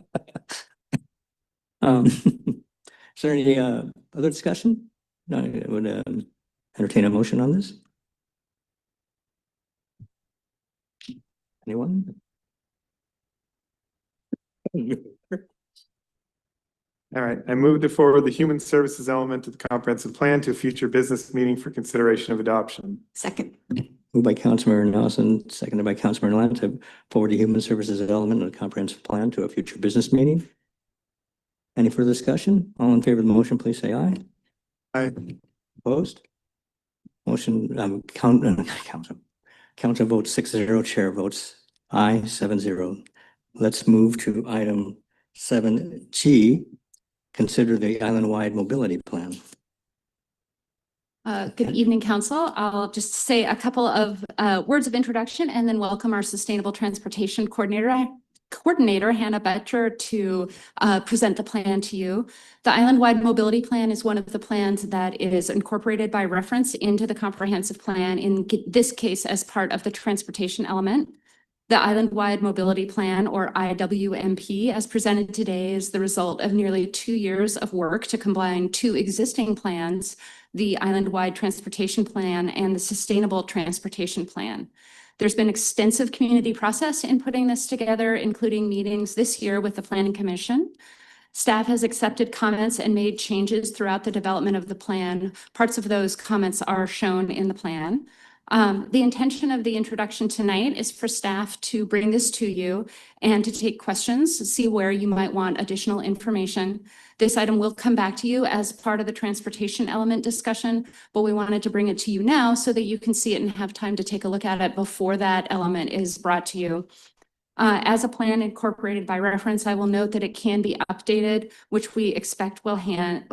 Is there any other discussion? No, I would entertain a motion on this. Anyone? All right, I moved to forward the human services element of the comprehensive plan to a future business meeting for consideration of adoption. Second. Moved by Councilmember Nelson, seconded by Councilmember Lant to forward the human services element of the comprehensive plan to a future business meeting. Any further discussion? All in favor of the motion, please say aye. Aye. Opposed? Motion, council votes 6-0, chair votes aye, 7-0. Let's move to item 7G, consider the island-wide mobility plan. Good evening, Council. I'll just say a couple of words of introduction and then welcome our Sustainable Transportation Coordinator. coordinator, Hannah Betcher, to present the plan to you. The Island-wide mobility plan is one of the plans that is incorporated by reference into the comprehensive plan, in this case as part of the transportation element. The Island-wide mobility plan, or IWMP, as presented today, is the result of nearly 2 years of work to combine two existing plans, the Island-wide transportation plan and the sustainable transportation plan. There's been extensive community process in putting this together, including meetings this year with the Planning Commission. Staff has accepted comments and made changes throughout the development of the plan. Parts of those comments are shown in the plan. The intention of the introduction tonight is for staff to bring this to you and to take questions, see where you might want additional information. This item will come back to you as part of the transportation element discussion, but we wanted to bring it to you now so that you can see it and have time to take a look at it before that element is brought to you. As a plan incorporated by reference, I will note that it can be updated, which we expect will happen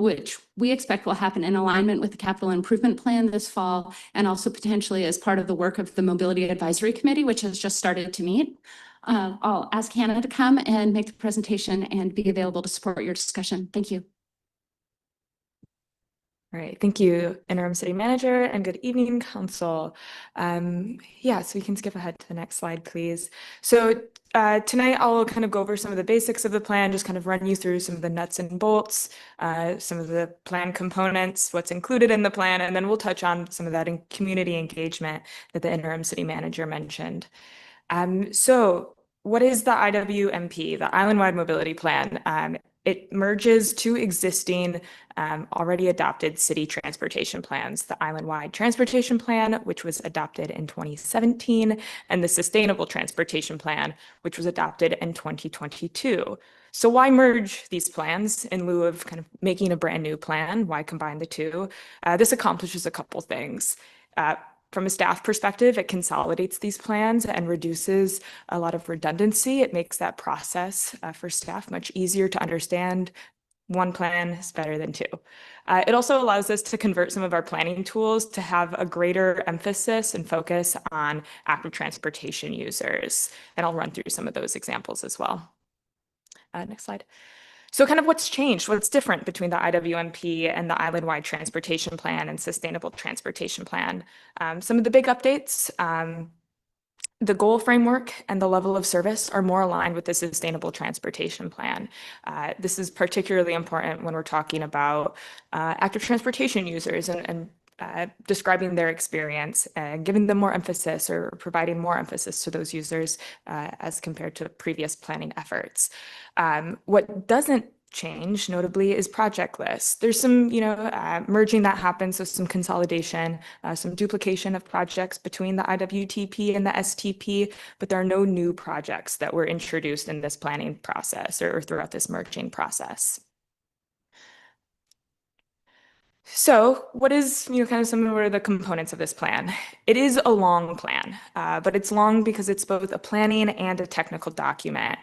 in alignment with the capital improvement plan this fall, and also potentially as part of the work of the Mobility Advisory Committee, which has just started to meet. I'll ask Hannah to come and make the presentation and be available to support your discussion. Thank you. All right, thank you, Interim City Manager, and good evening, Council. Yeah, so we can skip ahead to the next slide, please. So tonight I'll kind of go over some of the basics of the plan, just kind of run you through some of the nuts and bolts, some of the plan components, what's included in the plan, and then we'll touch on some of that in community engagement that the Interim City Manager mentioned. So what is the IWMP, the Island-Wide Mobility Plan? It merges two existing already adopted city transportation plans, the Island-Wide Transportation Plan, which was adopted in 2017, and the Sustainable Transportation Plan, which was adopted in 2022. So why merge these plans in lieu of kind of making a brand new plan? Why combine the two? This accomplishes a couple things. From a staff perspective, it consolidates these plans and reduces a lot of redundancy. It makes that process for staff much easier to understand. One plan is better than two. It also allows us to convert some of our planning tools to have a greater emphasis and focus on active transportation users. And I'll run through some of those examples as well. Next slide. So kind of what's changed, what's different between the IWMP and the Island-Wide Transportation Plan and Sustainable Transportation Plan? Some of the big updates, the goal framework and the level of service are more aligned with the Sustainable Transportation Plan. This is particularly important when we're talking about active transportation users and describing their experience and giving them more emphasis or providing more emphasis to those users as compared to previous planning efforts. What doesn't change, notably, is project lists. There's some, merging that happens, so some consolidation, some duplication of projects between the IWTP and the STP, but there are no new projects that were introduced in this planning process or throughout this merging process. So what is, kind of some of the components of this plan? It is a long plan, but it's long because it's both a planning and a technical document.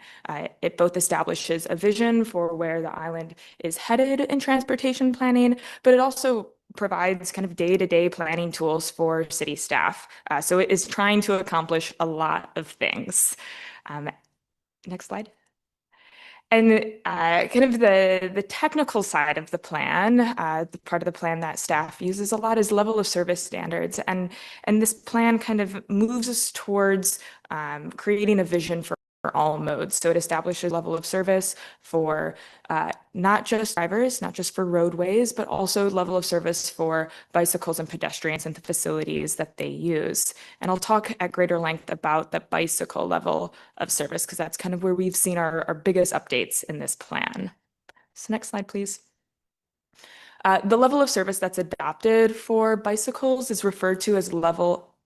It both establishes a vision for where the island is headed in transportation planning, but it also provides kind of day-to-day planning tools for city staff. So it is trying to accomplish a lot of things. Next slide. And kind of the technical side of the plan, the part of the plan that staff uses a lot is level of service standards. And this plan kind of moves us towards creating a vision for all modes. So it establishes a level of service for not just drivers, not just for roadways, but also level of service for bicycles and pedestrians and the facilities that they use. And I'll talk at greater length about the bicycle level of service because that's kind of where we've seen our biggest updates in this plan. So next slide, please. The level of service that's adopted for bicycles is referred to as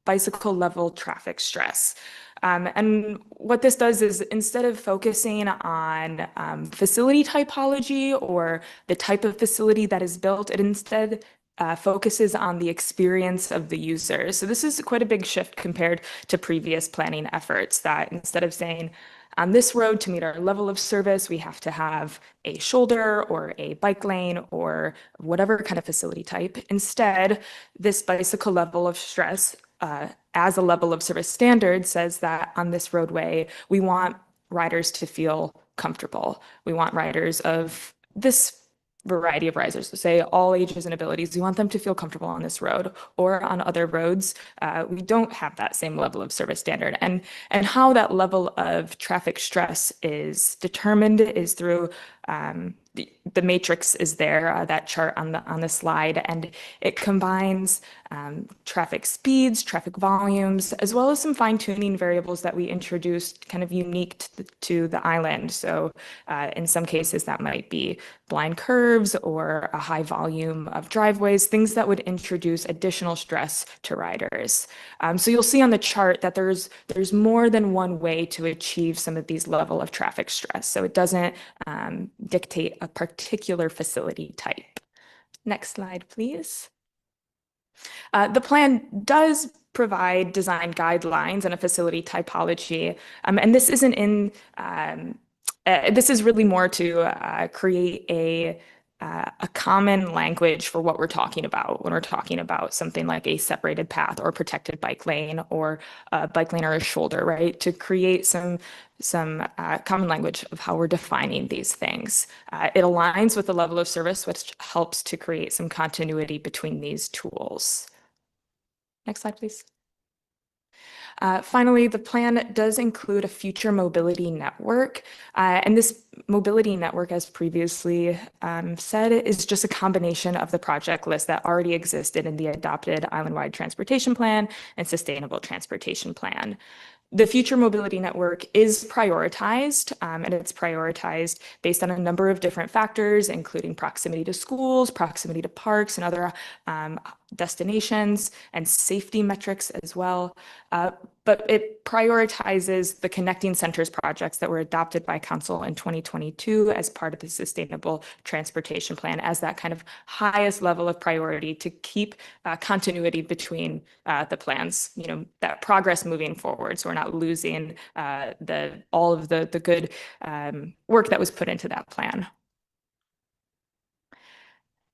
bicycle level traffic stress. And what this does is instead of focusing on facility typology or the type of facility that is built, it instead focuses on the experience of the user. So this is quite a big shift compared to previous planning efforts that instead of saying, on this road to meet our level of service, we have to have a shoulder or a bike lane or whatever kind of facility type. Instead, this bicycle level of stress as a level of service standard says that on this roadway, we want riders to feel comfortable. We want riders of this variety of riders, so say all ages and abilities. We want them to feel comfortable on this road or on other roads. We don't have that same level of service standard. And how that level of traffic stress is determined is through the matrix is there, that chart on the slide, and it combines traffic speeds, traffic volumes, as well as some fine-tuning variables that we introduced kind of unique to the island. So in some cases that might be blind curves or a high volume of driveways, things that would introduce additional stress to riders. So you'll see on the chart that there's more than one way to achieve some of these level of traffic stress. So it doesn't dictate a particular facility type. Next slide, please. The plan does provide design guidelines and a facility typology, and this isn't in. This is really more to create a common language for what we're talking about when we're talking about something like a separated path or a protected bike lane or a bike lane or a shoulder, right? To create some common language of how we're defining these things. It aligns with the level of service, which helps to create some continuity between these tools. Next slide, please. Finally, the plan does include a future mobility network. And this mobility network, as previously said, is just a combination of the project list that already existed in the adopted island-wide transportation plan and sustainable transportation plan. The future mobility network is prioritized, and it's prioritized based on a number of different factors, including proximity to schools, proximity to parks and other destinations, and safety metrics as well. But it prioritizes the Connecting Centers projects that were adopted by Council in 2022 as part of the Sustainable Transportation Plan as that kind of highest level of priority to keep continuity between the plans, that progress moving forward. So we're not losing all of the good work that was put into that plan.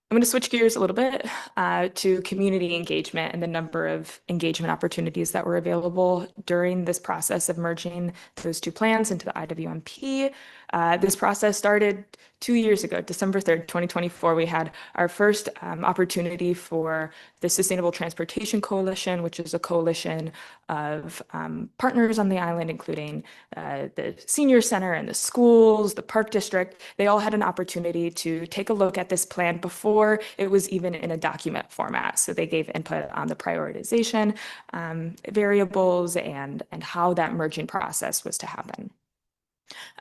I'm going to switch gears a little bit to community engagement and the number of engagement opportunities that were available during this process of merging those two plans into the IWMP. This process started 2 years ago, December 3rd, 2024. We had our first opportunity for the Sustainable Transportation Coalition, which is a coalition of partners on the island, including the senior center and the schools, the park district. They all had an opportunity to take a look at this plan before it was even in a document format. So they gave input on the prioritization variables and how that merging process was to happen.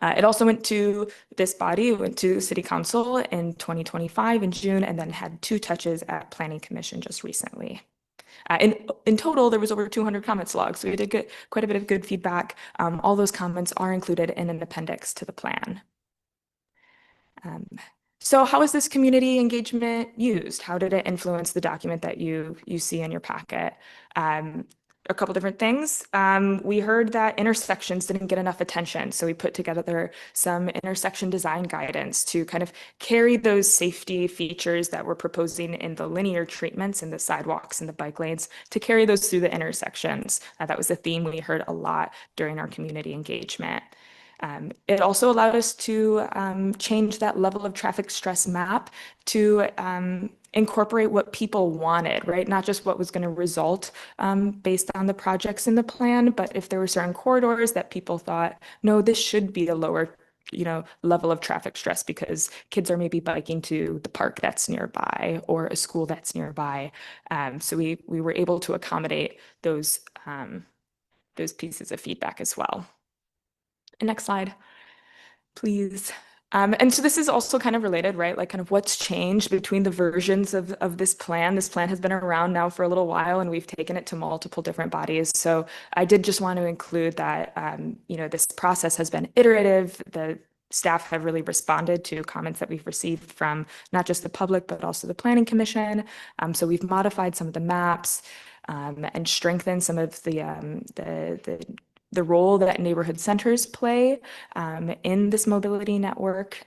It also went to this body, it went to City Council in 2025 in June, and then had 2 touches at Planning Commission just recently. In total, there was over 200 comments logged, so we did get quite a bit of good feedback. All those comments are included in an appendix to the plan. So how is this community engagement used? How did it influence the document that you see in your packet? A couple different things. We heard that intersections didn't get enough attention, so we put together some intersection design guidance to kind of carry those safety features that we're proposing in the linear treatments in the sidewalks and the bike lanes to carry those through the intersections. That was a theme we heard a lot during our community engagement. It also allowed us to change that level of traffic stress map to incorporate what people wanted, right? Not just what was going to result based on the projects in the plan, but if there were certain corridors that people thought, no, this should be a lower level of traffic stress because kids are maybe biking to the park that's nearby or a school that's nearby. So we were able to accommodate those pieces of feedback as well. Next slide, please. And so this is also kind of related, right? Like kind of what's changed between the versions of this plan. This plan has been around now for a little while and we've taken it to multiple different bodies. So I did just want to include that, this process has been iterative. The staff have really responded to comments that we've received from not just the public, but also the Planning Commission. So we've modified some of the maps and strengthened some of the role that neighborhood centers play in this mobility network.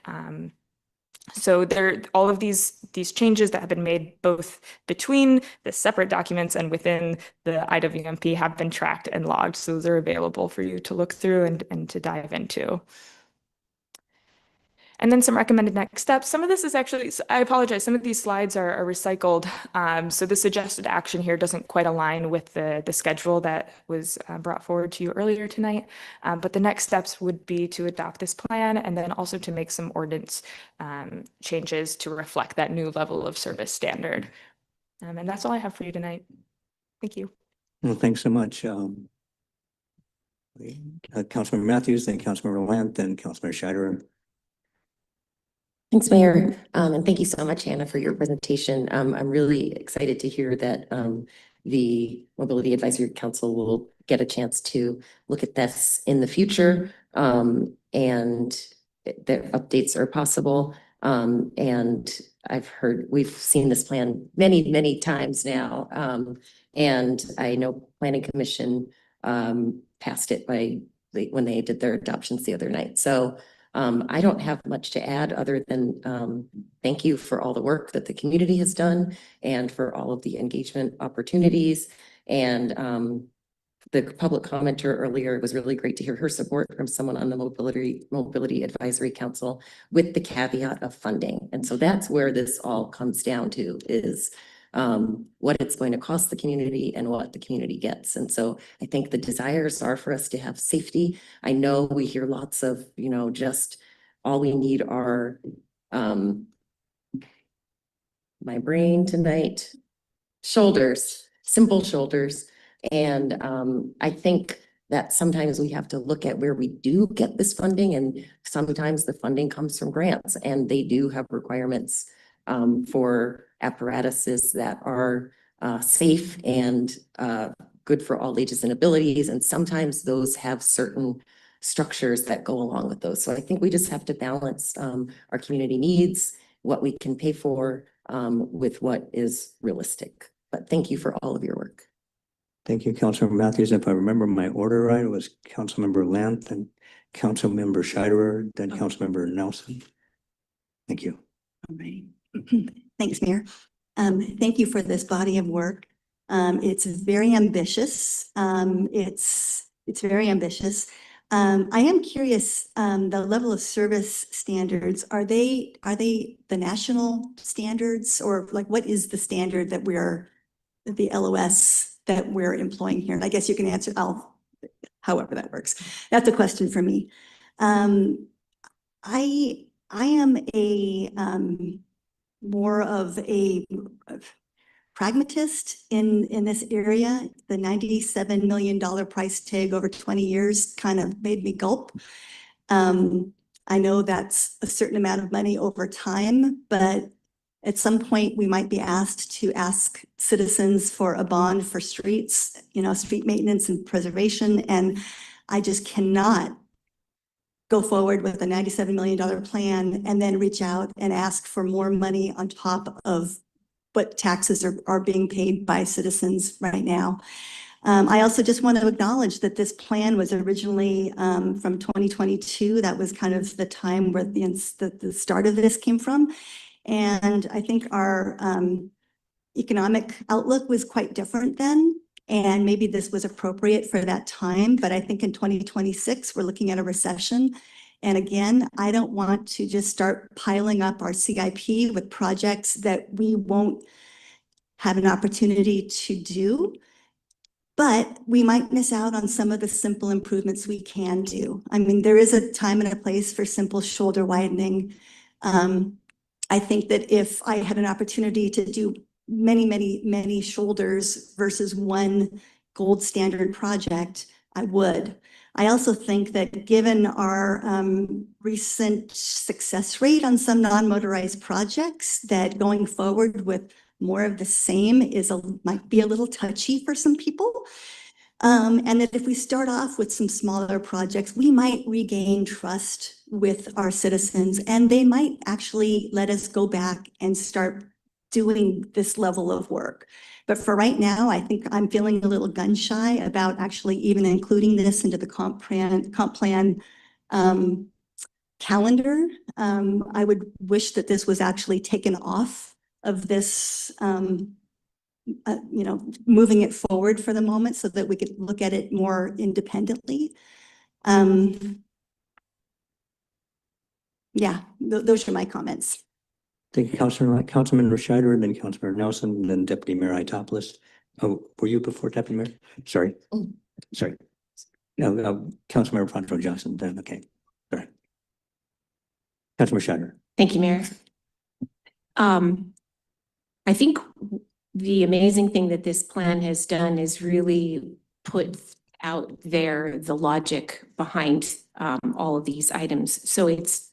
So there, all of these changes that have been made both between the separate documents and within the IWMP have been tracked and logged. So those are available for you to look through and to dive into. And then some recommended next steps. Some of this is actually, I apologize, some of these slides are recycled. So the suggested action here doesn't quite align with the schedule that was brought forward to you earlier tonight. But the next steps would be to adopt this plan and then also to make some ordinance changes to reflect that new level of service standard. And that's all I have for you tonight. Thank you. Well, thanks so much. Councilmember Matthews, then Councilmember Lant, then Councilmember Scheider. Thanks, Mayor. And thank you so much, Hannah, for your presentation. I'm really excited to hear that the Mobility Advisory Council will get a chance to look at this in the future, and that updates are possible. And we've seen this plan many, many times now. And I know Planning Commission passed it when they did their adoptions the other night. So I don't have much to add other than thank you for all the work that the community has done and for all of the engagement opportunities. And the public commenter earlier, it was really great to hear her support from someone on the Mobility Advisory Council with the caveat of funding. And so that's where this all comes down to is what it's going to cost the community and what the community gets. And so I think the desires are for us to have safety. I know we hear lots of, just all we need are my brain tonight, shoulders, simple shoulders. And I think that sometimes we have to look at where we do get this funding, and sometimes the funding comes from grants, and they do have requirements for apparatuses that are safe and good for all ages and abilities. And sometimes those have certain structures that go along with those. So I think we just have to balance our community needs, what we can pay for with what is realistic. But thank you for all of your work. Thank you, Councilmember Matthews. If I remember my order right, it was Councilmember Lant, then Councilmember Scheider, then Councilmember Nelson. Thank you. All right. Thanks, Mayor. Thank you for this body of work. It's very ambitious. It's very ambitious. I am curious, the level of service standards, are they the national standards, or like what is the standard that the LOS that we're employing here? And I guess you can answer however that works. That's a question for me. I am more of a pragmatist in this area. The $97 million price tag over 20 years kind of made me gulp. I know that's a certain amount of money over time, but at some point we might be asked to ask citizens for a bond for streets, street maintenance and preservation. And I just cannot go forward with a $97 million plan and then reach out and ask for more money on top of what taxes are being paid by citizens right now. I also just want to acknowledge that this plan was originally from 2022. That was kind of the time where the start of this came from. And I think our economic outlook was quite different then. And maybe this was appropriate for that time. But I think in 2026, we're looking at a recession. And again, I don't want to just start piling up our CIP with projects that we won't have an opportunity to do. But we might miss out on some of the simple improvements we can do. I mean, there is a time and a place for simple shoulder widening. I think that if I had an opportunity to do many, many, many shoulders versus one gold standard project, I would. I also think that given our recent success rate on some non-motorized projects, that going forward with more of the same might be a little touchy for some people. And that if we start off with some smaller projects, we might regain trust with our citizens, and they might actually let us go back and start doing this level of work. But for right now, I think I'm feeling a little gun shy about actually even including this into the comp plan calendar. I would wish that this was actually taken off of this, moving it forward for the moment so that we could look at it more independently. Yeah, those are my comments. Thank you, Councilman Rashida, and then Councilmember Nelson, and then Deputy Mayor Itopoulos. Oh, were you before Deputy Mayor? Sorry. Sorry. No, Councilmember Pronto Johnson, then, okay. Sorry. Councilmember Rashida. Thank you, Mayor. I think the amazing thing that this plan has done is really put out there the logic behind all of these items. So it's,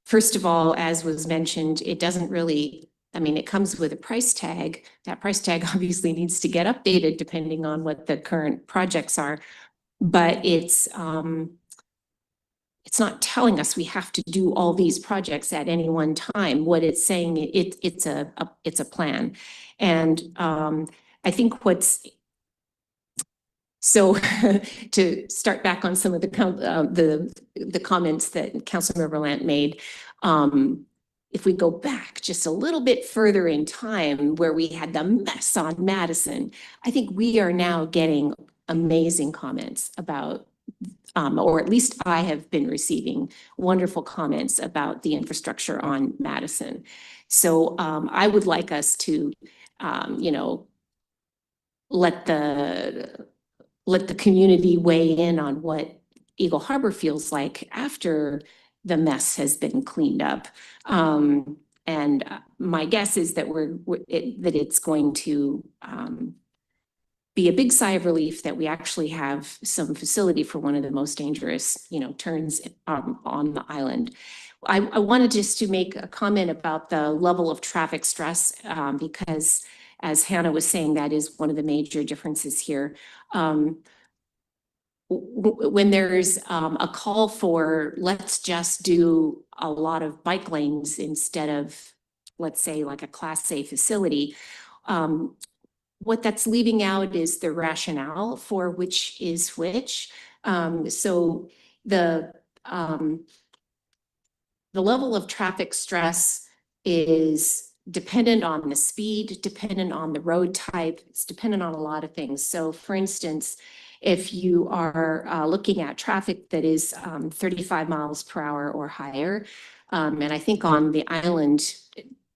first of all, as was mentioned, it doesn't really, I mean, it comes with a price tag. That price tag obviously needs to get updated depending on what the current projects are, but it's not telling us we have to do all these projects at any one time. What it's saying, it's a plan. And I think so to start back on some of the comments that Councilmember Lant made, if we go back just a little bit further in time where we had the mess on Madison, I think we are now getting amazing comments about, or at least I have been receiving wonderful comments about the infrastructure on Madison. So I would like us to, let the community weigh in on what Eagle Harbor feels like after the mess has been cleaned up. And my guess is that that it's going to be a big sigh of relief that we actually have some facility for one of the most dangerous, turns on the island. I wanted just to make a comment about the level of traffic stress because, as Hannah was saying, that is one of the major differences here. When there's a call for let's just do a lot of bike lanes instead of, let's say, like a Class A facility, what that's leaving out is the rationale for which is which. So the level of traffic stress is dependent on the speed, dependent on the road type, it's dependent on a lot of things. So for instance, if you are looking at traffic that is 35 miles per hour or higher, and I think on the island,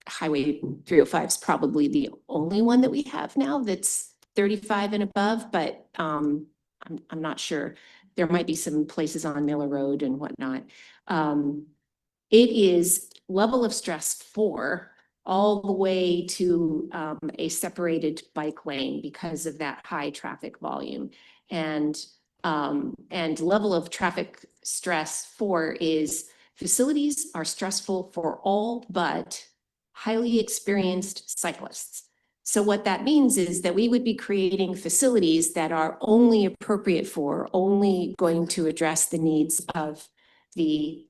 Highway 305 is probably the only one that we have now that's 35 and above, but I'm not sure. There might be some places on Miller Road and whatnot. It is level of stress 4 all the way to a separated bike lane because of that high traffic volume. And level of traffic stress 4 is facilities are stressful for all but highly experienced cyclists. So what that means is that we would be creating facilities that are only appropriate for, only going to address the needs of the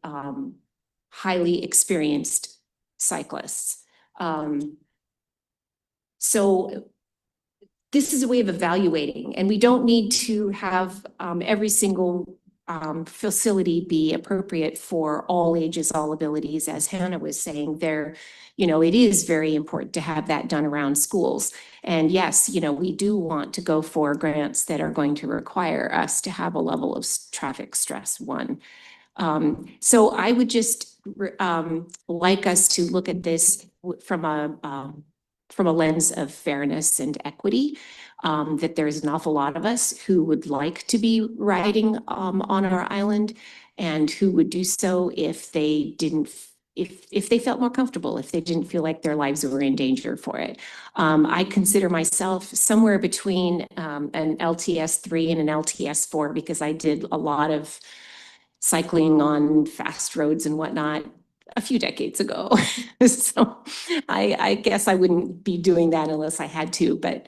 highly experienced cyclists. So this is a way of evaluating, and we don't need to have every single facility be appropriate for all ages, all abilities. As Hannah was saying there, it is very important to have that done around schools. And yes, we do want to go for grants that are going to require us to have a level of traffic stress 1. So I would just like us to look at this from a lens of fairness and equity, that there's an awful lot of us who would like to be riding on our island and who would do so if they felt more comfortable, if they didn't feel like their lives were in danger for it. I consider myself somewhere between an LTS 3 and an LTS 4 because I did a lot of cycling on fast roads and whatnot a few decades ago. So I guess I wouldn't be doing that unless I had to, but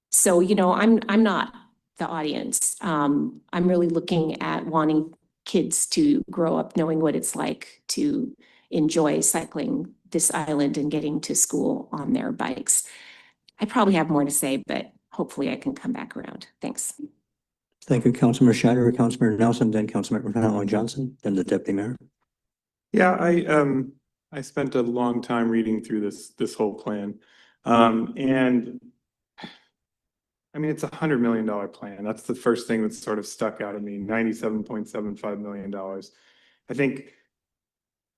so I'm not the audience. I'm really looking at wanting kids to grow up knowing what it's like to enjoy cycling this island and getting to school on their bikes. I probably have more to say, but hopefully I can come back around. Thanks. Thank you, Councilmember Schneider, Councilmember Nelson, then Councilmember Conley Johnson, then the Deputy Mayor. Yeah, I spent a long time reading through this whole plan. And I mean, it's $100 million plan. That's the first thing that sort of stuck out at me, $97.75 million. I think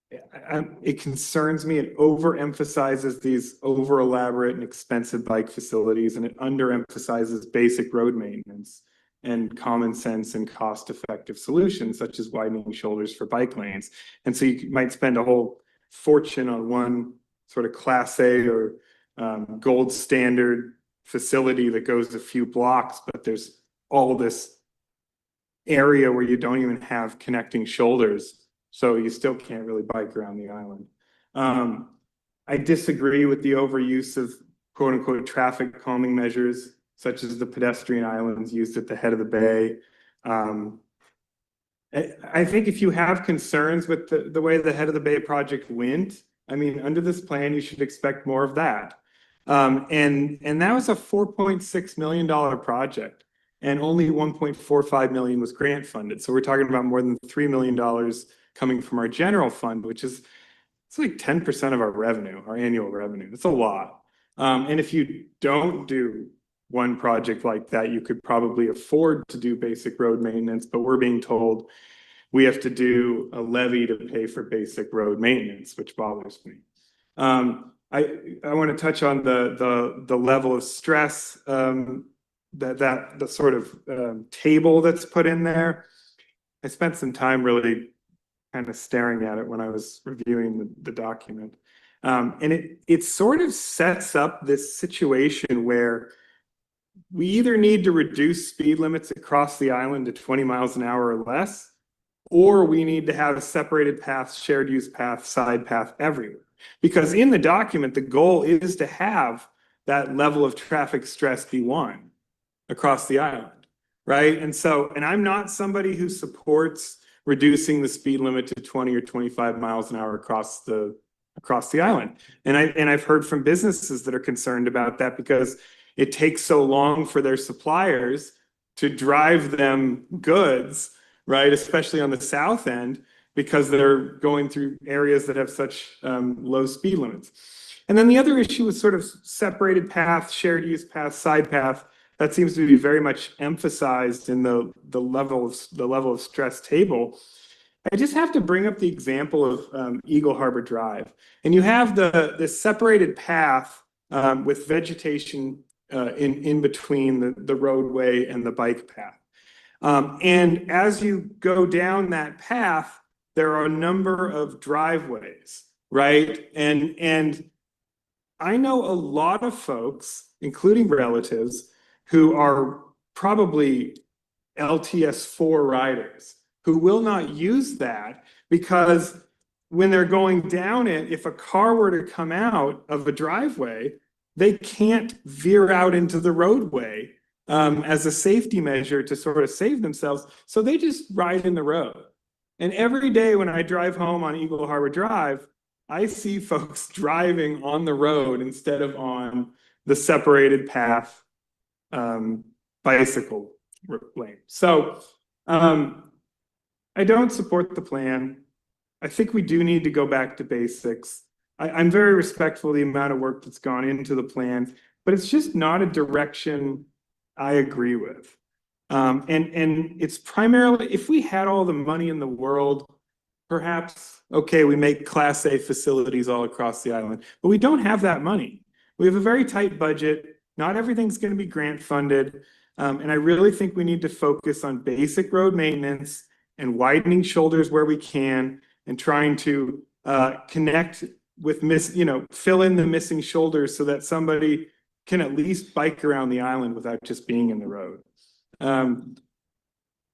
it concerns me. It overemphasizes these over elaborate and expensive bike facilities, and it underemphasizes basic road maintenance and common sense and cost effective solutions such as widening shoulders for bike lanes. And so you might spend a whole fortune on one sort of class A or gold standard facility that goes a few blocks, but there's all this area where you don't even have connecting shoulders. So you still can't really bike around the island. I disagree with the overuse of quote unquote traffic calming measures, such as the pedestrian islands used at the head of the bay. I think if you have concerns with the way the head of the bay project went, I mean, under this plan, you should expect more of that. And that was a $4.6 million project, and only $1.45 million was grant funded. So we're talking about more than $3 million coming from our general fund, which is, it's like 10% of our revenue, our annual revenue. That's a lot. And if you don't do one project like that, you could probably afford to do basic road maintenance, but we're being told we have to do a levy to pay for basic road maintenance, which bothers me. I want to touch on the level of stress that the sort of table that's put in there. I spent some time really kind of staring at it when I was reviewing the document. And it sort of sets up this situation where we either need to reduce speed limits across the island to 20 miles an hour or less, or we need to have a separated path, shared use path, side path everywhere. Because in the document, the goal is to have that level of traffic stress be one across the island, right? And I'm not somebody who supports reducing the speed limit to 20 or 25 miles an hour across the island. And I've heard from businesses that are concerned about that because it takes so long for their suppliers to drive them goods, right? Especially on the south end, because they're going through areas that have such low speed limits. And then the other issue is sort of separated path, shared use path, side path. That seems to be very much emphasized in the level of stress table. I just have to bring up the example of Eagle Harbor Drive. And you have this separated path with vegetation in between the roadway and the bike path. And as you go down that path, there are a number of driveways, right? And I know a lot of folks, including relatives, who are probably LTS4 riders who will not use that because when they're going down it, if a car were to come out of a driveway, they can't veer out into the roadway as a safety measure to sort of save themselves. So they just ride in the road. And every day when I drive home on Eagle Harbor Drive, I see folks driving on the road instead of on the separated path bicycle lane. So I don't support the plan. I think we do need to go back to basics. I'm very respectful of the amount of work that's gone into the plan, but it's just not a direction I agree with. And it's primarily, if we had all the money in the world, perhaps, okay, we make Class A facilities all across the island, but we don't have that money. We have a very tight budget. Not everything's going to be grant funded. And I really think we need to focus on basic road maintenance and widening shoulders where we can and trying to connect with fill in the missing shoulders so that somebody can at least bike around the island without just being in the road.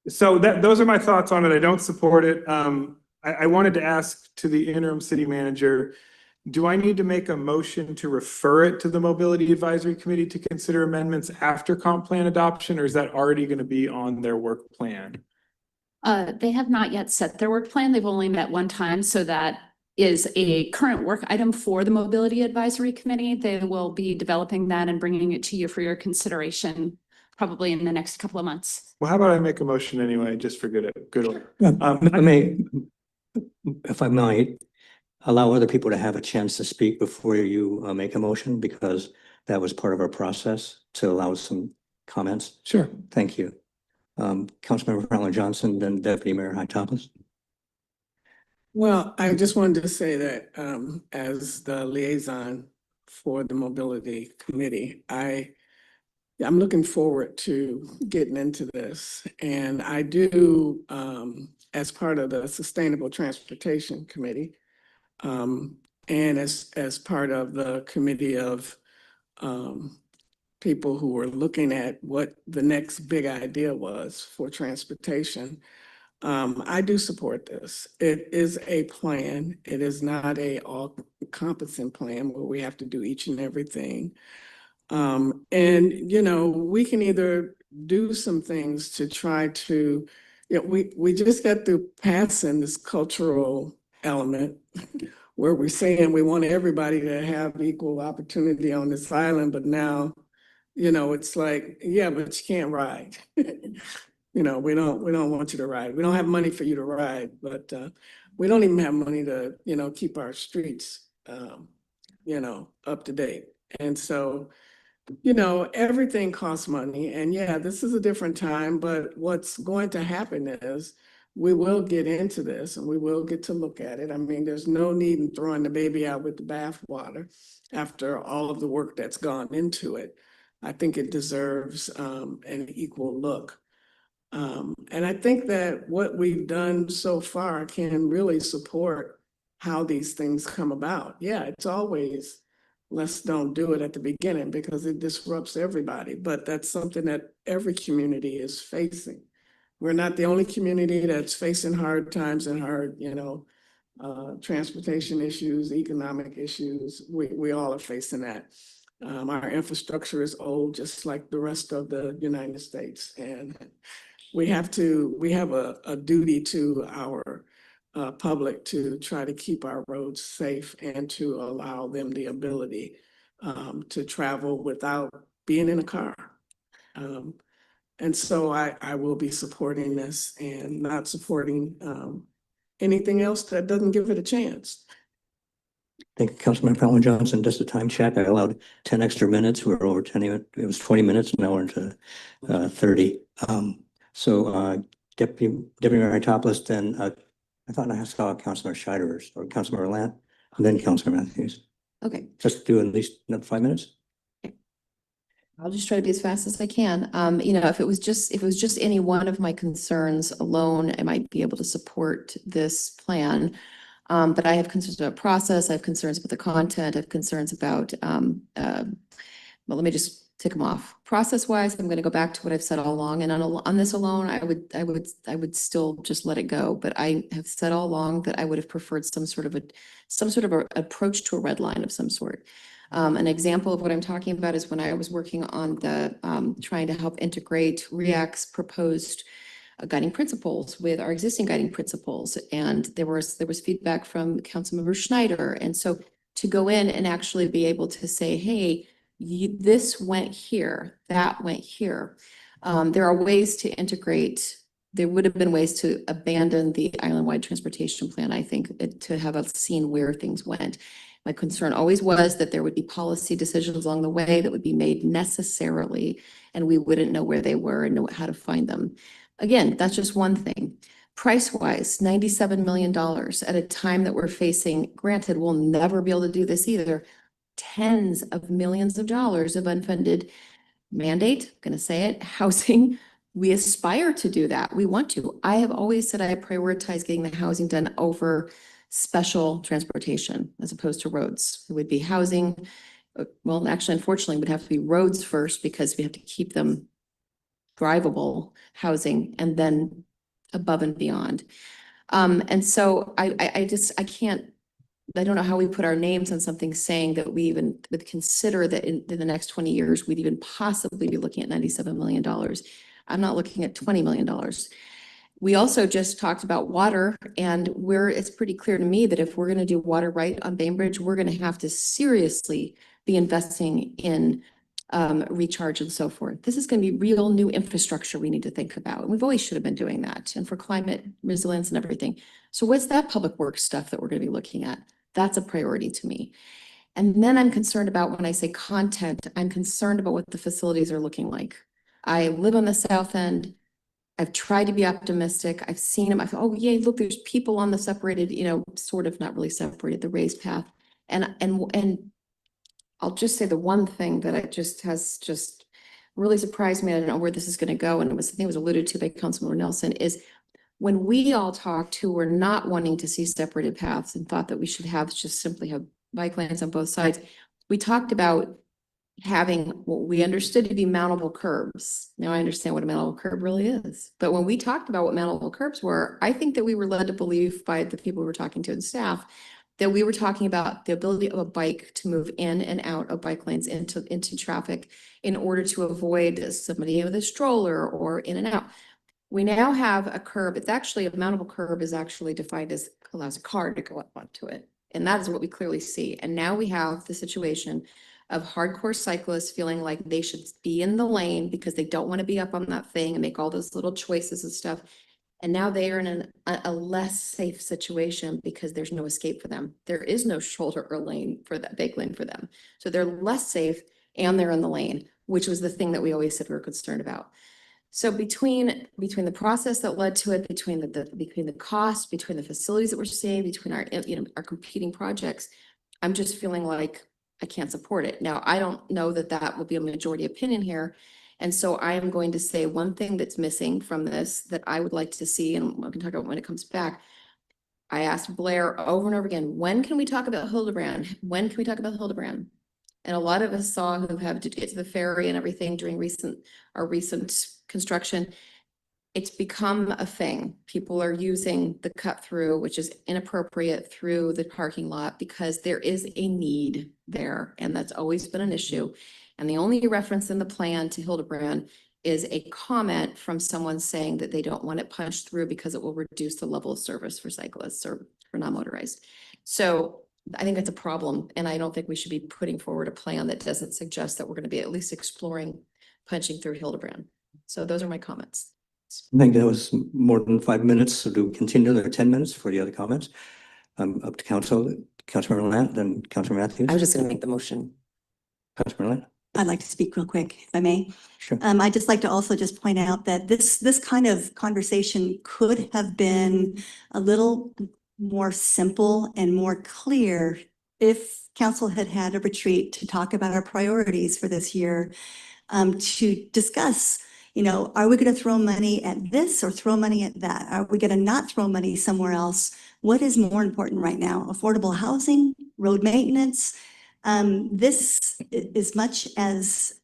So those are my thoughts on it. I don't support it. I wanted to ask to the interim city manager, do I need to make a motion to refer it to the Mobility Advisory Committee to consider amendments after comp plan adoption, or is that already going to be on their work plan? They have not yet set their work plan. They've only met one time, so that is a current work item for the Mobility Advisory Committee. They will be developing that and bringing it to you for your consideration probably in the next couple of months. Well, how about I make a motion anyway, just for good order? If I might, allow other people to have a chance to speak before you make a motion, because that was part of our process to allow some comments. Sure. Thank you. Councilmember Franklin Johnson, then Deputy Mayor Hightopoulos. Well, I just wanted to say that as the liaison for the Mobility Committee, I'm looking forward to getting into this. And I do, as part of the Sustainable Transportation Committee, and as part of the committee of people who were looking at what the next big idea was for transportation, I do support this. It is a plan. It is not a all-encompassing plan where we have to do each and everything. And, you know, we can either do some things to try to, you know, we just got through passing this cultural element where we're saying we want everybody to have equal opportunity on this island, but now, you know, it's like, yeah, but you can't ride. You know, we don't want you to ride. We don't have money for you to ride, but we don't even have money to, you know, keep our streets, you know, up to date. And so, you know, everything costs money. And yeah, this is a different time, but what's going to happen is we will get into this and we will get to look at it. I mean, there's no need in throwing the baby out with the bathwater after all of the work that's gone into it. I think it deserves an equal look. And I think that what we've done so far can really support how these things come about. Yeah, it's always, let's don't do it at the beginning because it disrupts everybody, but that's something that every community is facing. We're not the only community that's facing hard times and hard, you know, transportation issues, economic issues. We all are facing that. Our infrastructure is old, just like the rest of the United States. And we have a duty to our public to try to keep our roads safe and to allow them the ability to travel without being in a car. And so I will be supporting this and not supporting anything else that doesn't give it a chance. Thank you, Councilman Franklin Johnson. Just a time check. I allowed 10 extra minutes. We were over 10. It was 20 minutes. Now we're into 30. Deputy Mayor Hightopoulos, then I thought I saw Councilor Scheiders or Councilor Lant, and then Councilor Matthews. Okay. Just do at least another 5 minutes. I'll just try to be as fast as I can. You know, if it was just any one of my concerns alone, I might be able to support this plan. But I have concerns about process. I have concerns about the content. I have concerns about, well, let me just tick them off. Process-wise, I'm going to go back to what I've said all along. And on this alone, I would still just let it go. But I have said all along that I would have preferred some sort of a approach to a red line of some sort. An example of what I'm talking about is when I was working on the trying to help integrate REACT's proposed guiding principles with our existing guiding principles. And there was feedback from Councilmember Schneider. And so to go in and actually be able to say, hey, this went here, that went here. There are ways to integrate. There would have been ways to abandon the island-wide transportation plan, I think, to have seen where things went. My concern always was that there would be policy decisions along the way that would be made necessarily, and we wouldn't know where they were and know how to find them. Again, that's just one thing. Price-wise, $97 million at a time that we're facing, granted, we'll never be able to do this either, tens of millions of dollars of unfunded mandate, I'm going to say it, housing. We aspire to do that. We want to. I have always said I prioritize getting the housing done over special transportation as opposed to roads. It would be housing. Well, actually, unfortunately, it would have to be roads first because we have to keep them drivable housing and then above and beyond. And so I can't, I don't know how we put our names on something saying that we even would consider that in the next 20 years, we'd even possibly be looking at $97 million. I'm not looking at $20 million. We also just talked about water, and it's pretty clear to me that if we're going to do water right on Bainbridge, we're going to have to seriously be investing in recharge and so forth. This is going to be real new infrastructure we need to think about. And we've always should have been doing that, and for climate resilience and everything. So what's that public works stuff that we're going to be looking at? That's a priority to me. And then I'm concerned about, when I say content, I'm concerned about what the facilities are looking like. I live on the south end. I've tried to be optimistic. I've seen them. I thought, oh, yay, look, there's people on the separated, sort of not really separated, the raised path. And I'll just say the one thing that has really surprised me. I don't know where this is going to go. And I think it was alluded to by Councilmember Nelson, is when we all talked who were not wanting to see separated paths and thought that we should just simply have bike lanes on both sides. We talked about having what we understood to be mountable curbs. Now I understand what a mountable curb really is. But when we talked about what mountable curbs were, I think that we were led to believe by the people we were talking to and staff that we were talking about the ability of a bike to move in and out of bike lanes into traffic in order to avoid somebody with a stroller or in and out. We now have a curb. It's actually, a mountable curb is actually defined as allows a car to go up onto it. And that is what we clearly see. And now we have the situation of hardcore cyclists feeling like they should be in the lane because they don't want to be up on that thing and make all those little choices and stuff. And now they are in a less safe situation because there's no escape for them. There is no shoulder or lane for that bike lane for them. So they're less safe and they're in the lane, which was the thing that we always said we were concerned about. So between the process that led to it, between the cost, between the facilities that we're seeing, between our competing projects, I'm just feeling like I can't support it. Now, I don't know that will be a majority opinion here. And so I am going to say one thing that's missing from this that I would like to see, and we can talk about when it comes back. I asked Blair over and over again, when can we talk about Hildebrand? When can we talk about Hildebrand? And a lot of us saw who have to get to the ferry and everything during our recent construction. It's become a thing. People are using the cut through, which is inappropriate, through the parking lot because there is a need there. And that's always been an issue. And the only reference in the plan to Hildebrand is a comment from someone saying that they don't want it punched through because it will reduce the level of service for cyclists or for non-motorized. So I think that's a problem. And I don't think we should be putting forward a plan that doesn't suggest that we're going to be at least exploring punching through Hildebrand. So those are my comments. I think that was more than 5 minutes. So do we continue another 10 minutes for the other comments? Up to Councilmember Lant, then Councilmember Matthews. I was just going to make the motion. Councilmember Lant. I'd like to speak real quick, if I may. Sure. I'd just like to also just point out that this kind of conversation could have been a little more simple and more clear if council had had a retreat to talk about our priorities for this year, to discuss, are we going to throw money at this or throw money at that? Are we going to not throw money somewhere else? What is more important right now? Affordable housing, road maintenance? This, as much as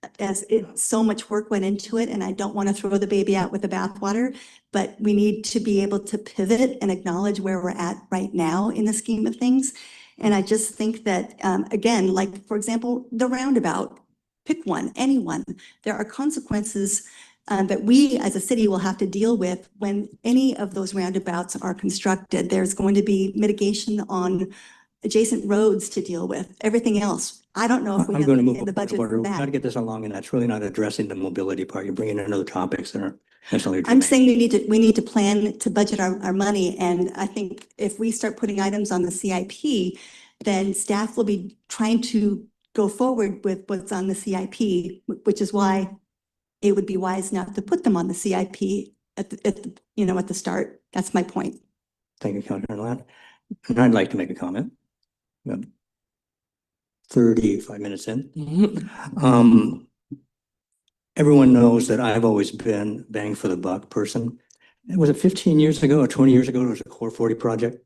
so much work went into it, and I don't want to throw the baby out with the bathwater, but we need to be able to pivot and acknowledge where we're at right now in the scheme of things. And I just think that, again, like, for example, the roundabout, pick one, anyone, there are consequences that we as a city will have to deal with when any of those roundabouts are constructed. There's going to be mitigation on adjacent roads to deal with. Everything else, I don't know if we I'm have going to move in the budget order. for We're trying to that. get this along, and that's really not addressing the mobility part. You're bringing in other topics that aren't necessarily. I'm germane. saying we need to plan to budget our money. And I think if we start putting items on the CIP, then staff will be trying to go forward with what's on the CIP, which is why it would be wise not to put them on the CIP at the start. That's my point. Thank you, Councilor Lant. And I'd like to make a comment. 35 minutes in. Everyone knows that I've always been bang for the buck person. Was it 15 years ago or 20 years ago? It was a Core 40 project.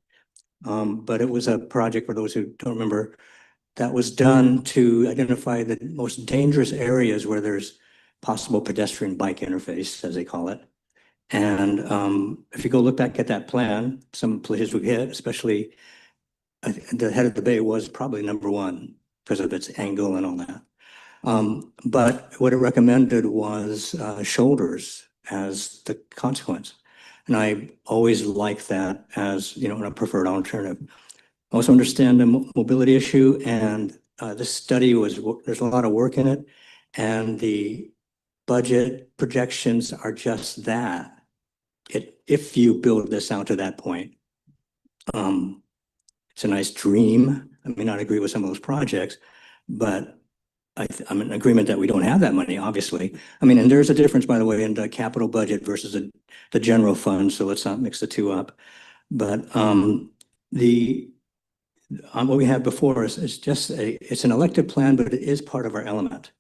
But it was a project, for those who don't remember, that was done to identify the most dangerous areas where there's possible pedestrian bike interface, as they call it. And if you go look back at that plan, some places we hit, especially the head of the bay was probably number one because of its angle and all that. But what it recommended was shoulders as the consequence. And I always like that as, a preferred alternative. I also understand the mobility issue, and this study there's a lot of work in it. And the budget projections are just that. If you build this out to that point, it's a nice dream. I may not agree with some of those projects, but I'm in agreement that we don't have that money, obviously. I mean, and there's a difference, by the way, in the capital budget versus the general fund, so let's not mix the two up. But what we have before us is just it's an elected plan, but it is part of our element.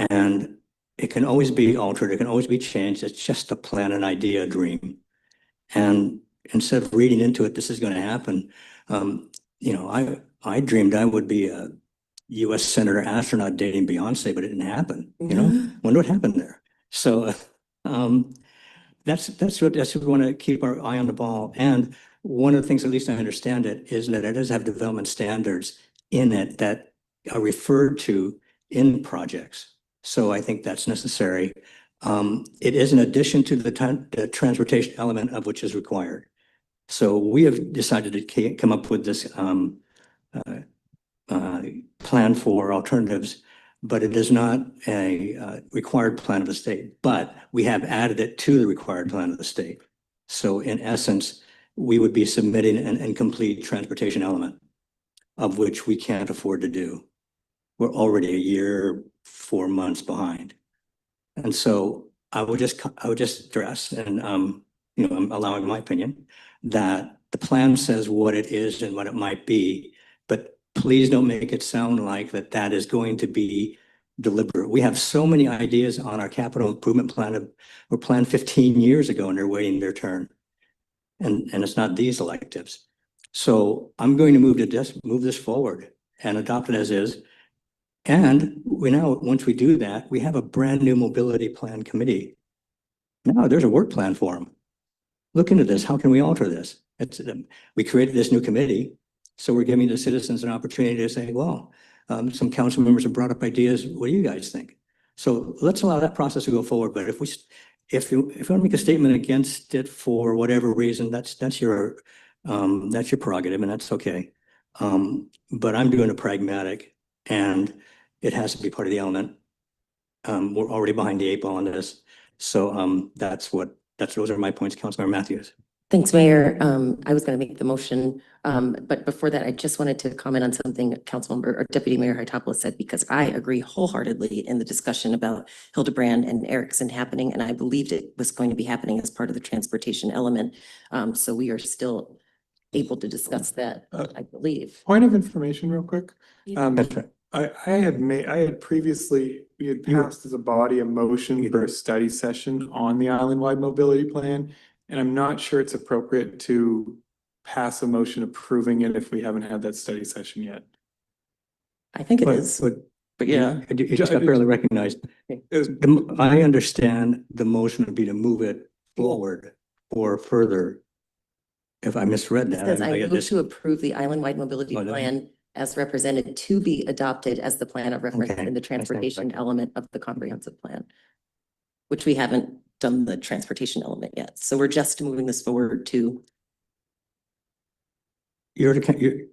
And it can always be altered, it can always be changed. It's just a plan, an idea, a dream. And instead of reading into it, this is going to happen. You know, I dreamed I would be a U.S. Senator astronaut dating Beyonce, but it didn't happen. You know, wonder what happened there. So that's what we want to keep our eye on the ball. And one of the things, at least I understand it, is that it does have development standards in it that are referred to in projects. So I think that's necessary. It is an addition to the transportation element of which is required. So we have decided to come up with this plan for alternatives, but it is not a required plan of the state, but we have added it to the required plan of the state. So in essence, we would be submitting an incomplete transportation element of which we can't afford to do. We're already a year, 4 months behind. And so I would just stress, and you know, I'm allowing my opinion, that the plan says what it is and what it might be, but please don't make it sound like that is going to be deliberate. We have so many ideas on our capital improvement plan were planned 15 years ago and they're waiting their turn. And it's not these electives. So I'm going to move this forward and adopt it as is. And once we do that, we have a brand new mobility plan committee. Now there's a work plan for them. Look into this. How can we alter this? We created this new committee. So we're giving the citizens an opportunity to say, well, some council members have brought up ideas. What do you guys think? So let's allow that process to go forward. But if you want to make a statement against it for whatever reason, that's your prerogative, and that's okay. But I'm doing a pragmatic, and it has to be part of the element. We're already behind the 8 ball on this. So those are my points, Councilmember Matthews. Thanks, Mayor. I was going to make the motion, but before that, I just wanted to comment on something Councilmember or Deputy Mayor Hytopoulos said, because I agree wholeheartedly in the discussion about Hildebrand and Erickson happening, and I believed it was going to be happening as part of the transportation element. So we are still able to discuss that, I believe. Point of information real quick. That's right. I had previously, we had passed as a body a motion for a study session on the island-wide mobility plan. And I'm not sure it's appropriate to pass a motion approving it if we haven't had that study session yet. I think it is. But yeah. You just got barely recognized. I understand the motion would be to move it forward or further. If I misread that. It says I move to approve the island-wide mobility plan as represented to be adopted as the plan of reference in the transportation element of the comprehensive plan, which we haven't done the transportation element yet. So we're just moving this forward to. You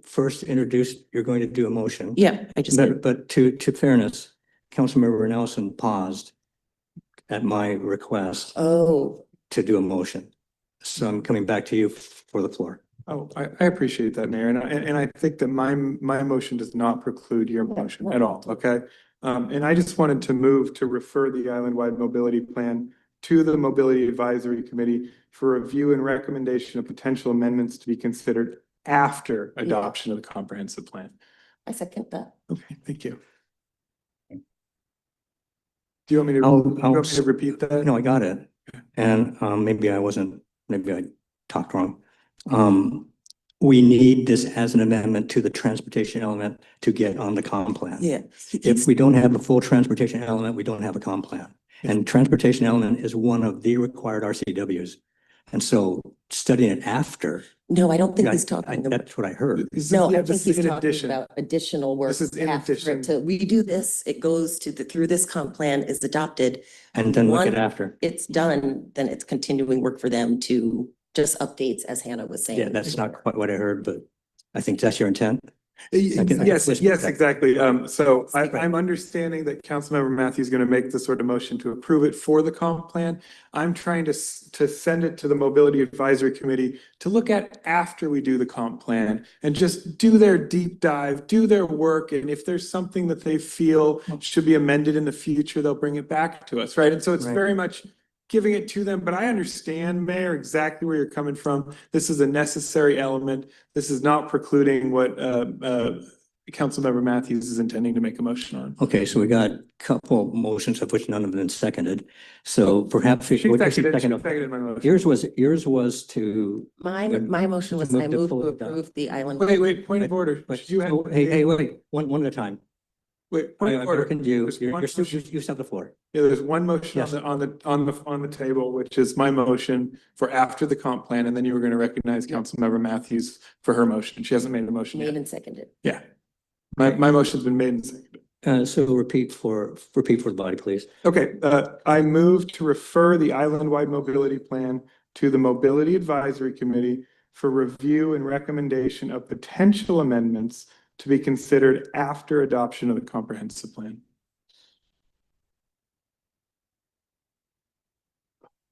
first introduced, you're going to do a motion. Yeah, I just did. But to fairness, Councilmember Nelson paused at my request to do a motion. So I'm coming back to you for the floor. Oh, I appreciate that, Mayor. And I think that my motion does not preclude your motion at all, okay? And I just wanted to move to refer the island-wide mobility plan to the Mobility Advisory Committee for review and recommendation of potential amendments to be considered after adoption of the comprehensive plan. I second that. Okay, thank you. Do you want me to repeat that? No, I got it. And maybe I talked wrong. We need this as an amendment to the transportation element to get on the comp plan. Yeah. If we don't have a full transportation element, we don't have a comp plan. And transportation element is one of the required RCWs. And so studying it after. No, I don't think he's talking about. That's what I heard. No, I think he's talking about additional work. This is in addition. To redo this, it goes to through this comp plan is adopted. And then look at after. It's done, then it's continuing work for them to just updates, as Hannah was saying. Yeah, that's not quite what I heard, but I think that's your intent. Yes, yes, exactly. So Right. I'm understanding that Councilmember Matthews is going to make the sort of motion to approve it for the comp plan. I'm trying to send it to the Mobility Advisory Committee to look at after we do the comp plan and just do their deep dive, do their work. And if there's something that they feel should be amended in the future, they'll bring it back to us, right? And so it's Right. very much giving it to them, but I understand, Mayor, exactly where you're coming from. This is a necessary element. This is not precluding what Councilmember Matthews is intending to make a motion on. Okay, so we got a couple motions of which none have been seconded. So perhaps She seconded my motion. yours was to. My motion was I move to approve the island. Wait, point of order. Wait, one at a time. Wait, point of order. You still have the floor. Yeah, there's one motion Yes. on the table, which is my motion for after the comp plan, and then you were going to recognize Councilmember Matthews for her motion. She hasn't made a motion Made yet. and seconded. Yeah. My motion's been made and seconded. So repeat for the body, please. Okay, I move to refer the island-wide mobility plan to the Mobility Advisory Committee for review and recommendation of potential amendments to be considered after adoption of the comprehensive plan.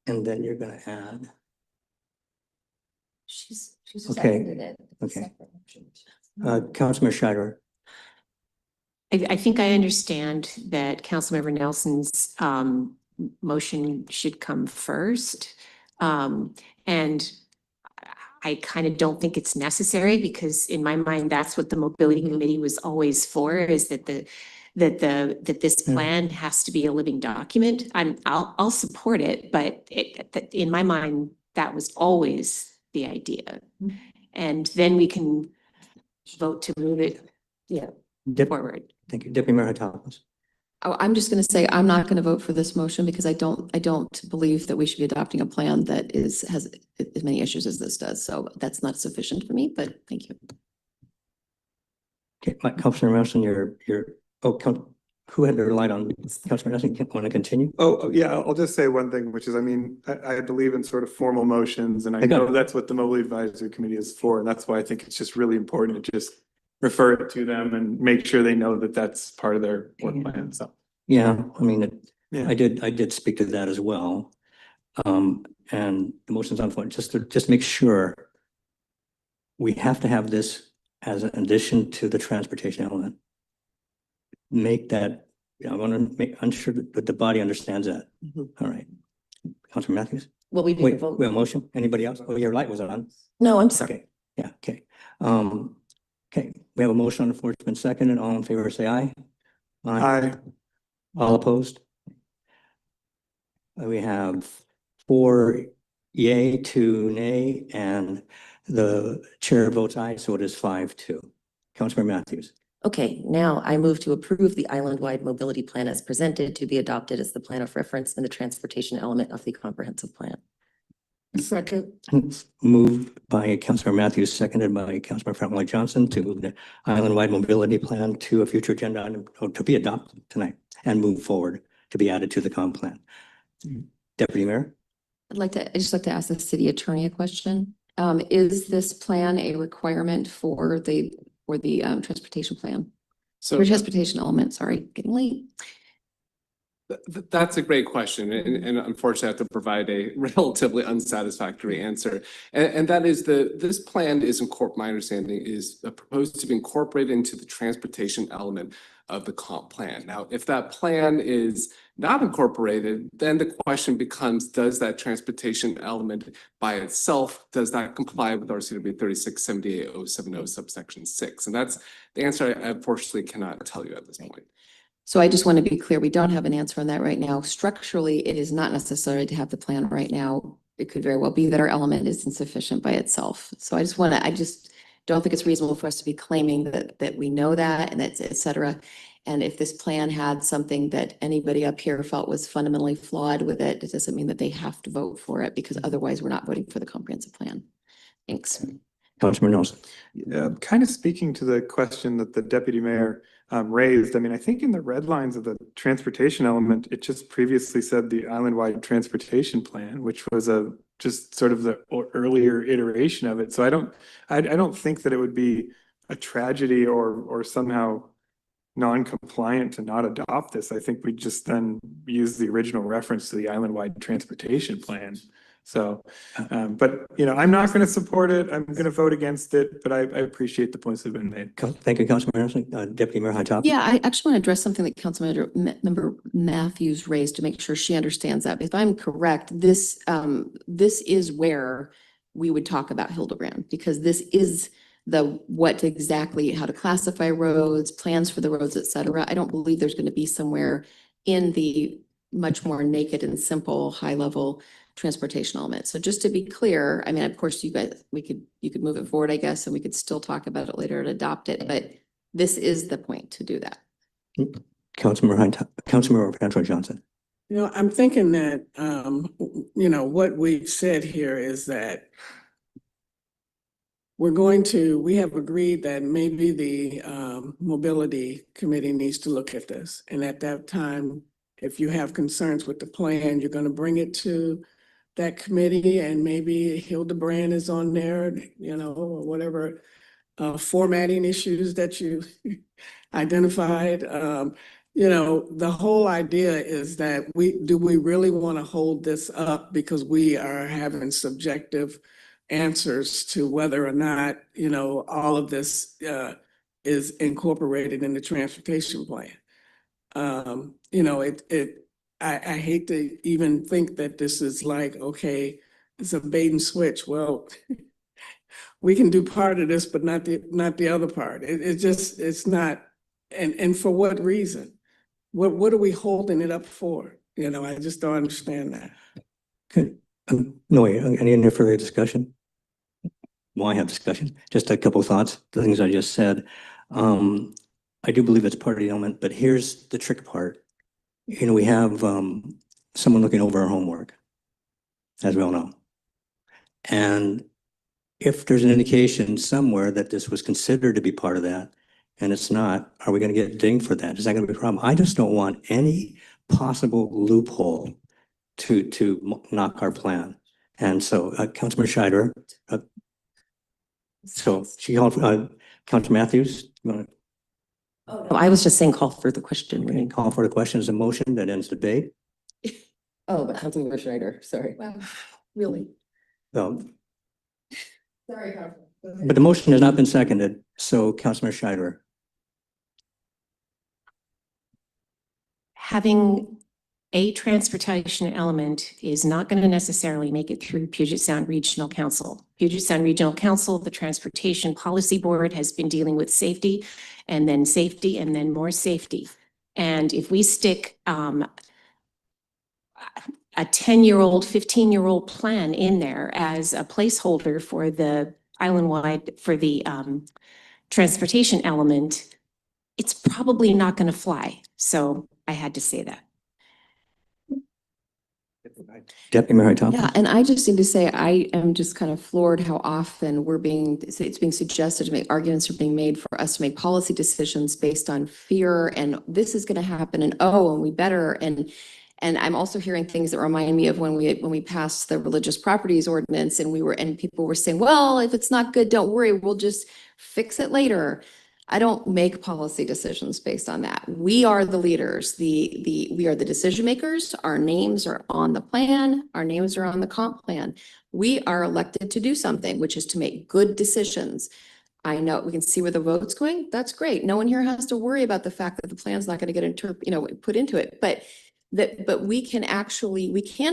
And then you're going to add. She's Okay. seconded it. Okay. Councilman Scheider. I think I understand that Councilmember Nelson's motion should come first. And I kind of don't think it's necessary because in my mind, that's what the mobility committee was always for, is that this plan has to be a living document. I'll support it, but in my mind, that was always the idea. And then we can vote to move it, forward. Thank you. Deputy Mayor Hatopoulos. Oh, I'm just going to say, I'm not going to vote for this motion because I don't believe that we should be adopting a plan that has as many issues as this does. So that's not sufficient for me, but thank you. Okay, Councilor Nelson, who had their light on? Councilor Nelson, want to continue? Oh, yeah, I'll just say one thing, which is, I mean, I believe in sort of formal motions, and I know that's what the Mobility Advisory Committee is for, and that's why I think it's just really important to just refer it to them and make sure they know that that's part of their work plan. So yeah, I mean, I did speak to that as well. And the motion's on point, just make sure we have to have this as an addition to the transportation element. Make that, I want to make unsure that the body understands that. All right. Councilor Matthews? Well, we didn't vote. We have a motion. Anybody else? Oh, your light was on. No, I'm sorry. Okay. Yeah, okay. Okay, we have a motion on the floor. It's been seconded. All in favor, say aye. Aye. All opposed? We have 4 yay, 2 nay, and the chair votes aye, so it is 5-2. Councilor Matthews. Okay, now I move to approve the island-wide mobility plan as presented to be adopted as the plan of reference in the transportation element of the comprehensive plan. Second. Moved by Councilor Matthews, seconded by Councilor Frontline Johnson to move the island-wide mobility plan to a future agenda item to be adopted tonight and move forward to be added to the comp plan. Deputy Mayor? I'd just like to ask the city attorney a question. Is this plan a requirement for the transportation plan? So Or transportation element, sorry, getting late. That's a great question. And unfortunately I have to provide a relatively unsatisfactory answer. And that is this plan is my understanding is proposed to be incorporated into the transportation element of the comp plan. Now, if that plan is not incorporated, then the question becomes, does that transportation element by itself, does that comply with RCW 3678-070 subsection 6? And that's the answer I unfortunately cannot tell you at this point. So I just want to be clear, we don't have an answer on that right now. Structurally, it is not necessary to have the plan right now. It could very well be that our element is insufficient by itself. So I just don't think it's reasonable for us to be claiming that we know that and that's et cetera. And if this plan had something that anybody up here felt was fundamentally flawed with it, it doesn't mean that they have to vote for it because otherwise we're not voting for the comprehensive plan. Thanks. Councilman Nelson. Kind of speaking to the question that the deputy mayor raised, I mean, I think in the red lines of the transportation element, it just previously said the island-wide transportation plan, which was just sort of the earlier iteration of it. So I don't think that it would be a tragedy or somehow non-compliant to not adopt this, I think we just then use the original reference to the island-wide transportation plan. So, but I'm not going to support it. I'm going to vote against it, but I appreciate the points that have been made. Thank you, Councilman Anderson. Deputy Mayor Hightop. Yeah, I actually want to address something that Member Matthews raised to make sure she understands that. If I'm correct, this is where we would talk about Hildebrand, because this is what exactly, how to classify roads, plans for the roads, et cetera. I don't believe there's going to be somewhere in the much more naked and simple, high level transportation element. So just to be clear, I mean, of course, you could move it forward, I guess, and we could still talk about it later and adopt it, but this is the point to do that. Councilmember Johnson. I'm thinking that, what we've said here is that we have agreed that maybe the mobility committee needs to look at this. And at that time, if you have concerns with the plan, you're going to bring it to that committee, and maybe Hildebrand is on there, or whatever formatting issues that you identified. The whole idea is that do we really want to hold this up because we are having subjective answers to whether or not, all of this is incorporated in the transportation plan. I hate to even think that this is like, okay, it's a bait and switch. Well, we can do part of this, but not the other part. It's not. And for what reason? What are we holding it up for? I just don't understand that. Good. No, any further discussion? Well, I have discussion. Just a couple of thoughts, the things I just said. I do believe it's part of the element, but here's the trick part. We have someone looking over our homework, as we all know. And if there's an indication somewhere that this was considered to be part of that, and it's not, are we going to get dinged for that? Is that going to be a problem? I just don't want any possible loophole to knock our plan. And so, Councilman Scheider, so she called, Councilman Matthews, you want to? Oh, no, I was just saying call for the question. Okay, call for the question as a motion that ends debate. Oh, but Councilmember Schneider, sorry. Wow, really? Sorry, Councilman. but the motion has not been seconded. So, Councilman Scheider. Having a transportation element is not going to necessarily make it through Puget Sound Regional Council. Puget Sound Regional Council, the Transportation Policy Board, has been dealing with safety and then more safety. And if we stick a 10-year-old, 15-year-old plan in there as a placeholder for the island-wide, for the transportation element, it's probably not going to fly. So I had to say that. Deputy Mayor Hightop. Yeah, and I just need to say, I am just kind of floored how often it's being suggested to make arguments are being made for us to make policy decisions based on fear, and this is going to happen, and we better, and I'm also hearing things that remind me of when we passed the religious properties ordinance, and people were saying, well, if it's not good, don't worry, we'll just fix it later. I don't make policy decisions based on that. We are the leaders. We are the decision makers. Our names are on the plan. Our names are on the comp plan. We are elected to do something, which is to make good decisions. I know we can see where the vote's going. That's great. No one here has to worry about the fact that the plan's not going to get put into it. But we can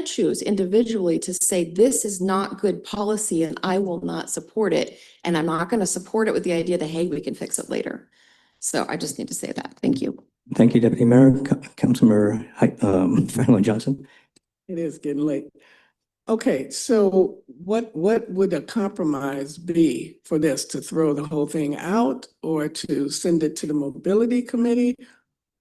choose individually to say, this is not good policy and I will not support it. And I'm not going to support it with the idea that, hey, we can fix it later. So I just need to say that. Thank you. Thank you, Deputy Mayor. Councilmember Johnson. It is getting late. Okay, so what would a compromise be for this? To throw the whole thing out or to send it to the mobility committee?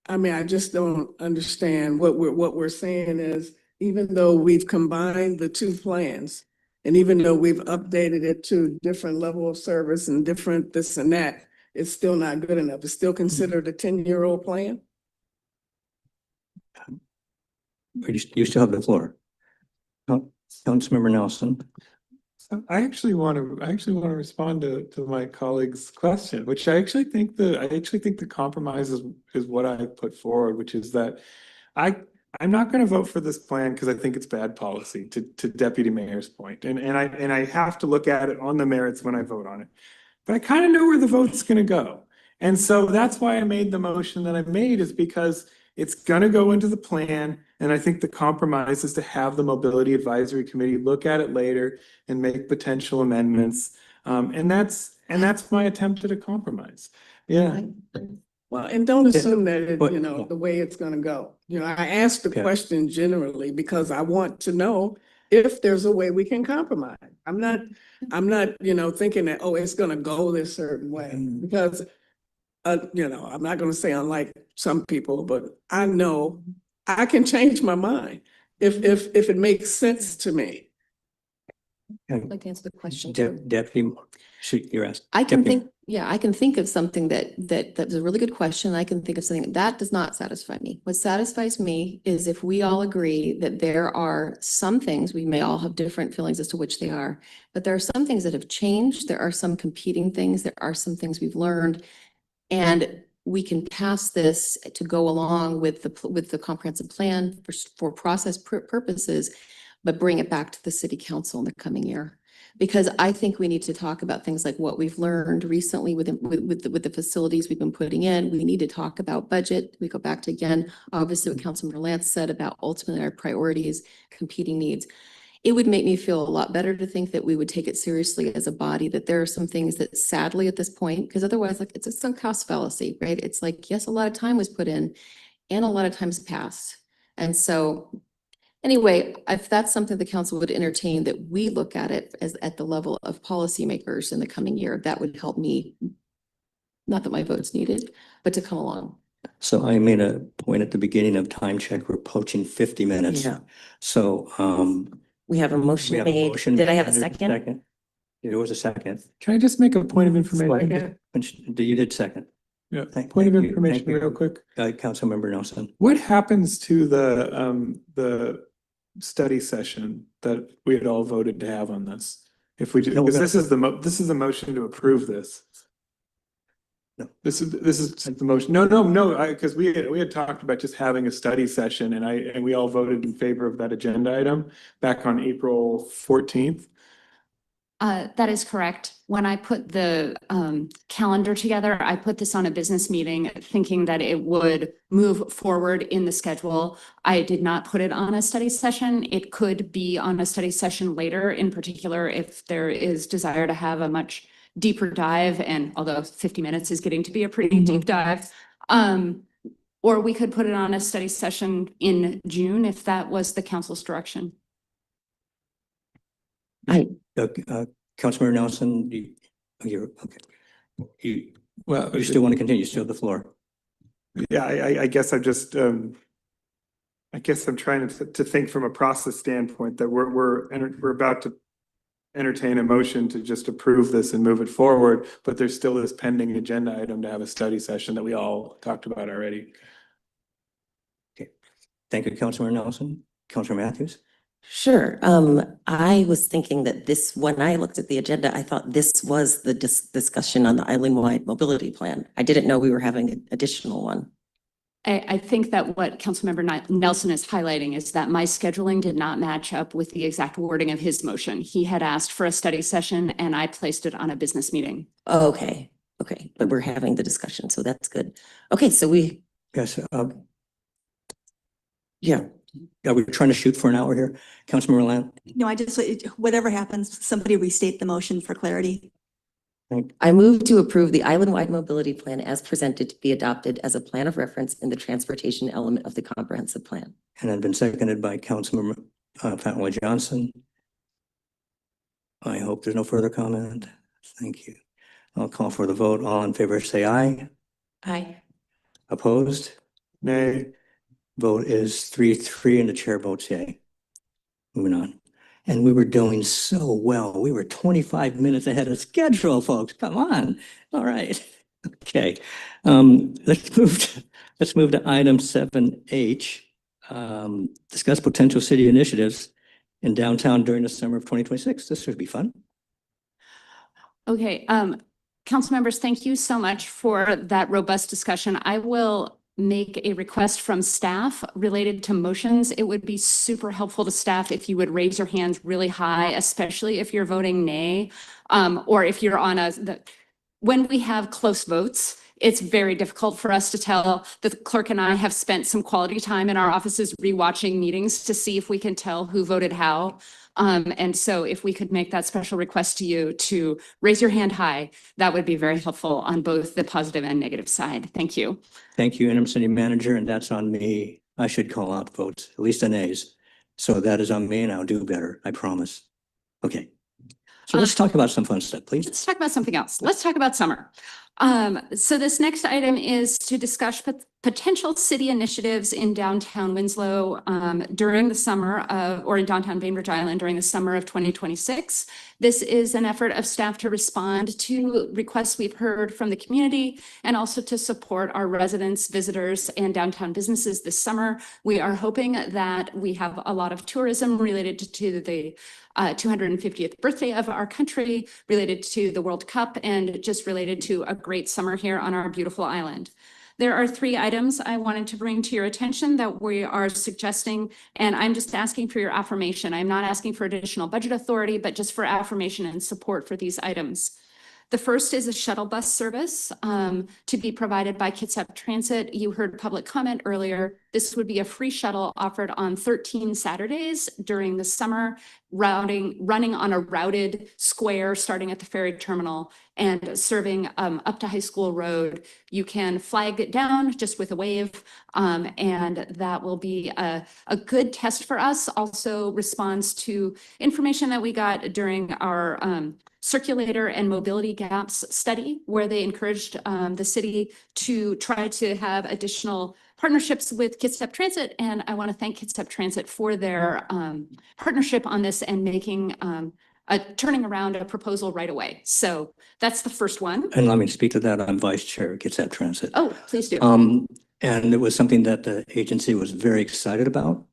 I mean, I just don't understand. What we're saying is, even though we've combined the two plans, and even though we've updated it to different level of service and different this and that, it's still not good enough. It's still considered a 10-year-old plan. You still have the floor. Councilmember Nelson. I actually want to respond to my colleague's question, which I actually think the compromise is what I put forward, which is that I'm not going to vote for this plan because I think it's bad policy, to Deputy Mayor's point. And I have to look at it on the merits when I vote on it. But I kind of know where the vote's going to go. And so that's why I made the motion that I made, is because it's going to go into the plan. And I think the compromise is to have the Mobility Advisory Committee look at it later and make potential amendments. And that's my attempt at a compromise. Yeah. Well, and don't assume that, But- the way it's going to go. I asked the question generally because I want to know if there's a way we can compromise. I'm not, thinking that, oh, it's going to go this certain way, because, I'm not going to say unlike some people, but I know I can change my mind if it makes sense to me. I'd like to answer the question. Deputy, you're asked. I can Deputy. I can think of something that's a really good question. I can think of something that does not satisfy me. What satisfies me is if we all agree that there are some things, we may all have different feelings as to which they are, but there are some things that have changed. There are some competing things. There are some things we've learned, and we can pass this to go along with the comprehensive plan for process purposes, but bring it back to the city council in the coming year. Because I think we need to talk about things like what we've learned recently with the facilities we've been putting in. We need to talk about budget. We go back to, again, obviously what Councilmember Lance said about ultimately our priorities, competing needs. It would make me feel a lot better to think that we would take it seriously as a body, that there are some things that sadly at this point, because otherwise, like, it's a sunk cost fallacy, right? It's like, yes, a lot of time was put in and a lot of time's passed. And so anyway, if that's something the council would entertain, that we look at it as at the level of policymakers in the coming year, that would help me. Not that my vote's needed, but to come along. So I made a point at the beginning of time check. We're approaching 50 minutes. Yeah. So We have a motion made. Did I have a second? There was a second. Can I just make a point of information? You did second. Yeah. Thank Point of you. information Thank you. real quick. Councilmember Nelson. What happens to the study session that we had all voted to have on this? If we do, No, we're because this is the motion to approve this. No. This is the motion. No, because we had talked about just having a study session, and we all voted in favor of that agenda item back on April 14th. That is correct. When I put the calendar together, I put this on a business meeting thinking that it would move forward in the schedule. I did not put it on a study session. It could be on a study session later, in particular, if there is desire to have a much deeper dive. And although 50 minutes is getting to be a pretty deep dive, or we could put it on a study session in June if that was the council's direction. Councilmember Nelson, you're okay. You still want to continue? You still have the floor. Yeah, I guess I'm just I guess I'm trying to think from a process standpoint that we're about to entertain a motion to just approve this and move it forward, but there's still this pending agenda item to have a study session that we all talked about already. Okay, thank you, Councilmember Nelson. Councilmember Matthews. Sure. I was thinking that when I looked at the agenda, I thought this was the discussion on the island-wide mobility plan. I didn't know we were having an additional one. I think that what Councilmember Nelson is highlighting is that my scheduling did not match up with the exact wording of his motion. He had asked for a study session and I placed it on a business meeting. Oh, okay. Okay. But we're having the discussion, so that's good. Okay. So Yes. Yeah. Are we trying to shoot for an hour here? Councilmember Lamb? No, whatever happens, somebody restate the motion for clarity. I move to approve the island-wide mobility plan as presented to be adopted as a plan of reference in the transportation element of the comprehensive plan. And I've been seconded by Councilmember Fatwa Johnson. I hope there's no further comment. Thank you. I'll call for the vote. All in favor, say aye. Aye. Opposed? Nay. Vote is 3-3 and the chair votes yay. Moving on. And we were doing so well. We were 25 minutes ahead of schedule, folks. Come on. All right. Okay. Let's move to item 7H. Discuss potential city initiatives in downtown during the summer of 2026. This should be fun. Okay, council members, thank you so much for that robust discussion. I will make a request from staff related to motions. It would be super helpful to staff if you would raise your hands really high, especially if you're voting nay, or if you're on when we have close votes, it's very difficult for us to tell. The clerk and I have spent some quality time in our offices rewatching meetings to see if we can tell who voted how. And so if we could make that special request to you to raise your hand high, that would be very helpful on both the positive and negative side. Thank you. Thank you, interim city manager, and that's on me. I should call out votes, at least the nays. So that is on me and I'll do better, I promise. Okay. So let's talk about some fun stuff, please. Let's talk about something else. Let's talk about summer. So this next item is to discuss potential city initiatives in downtown Winslow during the summer or in downtown Bainbridge Island during the summer of 2026. This is an effort of staff to respond to requests we've heard from the community and also to support our residents, visitors, and downtown businesses this summer. We are hoping that we have a lot of tourism related to the 250th birthday of our country, related to the World Cup, and just related to a great summer here on our beautiful island. There are 3 items I wanted to bring to your attention that we are suggesting, and I'm just asking for your affirmation. I'm not asking for additional budget authority, but just for affirmation and support for these items. The first is a shuttle bus service to be provided by Kitsap Transit. You heard public comment earlier. This would be a free shuttle offered on 13 Saturdays during the summer, running on a routed square starting at the ferry terminal and serving up to High School Road. You can flag it down just with a wave, and that will be a good test for us. Also responds to information that we got during our circulator and mobility gaps study, where they encouraged the city to try to have additional partnerships with Kitsap Transit. And I want to thank Kitsap Transit for their partnership on this and making turning around a proposal right away. So that's the first one. And let me speak to that. I'm vice chair at Kitsap Transit. Oh, please do. And it was something that the agency was very excited about.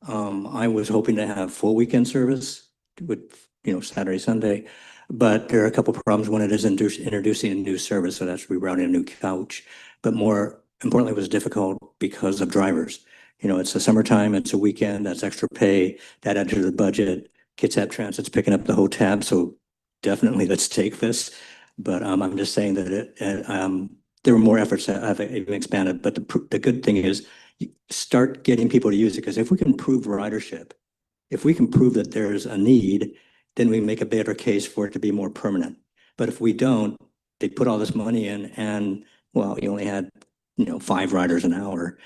I was hoping to have full weekend service with, Saturday, Sunday. But there are a couple of problems when it is introducing a new service, so that's rerouting a new couch. But more importantly, it was difficult because of drivers. It's the summertime, it's a weekend, that's extra pay, that adds to the budget. Kitsap Transit's picking up the whole tab, so definitely let's take this. But I'm just saying that there were more efforts that have even expanded. But the good thing is, start getting people to use it, because if we can prove ridership, if we can prove that there's a need, then we make a better case for it to be more permanent. But if we don't, they put all this money in and, well, you only had, 5 riders an hour.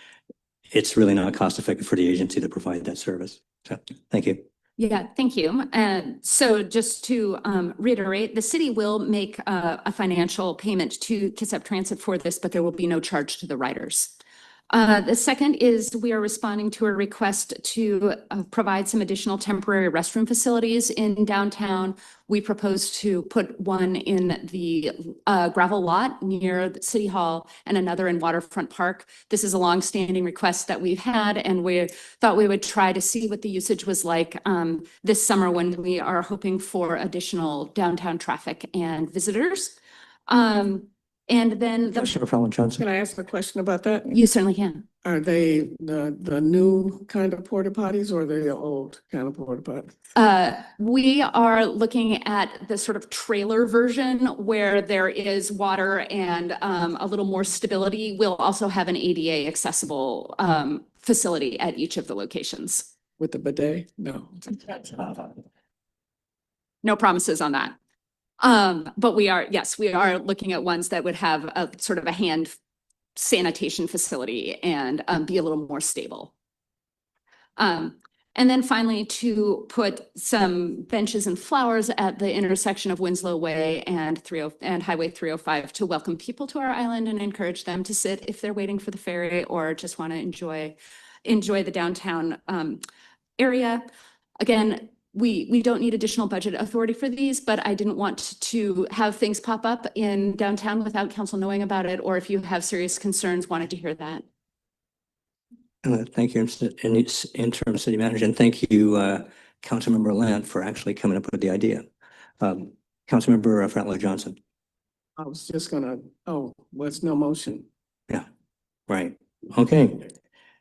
It's really not cost effective for the agency to provide that service. So, thank you. Yeah, thank you. So just to reiterate, the city will make a financial payment to Kitsap Transit for this, but there will be no charge to the riders. The second is we are responding to a request to provide some additional temporary restroom facilities in downtown. We propose to put one in the gravel lot near the City Hall and another in Waterfront Park. This is a longstanding request that we've had, and we thought we would try to see what the usage was like this summer when we are hoping for additional downtown traffic and visitors. And then Commissioner Fallon Johnson. Can I ask a question about that? You certainly can. Are they the new kind of porta potties or the old kind of porta potties? We are looking at the sort of trailer version where there is water and a little more stability. We'll also have an ADA accessible facility at each of the locations. With the bidet? No. No promises on that. But we are looking at ones that would have a sort of a hand sanitation facility and be a little more stable. And then finally, to put some benches and flowers at the intersection of Winslow Way and Highway 305 to welcome people to our island and encourage them to sit if they're waiting for the ferry or just want to enjoy the downtown area. Again, we don't need additional budget authority for these, but I didn't want to have things pop up in downtown without council knowing about it, or if you have serious concerns, wanted to hear that. Thank you, interim city manager, and thank you, Councilmember Lant for actually coming up with the idea. Councilmember Fretler Johnson. I was just gonna, what's no motion? Right. Okay.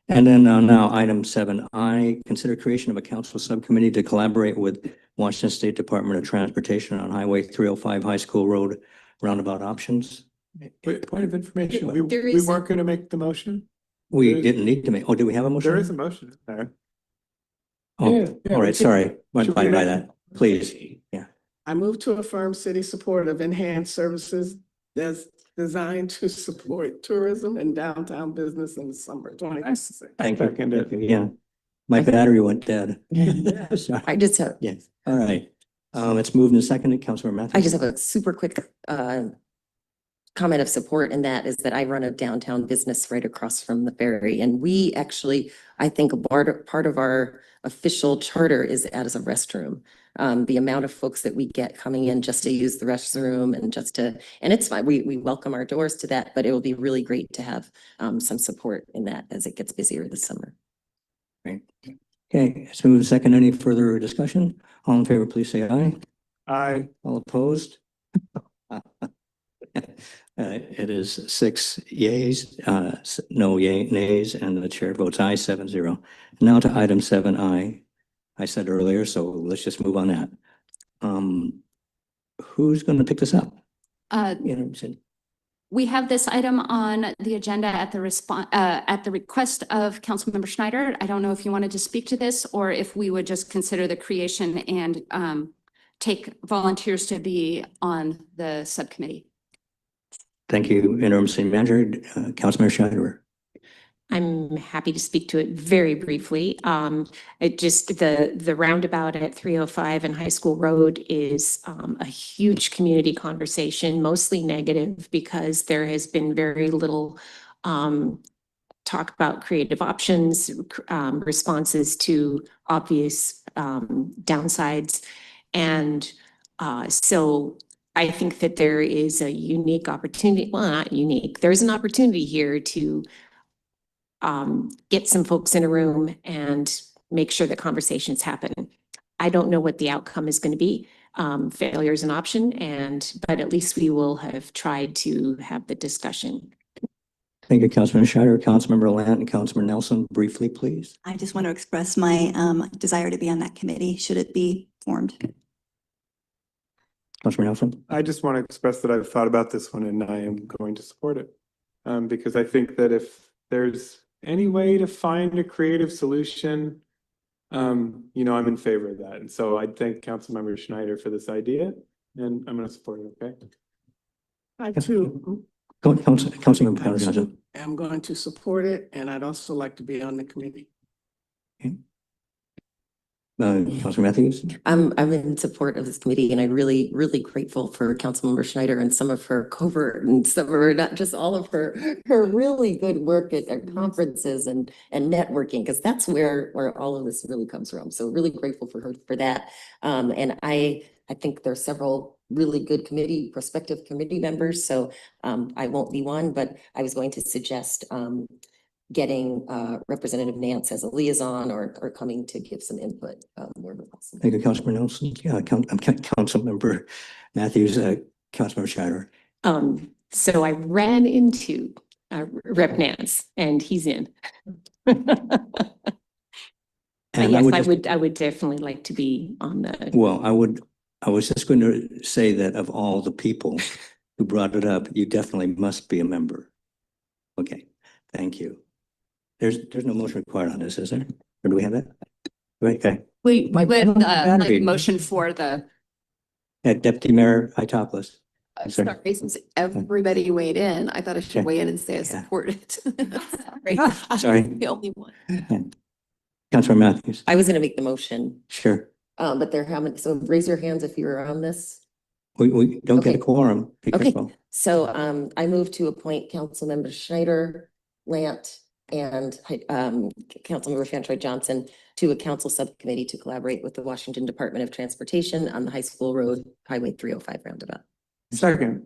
And then now item 7I, consider creation of a council subcommittee to collaborate with Washington State Department of Transportation on Highway 305 High School Road roundabout options. Wait, point of information, There we is- weren't gonna make the motion? We There is- didn't need to make, do we have a motion? There is a motion in there. Oh, Yeah, all right, sorry. Went Should by we make- that. Please. Yeah. I move to affirm city support of enhanced services that's designed to support tourism and downtown business in the summer 2026. Thank you. Thank you. Yeah. My battery went dead. Sorry. I just have, Yes. All right. It's moved and seconded. Councilmember Matthews. I just have a super quick comment of support, and that is that I run a downtown business right across from the ferry. And we actually, I think a part of our official charter is as a restroom. The amount of folks that we get coming in just to use the restroom and and it's fine. We welcome our doors to that, but it will be really great to have some support in that as it gets busier this summer. Great. Okay, it's moved and seconded. Any further discussion? All in favor, please say aye. Aye. All opposed? It is 6 yeas, no nays, and the chair votes aye, 7-0. Now to item 7I. I said earlier, so let's just move on that. Who's going to pick this up? We have this item on the agenda at the request of Councilmember Schneider. I don't know if you wanted to speak to this or if we would just consider the creation and take volunteers to be on the subcommittee. Thank you, Interim City Manager, Councilmember Schneider. I'm happy to speak to it very briefly. It just, the roundabout at 305 and High School Road is a huge community conversation, mostly negative because there has been very little talk about creative options, responses to obvious downsides. And so I think that there is a unique opportunity, well, not unique, there's an opportunity here to get some folks in a room and make sure that conversations happen. I don't know what the outcome is going to be. Failure is an option, but at least we will have tried to have the discussion. Thank you, Councilman Schneider, Councilmember Lant, and Councilmember Nelson. Briefly, please. I just want to express my desire to be on that committee, should it be formed. Councilmember Nelson. I just want to express that I've thought about this one and I am going to support it. Because I think that if there's any way to find a creative solution, I'm in favor of that. And so I thank Councilmember Schneider for this idea and I'm going to support it, okay? I too Councilmember Johnson. am going to support it, and I'd also like to be on the committee. Councilmember Matthews. I'm in support of this committee, and I'm really, really grateful for Councilmember Schneider and some of her covert and some of her, not just all of her really good work at conferences and networking, because that's where all of this really comes from. So really grateful for her for that. And I think there are several really good prospective committee members. So I won't be one, but I was going to suggest getting Representative Nance as a liaison or coming to give some input wherever possible. Thank you, Councilmember Nelson. Councilmember Matthews, Councilmember Schneider. So I ran into Rep Nance, and he's in. But yes, I would definitely like to be on the. Well, I was just going to say that of all the people who brought it up, you definitely must be a member. Okay, thank you. There's no motion required on this, is there? Or do we have that? Right, okay. We would battery. motion for the. Deputy Mayor Itopoulos. Sorry, since everybody weighed in, I thought I should weigh in and say I support it. Sorry. The only one. Councilor Matthews. I was going to make the motion. Sure. But there haven't, so raise your hands if you're on this. We don't get a quorum. Be careful. So I move to appoint Councilmember Schneider, Lant, and Councilmember Fantroy Johnson to a council subcommittee to collaborate with the Washington Department of Transportation on the High School Road Highway 305 roundabout. Second.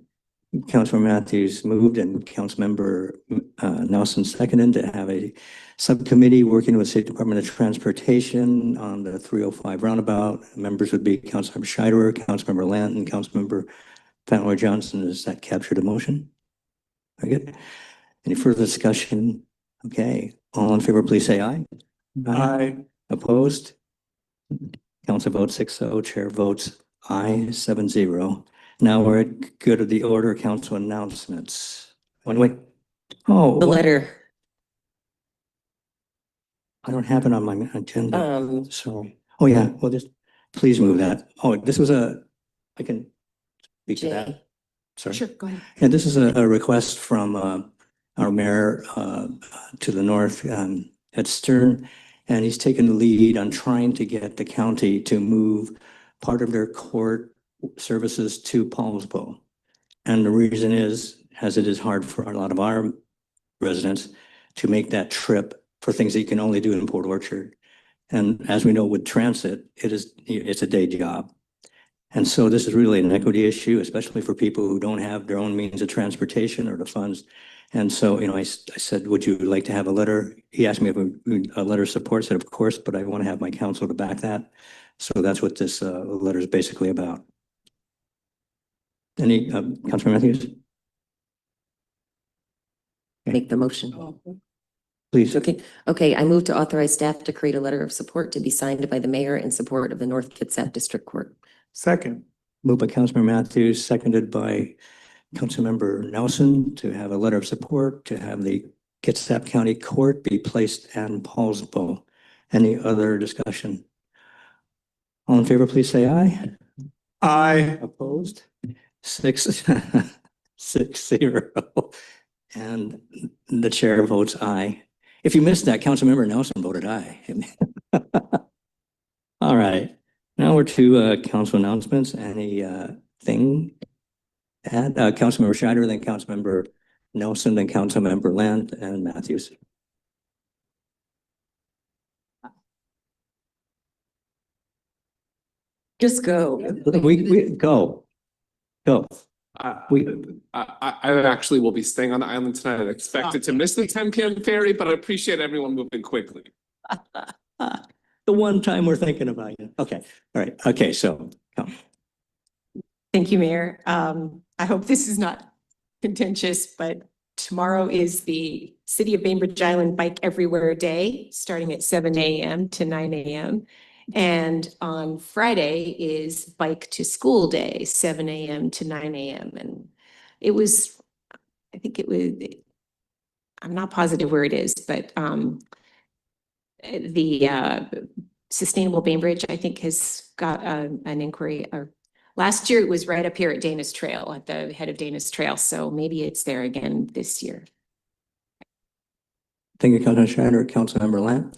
Councilor Matthews moved and Councilmember Nelson seconded to have a subcommittee working with State Department of Transportation on the 305 roundabout. Members would be Councilmember Scheiderer, Councilmember Lanton, Councilmember Fenway Johnson. Does that capture the motion? Very good. Any further discussion? Okay, all in favor, please say aye. Aye. Opposed? Council votes 6-0, chair votes aye 7-0. Now we're at good of the order, council announcements. One way. Oh, The what? letter. I don't have it on my agenda. Sorry. Oh, yeah, well, just please move that. Oh, this was I can speak to that. Jay. Sorry. Sure, go ahead. Yeah, this is a request from our mayor to the north, Ed Stern, and he's taken the lead on trying to get the county to move part of their court services to Paulsbo. And the reason is, as it is hard for a lot of our residents to make that trip for things that you can only do in Port Orchard. And as we know with transit, it's a day job. And so this is really an equity issue, especially for people who don't have their own means of transportation or the funds. And so, I said, would you like to have a letter? He asked me if a letter of support. I said, of course, but I want to have my council to back that. So that's what this letter is basically about. Any, Councilor Matthews? Make the motion. Please. Okay, I move to authorize staff to create a letter of support to be signed by the mayor in support of the North Kitsap District Court. Second. Moved by Councilmember Matthews, seconded by Councilmember Nelson to have a letter of support to have the Kitsap County Court be placed in Paulsbo. Any other discussion? All in favor, please say aye. Aye. Opposed? 6-0. And the chair votes aye. If you missed that, Councilmember Nelson voted aye. All right. Now we're to council announcements. Any thing to add? Councilmember Scheider, then Councilmember Nelson, then Councilmember Land and Matthews. Just go. We go. I actually will be staying on the island tonight. I expected to miss the 10 p.m. ferry, but I appreciate everyone moving quickly. The one time we're thinking about you. Okay. All right. Okay. So. Thank you, Mayor. I hope this is not contentious, but tomorrow is the City of Bainbridge Island Bike Everywhere Day, starting at 7 a.m. to 9 a.m. And on Friday is Bike to School Day, 7 a.m. to 9 a.m. And it was, I'm not positive where it is, but the Sustainable Bainbridge, I think, has got an inquiry. Last year, it was right up here at Dana's Trail, at the head of Dana's Trail. So maybe it's there again this year. Thank you, Councilor Scheider. Councilmember Lamb.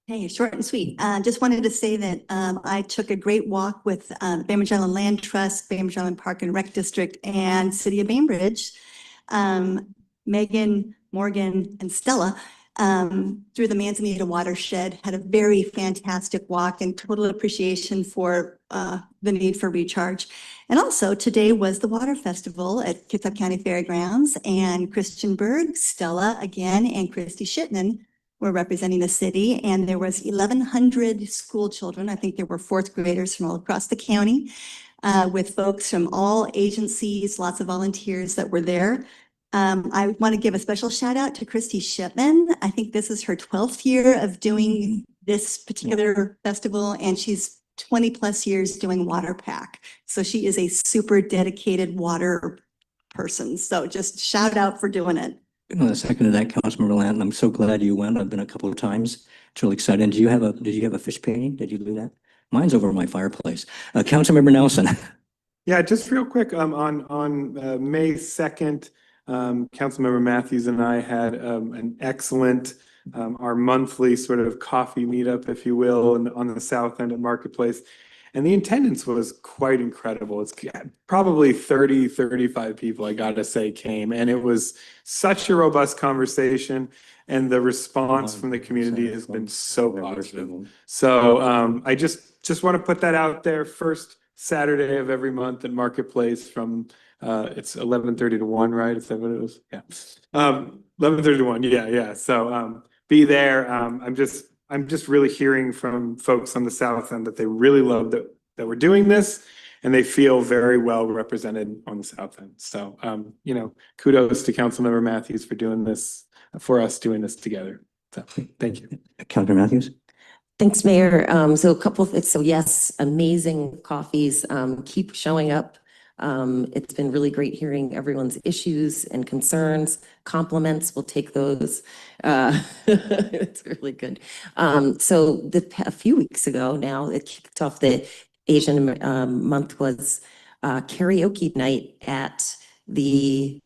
Hey, short and sweet. Just wanted to say that I took a great walk with Bainbridge Island Land Trust, Bainbridge Island Park and Rec District, and City of Bainbridge. Megan, Morgan, and Stella through the Manzanita watershed had a very fantastic walk and total appreciation for the need for recharge. And also today was the Water Festival at Kitsap County Fairgrounds, and Christian Berg, Stella again, and Christy Shipman were representing the city, and there was 1,100 school children. I think there were fourth graders from all across the county with folks from all agencies, lots of volunteers that were there. I want to give a special shout out to Christy Shipman. I think this is her 12th year of doing this particular festival, and she's 20 plus years doing Water Pack. So she is a super dedicated water person. So just shout out for doing it. Second to that, Councilmember Land. I'm so glad you went. I've been a couple of times. It's really exciting. Did you have a fish painting? Did you do that? Mine's over my fireplace. Councilmember Nelson. Yeah, just real quick, on May 2nd, Councilmember Matthews and I had an excellent, our monthly sort of coffee meetup, if you will, on the south end of Marketplace. And the attendance was quite incredible. It's probably 30, 35 people, I gotta say, came. And it was such a robust conversation. And the response from the community has been so positive. So I just want to put that out there. First Saturday of every month in Marketplace from it's 11:30 to 1, right? Is that what it was? Yeah. 11:30 to 1. Yeah. So be there. I'm just really hearing from folks on the south end that they really love that we're doing this, and they feel very well represented on the south end. So kudos to Councilmember Matthews for doing this, for us doing this together. So thank you. Councilor Matthews? Thanks, Mayor. So a couple of things. So yes, amazing coffees. Keep showing up. It's been really great hearing everyone's issues and concerns, compliments. We'll take those. It's really good. So a few weeks ago now, it kicked off the Asian month was karaoke night at the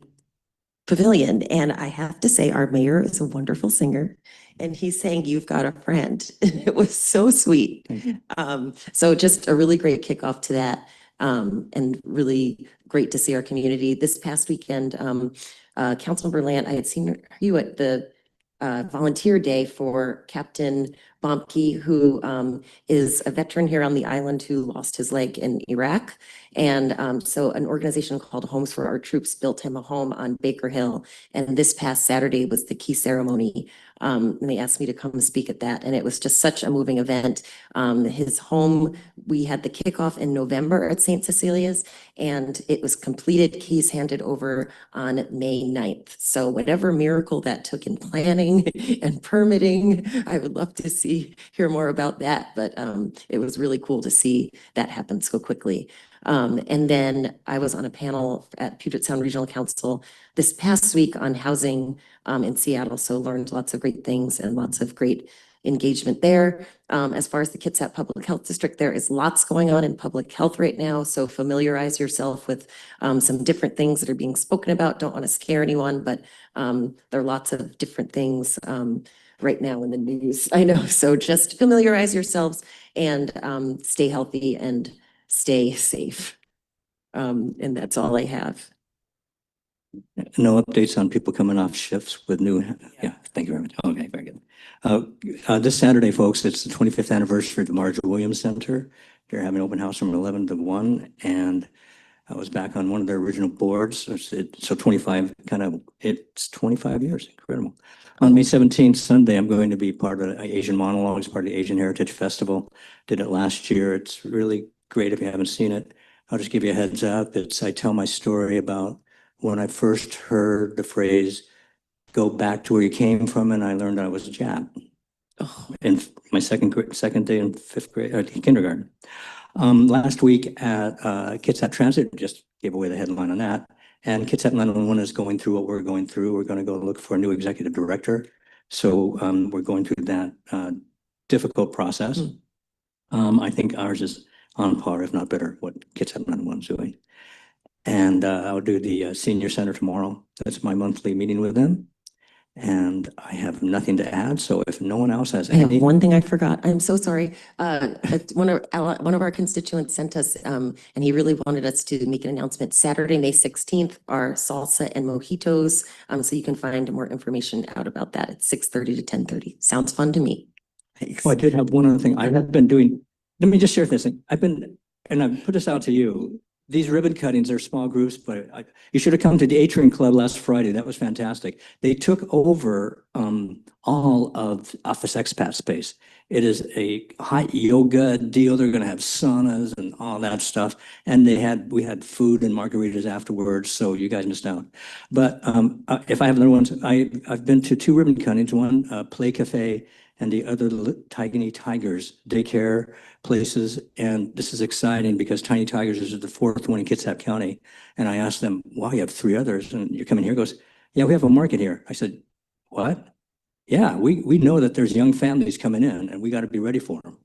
Pavilion. And I have to say, our mayor is a wonderful singer. And he's saying, "You've got a friend." It was so sweet. So just a really great kickoff to that. And really great to see our community. This past weekend, Councilmember Lant, I had seen you at the volunteer day for Captain Bomke, who is a veteran here on the island who lost his leg in Iraq. And so an organization called Homes for Our Troops built him a home on Baker Hill. And this past Saturday was the key ceremony. And they asked me to come speak at that. And it was just such a moving event. His home, we had the kickoff in November at St. Cecilia's, and it was completed, keys handed over on May 9th. So whatever miracle that took in planning and permitting, I would love to hear more about that. But it was really cool to see that happen so quickly. And then I was on a panel at Puget Sound Regional Council this past week on housing in Seattle. So learned lots of great things and lots of great engagement there. As far as the Kitsap Public Health District, there is lots going on in public health right now. So familiarize yourself with some different things that are being spoken about. Don't want to scare anyone, but there are lots of different things right now in the news. I know. So just familiarize yourselves and stay healthy and stay safe. And that's all I have. No updates on people coming off shifts with new, yeah, thank you very much. Okay, very good. This Saturday, folks, it's the 25th anniversary of the Marjorie Williams Center. They're having an open house from 11 to 1, and I was back on one of their original boards. So 25, it's 25 years, incredible. On May 17th, Sunday, I'm going to be part of Asian Monologues, part of the Asian Heritage Festival. Did it last year. It's really great if you haven't seen it. I'll just give you a heads up. I tell my story about when I first heard the phrase, "Go back to where you came from," and I learned I was a Jap. In my second day in fifth grade, kindergarten. Last week at Kitsap Transit, just gave away the headline on that. And Kitsap 911 is going through what we're going through. We're going to go look for a new executive director. So we're going through that difficult process. I think ours is on par, if not better, what Kitsap 911 is doing. And I'll do the senior center tomorrow. That's my monthly meeting with them. And I have nothing to add. So if no one else has I have any, one thing I forgot. I'm so sorry. One of our constituents sent us, and he really wanted us to make an announcement. Saturday, May 16th, are salsa and mojitos. So you can find more information out about that at 6:30 to 10:30. Sounds fun to me. Thanks. oh, I did have one other thing. I have been doing, let me just share this thing. And I put this out to you. These ribbon cuttings are small groups, but you should have come to the Atrium Club last Friday. That was fantastic. They took over all of Office Expat space. It is a hot yoga deal. They're going to have saunas and all that stuff. And we had food and margaritas afterwards. So you guys missed out. But if I have another one, I've been to 2 ribbon cuttings, one Play Cafe and the other Tiny Tigers daycare places. And this is exciting because Tiny Tigers is the 4th one in Kitsap County. And I asked them, wow, you have 3 others and you're coming here? He goes, yeah, we have a market here. I said, what? Yeah, we know that there's young families coming in and we got to be ready for them.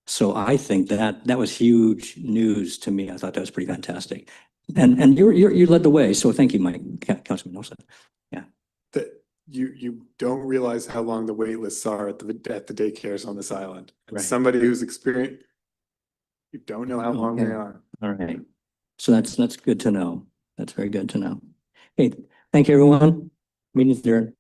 So I think that was huge news to me. I thought that was pretty fantastic. And you led the way. So thank you, Mike, Councilman Nelson. Yeah. You don't realize how long the wait lists are at the daycares on this island. And Right. somebody who's experienced, you don't know how long they are. All right. So that's good to know. That's very good to know. Hey, thank you, everyone. Meeting's adjourned.